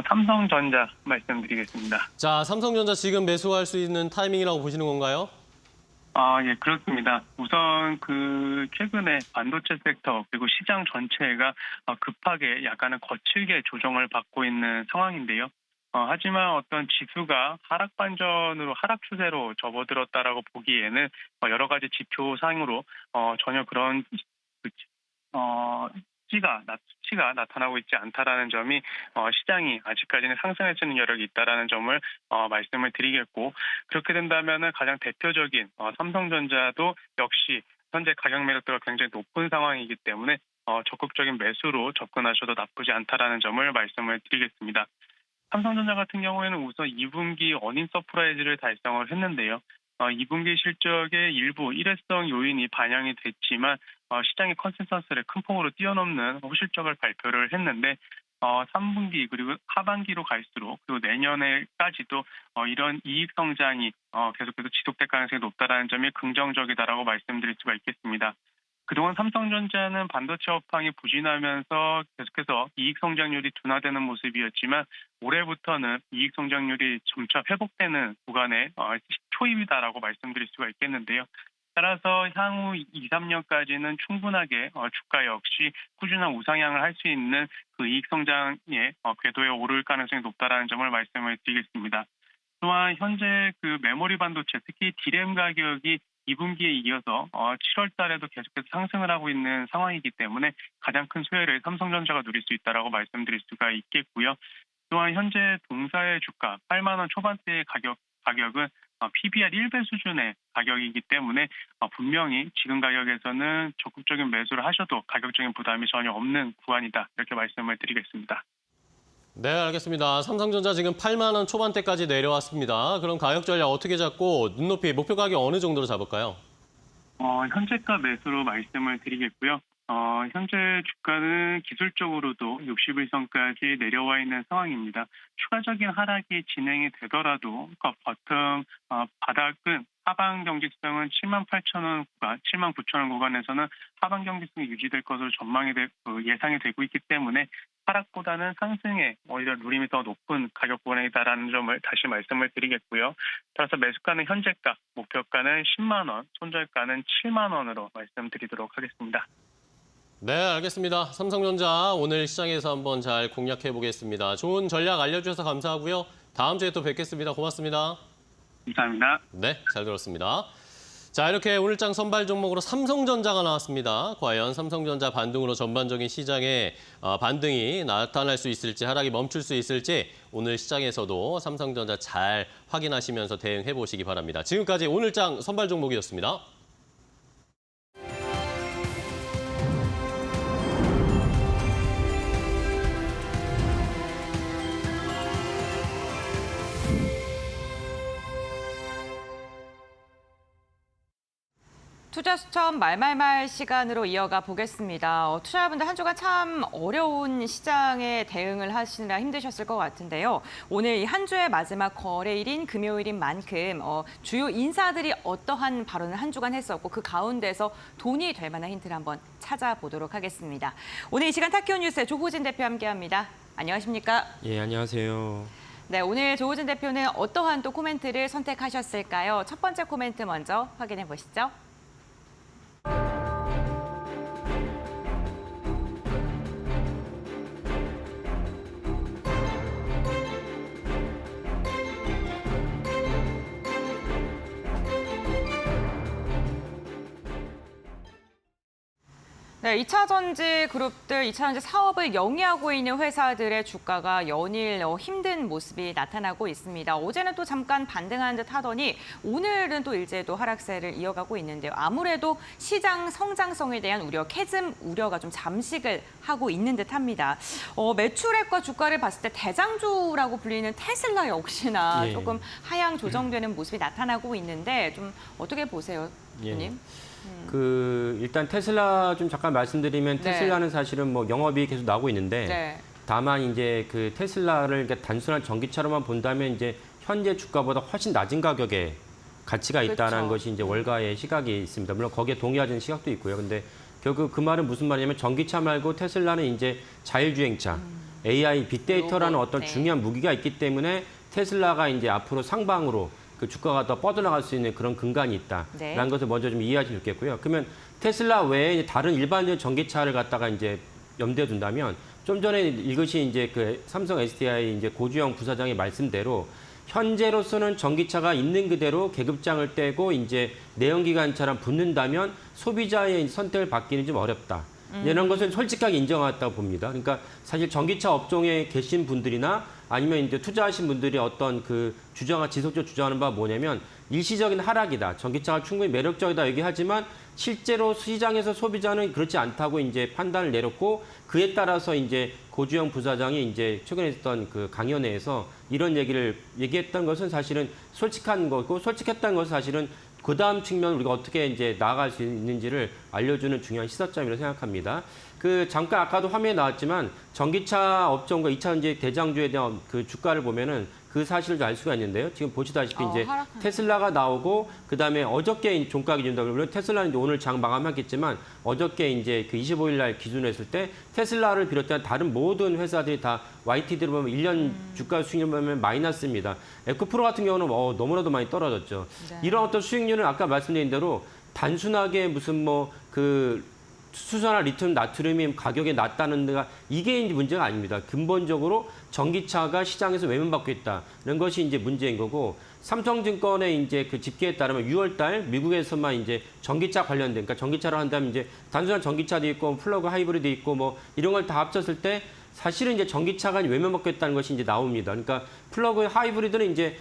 삼성전자 말씀드리겠습니다. 자, 삼성전자 지금 매수할 수 있는 타이밍이라고 보시는 건가요? 예, 그렇습니다. 우선 최근에 반도체 섹터 그리고 시장 전체가 급하게 약간은 거칠게 조정을 받고 있는 상황인데요. 하지만 어떤 지수가 하락 반전으로 하락 추세로 접어들었다라고 보기에는 여러 가지 지표상으로 전혀 그런 수치가 나타나고 있지 않다라는 점이 시장이 아직까지는 상승할 수 있는 여력이 있다라는 점을 말씀을 드리겠고, 그렇게 된다면은 가장 대표적인 삼성전자도 역시 현재 가격 매력도가 굉장히 높은 상황이기 때문에 적극적인 매수로 접근하셔도 나쁘지 않다라는 점을 말씀을 드리겠습니다. 삼성전자 같은 경우에는 우선 2분기 어닝 서프라이즈를 달성을 했는데요. 2분기 실적의 일부 일회성 요인이 반영이 됐지만 시장의 컨센서스를 큰 폭으로 뛰어넘는 호실적을 발표를 했는데 3분기 그리고 하반기로 갈수록 그리고 내년에까지도 이런 이익 성장이 계속해서 지속될 가능성이 높다라는 점이 긍정적이다라고 말씀드릴 수가 있겠습니다. 그동안 삼성전자는 반도체 업황이 부진하면서 계속해서 이익 성장률이 둔화되는 모습이었지만 올해부터는 이익 성장률이 점차 회복되는 구간에 초입이다라고 말씀드릴 수가 있겠는데요. 따라서 향후 2, 3년까지는 충분하게 주가 역시 꾸준한 우상향을 할 수 있는 그 이익 성장의 궤도에 오를 가능성이 높다라는 점을 말씀을 드리겠습니다. 또한 현재 그 메모리 반도체, 특히 D램 가격이 2분기에 이어서 7월 달에도 계속해서 상승을 하고 있는 상황이기 때문에 가장 큰 수혜를 삼성전자가 누릴 수 있다라고 말씀드릴 수가 있겠고요. 또한 현재 동사의 주가 8만 원 초반대의 가격은 PBR 1배 수준의 가격이기 때문에 분명히 지금 가격에서는 적극적인 매수를 하셔도 가격적인 부담이 전혀 없는 구간이다. 이렇게 말씀을 드리겠습니다. 네, 알겠습니다. 삼성전자 지금 8만 원 초반대까지 내려왔습니다. 그럼 가격 전략 어떻게 잡고 눈높이 목표 가격 어느 정도로 잡을까요? 현재가 매수로 말씀을 드리겠고요. 현재 주가는 기술적으로도 60일선까지 내려와 있는 상황입니다. 추가적인 하락이 진행이 되더라도 버텀 바닥은 하방 경직성은 78,000원 구간, 79,000원 구간에서는 하방 경직성이 유지될 것으로 예상이 되고 있기 때문에 하락보다는 상승에 오히려 누림이 더 높은 가격 구간이다라는 점을 다시 말씀을 드리겠고요. 따라서 매수가는 현재가, 목표가는 10만 원, 손절가는 7만 원으로 말씀드리도록 하겠습니다. 네, 알겠습니다. 삼성전자 오늘 시장에서 한번 잘 공략해 보겠습니다. 좋은 전략 알려주셔서 감사하고요. 다음 주에 또 뵙겠습니다. 고맙습니다. 감사합니다. 네, 잘 들었습니다. 자, 이렇게 오늘장 선발 종목으로 삼성전자가 나왔습니다. 과연 삼성전자 반등으로 전반적인 시장에 반등이 나타날 수 있을지, 하락이 멈출 수 있을지 오늘 시장에서도 삼성전자 잘 확인하시면서 대응해 보시기 바랍니다. 지금까지 오늘장 선발 종목이었습니다. 투자 수첩 말말말 시간으로 이어가 보겠습니다. 투자자분들 한 주간 참 어려운 시장에 대응을 하시느라 힘드셨을 것 같은데요. 오늘 이 한 주의 마지막 거래일인 금요일인 만큼 주요 인사들이 어떠한 발언을 한 주간 했었고 그 가운데서 돈이 될 만한 힌트를 한번 찾아보도록 하겠습니다. 오늘 이 시간 타키오 뉴스의 조호진 대표 함께합니다. 안녕하십니까? 예, 안녕하세요. 네, 오늘 조호진 대표는 어떠한 또 코멘트를 선택하셨을까요? 첫 번째 코멘트 먼저 확인해 보시죠. 네, 2차 전지 그룹들, 2차 전지 사업을 영위하고 있는 회사들의 주가가 연일 힘든 모습이 나타나고 있습니다. 어제는 또 잠깐 반등하는 듯 하더니 오늘은 또 일제도 하락세를 이어가고 있는데요. 아무래도 시장 성장성에 대한 우려, 캐즘 우려가 좀 잠식을 하고 있는 듯 합니다. 매출액과 주가를 봤을 때 대장주라고 불리는 테슬라 역시나 예. 조금 하향 조정되는 모습이 나타나고 있는데 좀 어떻게 보세요, 대표님? 일단 테슬라 좀 잠깐 말씀드리면 네. 테슬라는 사실은 뭐 영업이익이 계속 나오고 있는데 네. 다만 이제 그 테슬라를 단순한 전기차로만 본다면 이제 현재 주가보다 훨씬 낮은 가격에 가치가 있다는 그렇죠. 것이 이제 월가의 시각이 있습니다. 물론 거기에 동의하는 시각도 있고요. 근데 결국 그 말은 무슨 말이냐면 전기차 말고 테슬라는 이제 자율주행차, AI, 빅데이터라는 로봇, 어떤 네. 중요한 무기가 있기 때문에 테슬라가 이제 앞으로 상방으로 그 주가가 더 뻗어나갈 수 있는 그런 근간이 있다라는 네. 것을 먼저 좀 이해하시면 좋겠고요. 그러면 테슬라 외에 이제 다른 일반적인 전기차를 갖다가 이제 염두에 둔다면 좀 전에 이것이 이제 그 삼성 SDI 이제 고주영 부사장의 말씀대로 현재로서는 전기차가 있는 그대로 계급장을 떼고 이제 내연기관차랑 붙는다면 소비자의 선택을 받기는 좀 어렵다. 이런 것은 솔직하게 인정했다고 봅니다. 그러니까 사실 전기차 업종에 계신 분들이나 아니면 이제 투자하신 분들이 어떤 그 지속적으로 주장하는 바가 뭐냐면 일시적인 하락이다. 전기차가 충분히 매력적이다 얘기하지만 실제로 시장에서 소비자는 그렇지 않다고 이제 판단을 내렸고 그에 따라서 이제 고주영 부사장이 이제 최근에 했던 그 강연회에서 이런 얘기를 얘기했던 것은 사실은 솔직한 거고 솔직했다는 것은 사실은 그 다음 측면 우리가 어떻게 이제 나아갈 수 있는지를 알려주는 중요한 시사점이라고 생각합니다. 그 잠깐 아까도 화면에 나왔지만 전기차 업종과 2차 전지 대장주에 대한 그 주가를 보면은 그 사실을 알 수가 있는데요. 지금 보시다시피 이제 테슬라가 나오고 그다음에 어저께 종가 기준으로 물론 테슬라는 이제 오늘 장 마감하겠지만 어저께 이제 그 25일 날 기준으로 했을 때 테슬라를 비롯한 다른 모든 회사들이 다 YTD로 보면 1년 주가 수익률 보면 마이너스입니다. 에코프로 같은 경우는 너무나도 많이 떨어졌죠. 네. 이런 어떤 수익률은 아까 말씀드린 대로 단순하게 무슨 수소나 리튬, 나트륨이 가격이 낮다는 데가 이게 이제 문제가 아닙니다. 근본적으로 전기차가 시장에서 외면받고 있다는 것이 이제 문제인 거고 삼성증권의 이제 그 집계에 따르면 6월달 미국에서만 이제 전기차 관련된 그러니까 전기차를 한다면 이제 단순한 전기차도 있고 플러그 하이브리드 있고 뭐 이런 걸 다 합쳤을 때 사실은 이제 전기차가 외면받고 있다는 것이 이제 나옵니다. 그러니까 플러그 하이브리드는 이제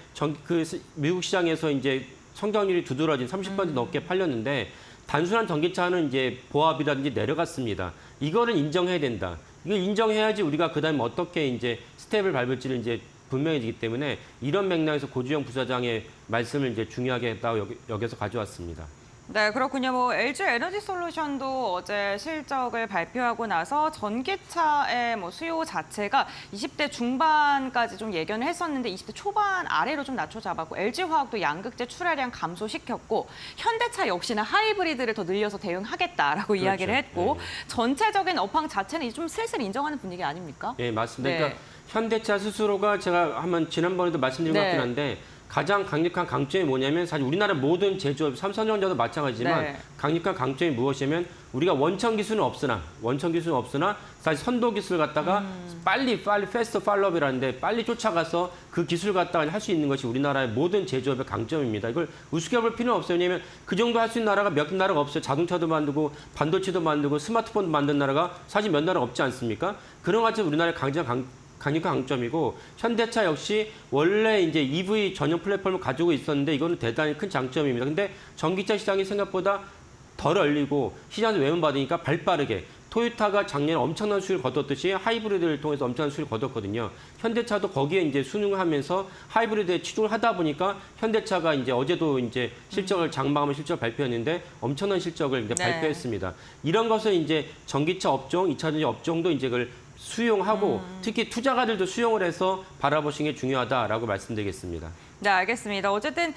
미국 시장에서 이제 성장률이 두드러진 30% 넘게 팔렸는데 단순한 전기차는 이제 보합이라든지 내려갔습니다. 이거를 인정해야 된다. 이걸 인정해야지 우리가 그다음에 어떻게 이제 스텝을 밟을지를 이제 분명해지기 때문에 이런 맥락에서 고주영 부사장의 말씀을 이제 중요하게 했다고 여기서 가져왔습니다. 네, 그렇군요. LG 에너지 솔루션도 어제 실적을 발표하고 나서 전기차의 수요 자체가 20대 중반까지 좀 예견을 했었는데 20대 초반 아래로 좀 낮춰잡았고 LG화학도 양극재 출하량 감소시켰고 현대차 역시나 하이브리드를 더 늘려서 대응하겠다라고 이야기를 했고 전체적인 업황 자체는 이제 좀 슬슬 인정하는 분위기 아닙니까? 네, 맞습니다. 네. 그러니까 현대차 스스로가 제가 지난번에도 말씀드린 것 같긴 한데 가장 강력한 강점이 뭐냐면 사실 우리나라 모든 제조업, 삼성전자도 마찬가지지만 강력한 강점이 무엇이냐면 우리가 원천 기술은 없으나 사실 선도 기술을 갖다가 빨리 패스트 팔로업이라는데 빨리 쫓아가서 그 기술 갖다가 할 수 있는 것이 우리나라의 모든 제조업의 강점입니다. 이걸 우습게 볼 필요는 없어요. 왜냐하면 그 정도 할 수 있는 나라가 몇 나라가 없어요. 자동차도 만들고 반도체도 만들고 스마트폰도 만든 나라가 사실 몇 나라 없지 않습니까? 그런 것 같이 우리나라의 강력한 강점이고 현대차 역시 원래 이제 EV 전용 플랫폼을 가지고 있었는데 이거는 대단히 큰 장점입니다. 근데 전기차 시장이 생각보다 덜 열리고 시장에서 외면받으니까 발빠르게 토요타가 작년에 엄청난 수익을 거뒀듯이 하이브리드를 통해서 엄청난 수익을 거뒀거든요. 현대차도 거기에 이제 순응하면서 하이브리드에 치중을 하다 보니까 현대차가 이제 어제도 이제 실적을 장마감의 실적을 발표했는데 엄청난 실적을 이제 발표했습니다. 이런 것을 이제 전기차 업종, 2차 전지 업종도 이제 그걸 수용하고 특히 투자가들도 수용을 해서 바라보시는 게 중요하다라고 말씀드리겠습니다. 네, 알겠습니다. 어쨌든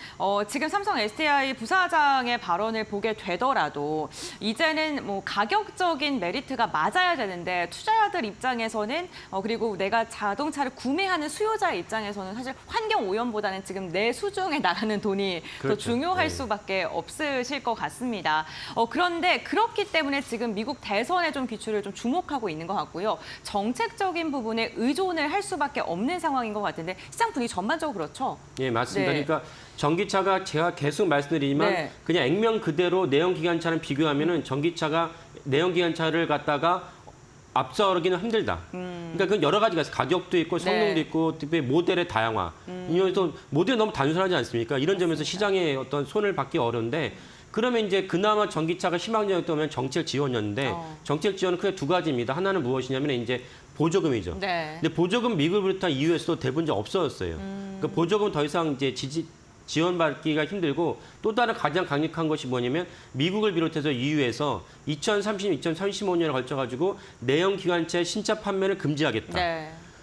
지금 삼성 SDI 부사장의 발언을 보게 되더라도 이제는 가격적인 메리트가 맞아야 되는데 투자자들 입장에서는 그리고 내가 자동차를 구매하는 수요자 입장에서는 사실 환경 오염보다는 지금 내 수중에 나가는 돈이 더 중요할 수밖에 없으실 것 같습니다. 그런데 그렇기 때문에 지금 미국 대선에 좀 귀추를 좀 주목하고 있는 것 같고요. 정책적인 부분에 의존을 할 수밖에 없는 상황인 것 같은데 시장 분위기 전반적으로 그렇죠? 예, 맞습니다. 그러니까 전기차가 제가 계속 말씀드리지만 그냥 액면 그대로 내연기관차랑 비교하면은 전기차가 내연기관차를 갖다가 앞서기는 힘들다. 그러니까 그건 여러 가지가 있어요. 가격도 있고 성능도 있고 특히 모델의 다양화. 이런 모델이 너무 단순하지 않습니까? 이런 점에서 시장에 어떤 손을 받기 어려운데 그러면 이제 그나마 전기차가 희망적이었다면 정책 지원이었는데 정책 지원은 크게 두 가지입니다. 하나는 무엇이냐면 이제 보조금이죠. 근데 보조금 미국을 비롯한 EU에서도 대부분 없어졌어요. 그러니까 보조금 더 이상 이제 지원받기가 힘들고 또 다른 가장 강력한 것이 뭐냐면 미국을 비롯해서 EU에서 2030, 2035년에 걸쳐가지고 내연기관차 신차 판매를 금지하겠다.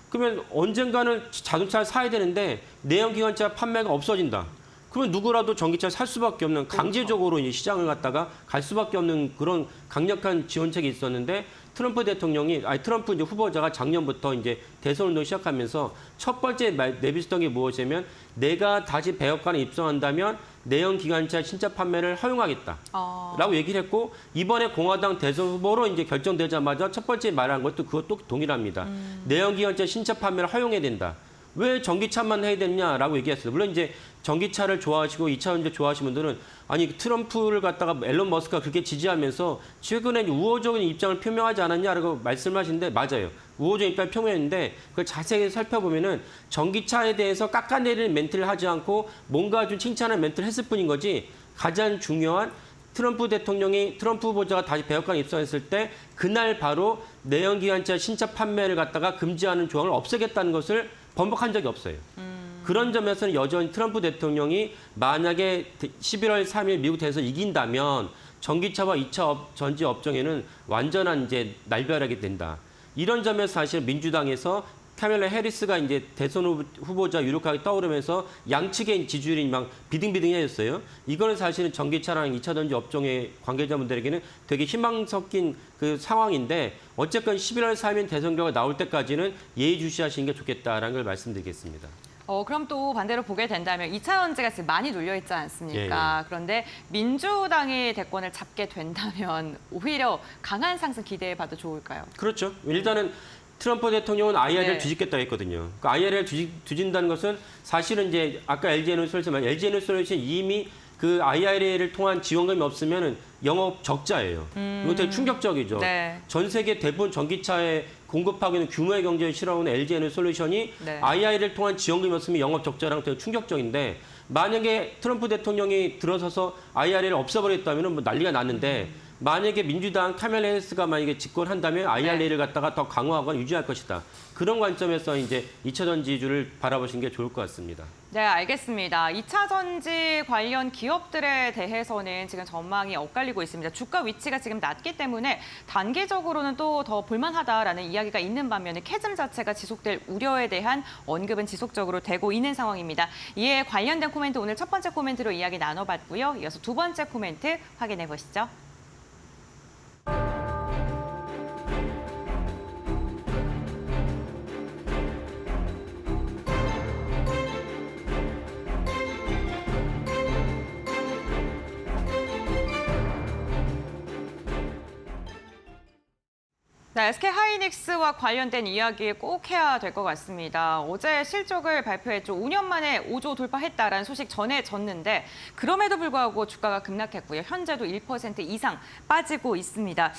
그러면 언젠가는 자동차를 사야 되는데 내연기관차 판매가 없어진다. 그러면 누구라도 전기차를 살 수밖에 없는 강제적으로 이제 시장을 갖다가 갈 수밖에 없는 그런 강력한 지원책이 있었는데 트럼프 이제 후보자가 작년부터 이제 대선 운동 시작하면서 첫 번째 내비쳤던 게 무엇이냐면 내가 다시 배역관에 입성한다면 내연기관차 신차 판매를 허용하겠다라고 얘기를 했고 이번에 공화당 대선 후보로 이제 결정되자마자 첫 번째 말한 것도 그것도 동일합니다. 내연기관차 신차 판매를 허용해야 된다. 왜 전기차만 해야 되느냐라고 얘기했어요. 물론 이제 전기차를 좋아하시고 2차 전지 좋아하시는 분들은 아니 트럼프를 갖다가 앨런 머스크가 그렇게 지지하면서 최근에 우호적인 입장을 표명하지 않았냐라고 말씀하시는데 맞아요. 우호적인 입장을 표명했는데 그걸 자세히 살펴보면은 전기차에 대해서 깎아내리는 멘트를 하지 않고 뭔가 좀 칭찬하는 멘트를 했을 뿐인 거지 가장 중요한 트럼프 대통령이 트럼프 후보자가 다시 백악관에 입성했을 때 그날 바로 내연기관차 신차 판매를 갖다가 금지하는 조항을 없애겠다는 것을 번복한 적이 없어요. 그런 점에서는 여전히 트럼프 대통령이 만약에 11월 3일 미국 대선에서 이긴다면 전기차와 2차 전지 업종에는 완전한 이제 날벼락이 된다. 이런 점에서 사실 민주당에서 카멜라 해리스가 이제 대선 후보자 유력하게 떠오르면서 양측의 지지율이 막 비등비등해졌어요. 이거는 사실은 전기차랑 2차 전지 업종의 관계자분들에게는 되게 희망 섞인 그 상황인데 어쨌건 11월 3일 대선 결과가 나올 때까지는 예의주시하시는 게 좋겠다라는 걸 말씀드리겠습니다. 그럼 또 반대로 보게 된다면 2차 전지가 지금 많이 눌려 있지 않습니까? 예. 그런데 민주당이 대권을 잡게 된다면 오히려 강한 상승 기대해봐도 좋을까요? 그렇죠. 일단은 트럼프 대통령은 IRA를 네. 뒤집겠다고 했거든요. 그 IRA를 뒤진다는 것은 사실은 이제 아까 LG 에너지솔루션, LG 에너지솔루션이 이미 그 IRA를 통한 지원금이 없으면 영업 적자예요. 이거 되게 충격적이죠. 네. 전 세계 대부분 전기차에 공급하고 있는 규모의 경제를 실어오는 LG 에너지솔루션이 네. IRA를 통한 지원금이 없으면 영업 적자랑 되게 충격적인데 만약에 트럼프 대통령이 들어서서 IRA를 없애버렸다면 뭐 난리가 났는데 만약에 민주당 카멜라 해리스가 만약에 집권한다면 IRA를 갖다가 더 강화하거나 유지할 것이다. 그런 관점에서 이제 2차 전지주를 바라보시는 게 좋을 것 같습니다. 네, 알겠습니다. 2차 전지 관련 기업들에 대해서는 지금 전망이 엇갈리고 있습니다. 주가 위치가 지금 낮기 때문에 단기적으로는 또 더 볼만하다라는 이야기가 있는 반면에 캐즘 자체가 지속될 우려에 대한 언급은 지속적으로 되고 있는 상황입니다. 이에 관련된 코멘트 오늘 첫 번째 코멘트로 이야기 나눠봤고요. 이어서 두 번째 코멘트 확인해 보시죠. 네, SK하이닉스와 관련된 이야기 꼭 해야 될 것 같습니다. 어제 실적을 발표했죠. 5년 만에 5조 돌파했다라는 소식 전해졌는데 그럼에도 불구하고 주가가 급락했고요. 현재도 1% 이상 빠지고 있습니다.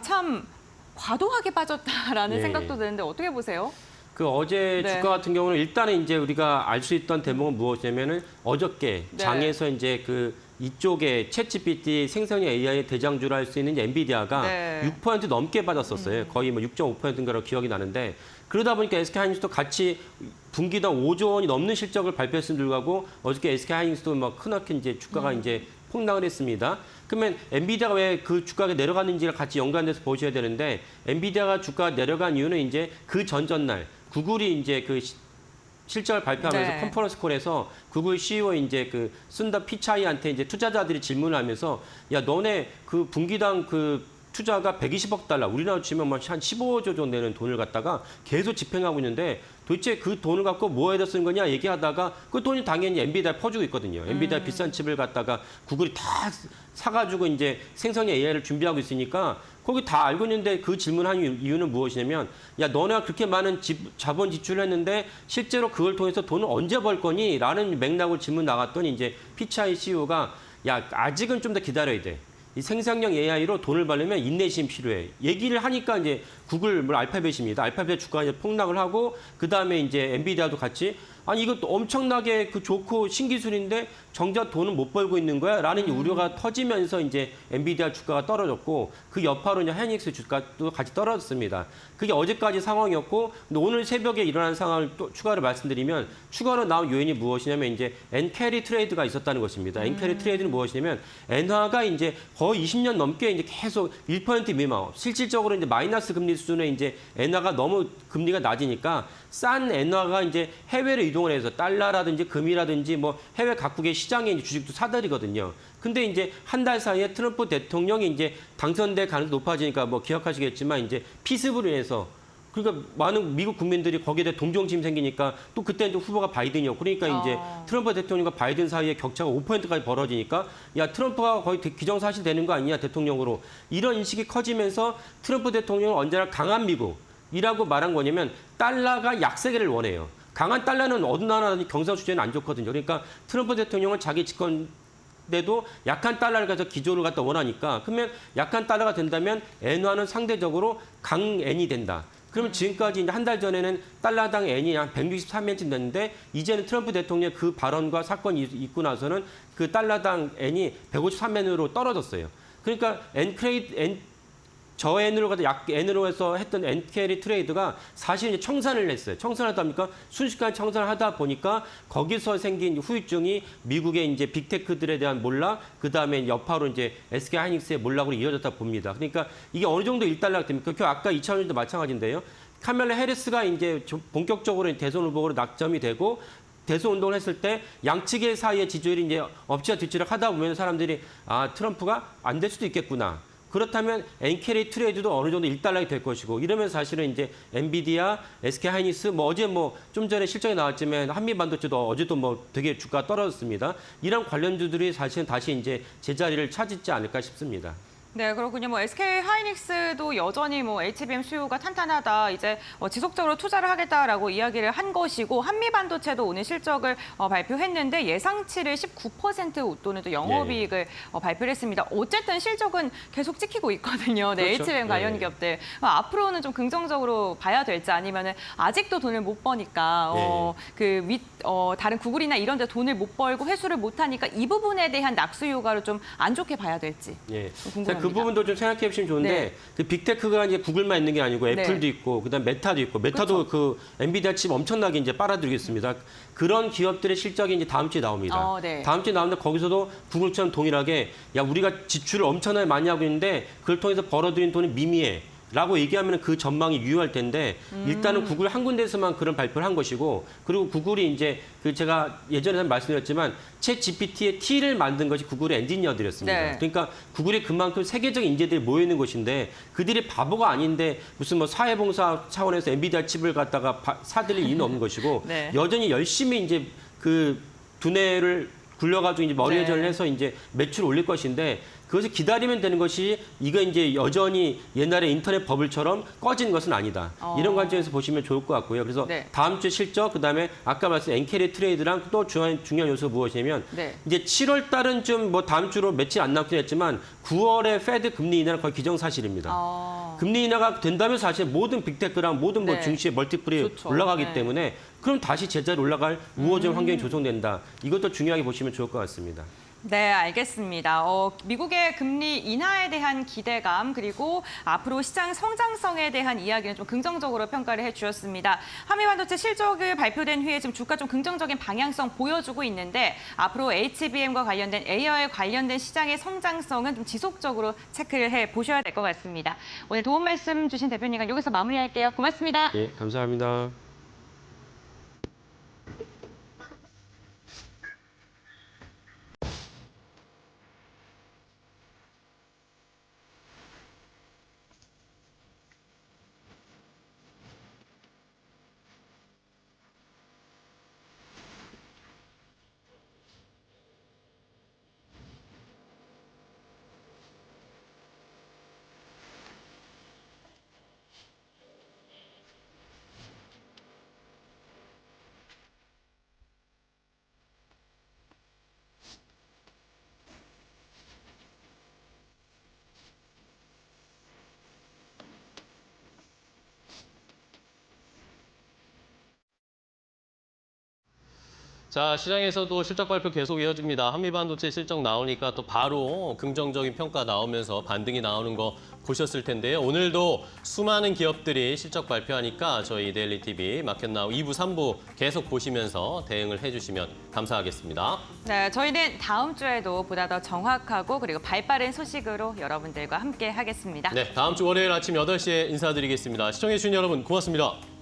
참 과도하게 빠졌다라는 네. 생각도 드는데 어떻게 보세요? 그 어제 네. 주가 같은 경우는 일단은 이제 우리가 알 수 있던 대목은 무엇이냐면은 어저께 네. 장에서 이제 그 이쪽에 챗GPT 생성형 AI의 대장주를 할 수 있는 엔비디아가 네. 6% 넘게 받았었어요. 거의 뭐 6.5%인가로 기억이 나는데 그러다 보니까 SK하이닉스도 같이 분기당 5조 원이 넘는 실적을 발표했음에도 불구하고 어저께 SK하이닉스도 막 크나큰 이제 주가가 이제 폭락을 했습니다. 그러면 엔비디아가 왜 그 주가가 내려갔는지를 같이 연관돼서 보셔야 되는데 엔비디아가 주가가 내려간 이유는 이제 그 전전날 구글이 이제 그 실적을 발표하면서 네. 컨퍼런스 콜에서 구글 CEO 이제 그 순다 피차이한테 이제 투자자들이 질문을 하면서 야 너네 그 분기당 그 투자가 120억 달러 우리나라 치면 한 15조 정도 되는 돈을 갖다가 계속 집행하고 있는데 도대체 그 돈을 갖고 뭐에다 쓰는 거냐 얘기하다가 그 돈이 당연히 엔비디아에 퍼주고 있거든요. 엔비디아 비싼 칩을 갖다가 구글이 다 사가지고 이제 생성형 AI를 준비하고 있으니까 거기 다 알고 있는데 그 질문한 이유는 무엇이냐면 야 너네가 그렇게 많은 자본 지출을 했는데 실제로 그걸 통해서 돈을 언제 벌 거니? 라는 맥락으로 질문 나갔더니 이제 피차이 CEO가 야 아직은 좀 더 기다려야 돼. 이 생성형 AI로 돈을 벌려면 인내심 필요해. 얘기를 하니까 이제 구글, 알파벳입니다. 알파벳 주가가 이제 폭락을 하고 그 다음에 이제 엔비디아도 같이 아니 이것도 엄청나게 그 좋고 신기술인데 정작 돈은 못 벌고 있는 거야? 라는 우려가 터지면서 이제 엔비디아 주가가 떨어졌고 그 여파로 이제 하이닉스 주가도 같이 떨어졌습니다. 그게 어제까지 상황이었고 근데 오늘 새벽에 일어난 상황을 또 추가로 말씀드리면 추가로 나온 요인이 무엇이냐면 이제 엔캐리 트레이드가 있었다는 것입니다. 엔캐리 트레이드는 무엇이냐면 엔화가 이제 거의 20년 넘게 이제 계속 1% 미만 실질적으로 이제 마이너스 금리 수준의 이제 엔화가 너무 금리가 낮으니까 싼 엔화가 이제 해외로 이동을 해서 달러라든지 금이라든지 뭐 해외 각국의 시장에 이제 주식도 사들이거든요. 근데 이제 한 달 사이에 트럼프 대통령이 이제 당선될 가능성이 높아지니까 뭐 기억하시겠지만 이제 피습으로 인해서 그러니까 많은 미국 국민들이 거기에 대해 동정심 생기니까 또 그때는 또 후보가 바이든이었고 그러니까 이제 트럼프 대통령과 바이든 사이에 격차가 5%까지 벌어지니까 야 트럼프가 거의 기정사실 되는 거 아니냐 대통령으로 이런 인식이 커지면서 트럼프 대통령은 언제나 강한 미국이라고 말한 거냐면 달러가 약세계를 원해요. 강한 달러는 어느 나라든 경상수지에는 안 좋거든요. 그러니까 트럼프 대통령은 자기 집권 때도 약한 달러를 가서 기조를 갖다 원하니까 그러면 약한 달러가 된다면 엔화는 상대적으로 강엔이 된다. 그러면 지금까지 이제 한 달 전에는 달러당 엔이 한 163엔쯤 됐는데 이제는 트럼프 대통령 그 발언과 사건이 있고 나서는 그 달러당 엔이 153엔으로 떨어졌어요. 그러니까 저엔으로 가서 약엔으로 해서 했던 엔캐리 트레이드가 사실 이제 청산을 했어요. 청산하다 보니까 순식간에 청산을 하다 보니까 거기서 생긴 후유증이 미국의 이제 빅테크들에 대한 몰락, 그 다음에 여파로 이제 SK 하이닉스의 몰락으로 이어졌다 봅니다. 그러니까 이게 어느 정도 일단락 됩니까? 그 아까 2000년도 마찬가지인데요. 카멜라 해리스가 이제 본격적으로 대선 후보로 낙점이 되고 대선 운동을 했을 때 양측의 사이의 지지율이 이제 엎치락 뒤치락 하다 보면 사람들이 트럼프가 안 될 수도 있겠구나. 그렇다면 엔캐리 트레이드도 어느 정도 일단락이 될 것이고 이러면 사실은 이제 엔비디아, SK 하이닉스 어제 좀 전에 실적이 나왔지만 한미 반도체도 어제도 되게 주가 떨어졌습니다. 이런 관련주들이 사실은 다시 이제 제자리를 찾지 않을까 싶습니다. 네, 그렇군요. SK 하이닉스도 여전히 HBM 수요가 탄탄하다. 이제 지속적으로 투자를 하겠다라고 이야기를 한 것이고 한미 반도체도 오늘 실적을 발표했는데 예상치를 19% 웃도는 또 영업이익을 발표를 했습니다. 어쨌든 실적은 계속 찍히고 있거든요. 네, 그렇죠. HBM 관련 기업들. 앞으로는 좀 긍정적으로 봐야 될지 아니면은 아직도 돈을 못 버니까 다른 구글이나 이런 데 돈을 못 벌고 회수를 못 하니까 이 부분에 대한 낙수 효과를 좀 안 좋게 봐야 될지 궁금합니다. 그 부분도 좀 생각해 보시면 좋은데 네. 그 빅테크가 이제 구글만 있는 게 아니고 애플도 네. 있고 그다음 메타도 있고 메타도 그 엔비디아 칩 엄청나게 이제 빨아들이고 있습니다. 그런 기업들의 실적이 이제 다음 주에 나옵니다. 네. 다음 주에 나오는데 거기서도 구글처럼 동일하게 우리가 지출을 엄청나게 많이 하고 있는데 그걸 통해서 벌어들인 돈이 미미해. 라고 얘기하면 그 전망이 유효할 텐데 일단은 구글 한 군데에서만 그런 발표를 한 것이고 그리고 구글이 이제 제가 예전에 말씀드렸지만 챗 GPT의 T를 만든 것이 구글의 엔지니어들이었습니다. 네. 그러니까 구글이 그만큼 세계적인 인재들이 모여 있는 곳인데 그들이 바보가 아닌데 무슨 사회봉사 차원에서 엔비디아 칩을 갖다가 사들일 이유는 없는 것이고 네. 여전히 열심히 이제 그 두뇌를 굴려가지고 이제 머리 회전을 해서 이제 매출을 올릴 것인데 그것을 기다리면 되는 것이 이거 이제 여전히 옛날에 인터넷 버블처럼 꺼지는 것은 아니다. 이런 관점에서 보시면 좋을 것 같고요. 그래서 네. 다음 다음 주 실적 그다음에 아까 말씀드린 엔캐리 트레이드랑 또 중요한 요소가 무엇이냐면 네. 이제 7월 달은 좀 다음 주로 며칠 안 남긴 했지만 9월에 페드 금리 인하는 거의 기정사실입니다. 금리 인하가 된다면 사실 모든 빅테크랑 모든 네. 증시의 멀티플이 좋죠. 올라가기 네. 때문에 그럼 다시 제자리 올라갈 우호적 환경이 조성된다. 이것도 중요하게 보시면 좋을 것 같습니다. 네, 알겠습니다. 미국의 금리 인하에 대한 기대감 그리고 앞으로 시장 성장성에 대한 이야기는 좀 긍정적으로 평가를 해주셨습니다. 한미반도체 실적을 발표된 후에 지금 주가 좀 긍정적인 방향성 보여주고 있는데 앞으로 HBM과 관련된 AI에 관련된 시장의 성장성은 좀 지속적으로 체크를 해보셔야 될 것 같습니다. 오늘 도움 말씀 주신 대표님과 여기서 마무리할게요. 고맙습니다. 예, 감사합니다. 자, 시장에서도 실적 발표 계속 이어집니다. 한미반도체 실적 나오니까 또 바로 긍정적인 평가 나오면서 반등이 나오는 거 보셨을 텐데요. 오늘도 수많은 기업들이 실적 발표하니까 저희 데일리 TV 마켓나우 2부, 3부 계속 보시면서 대응을 해주시면 감사하겠습니다. 네, 저희는 다음 주에도 보다 더 정확하고 그리고 발빠른 소식으로 여러분들과 함께 하겠습니다. 네, 다음 주 월요일 아침 8시에 인사드리겠습니다. 시청해주신 여러분 고맙습니다.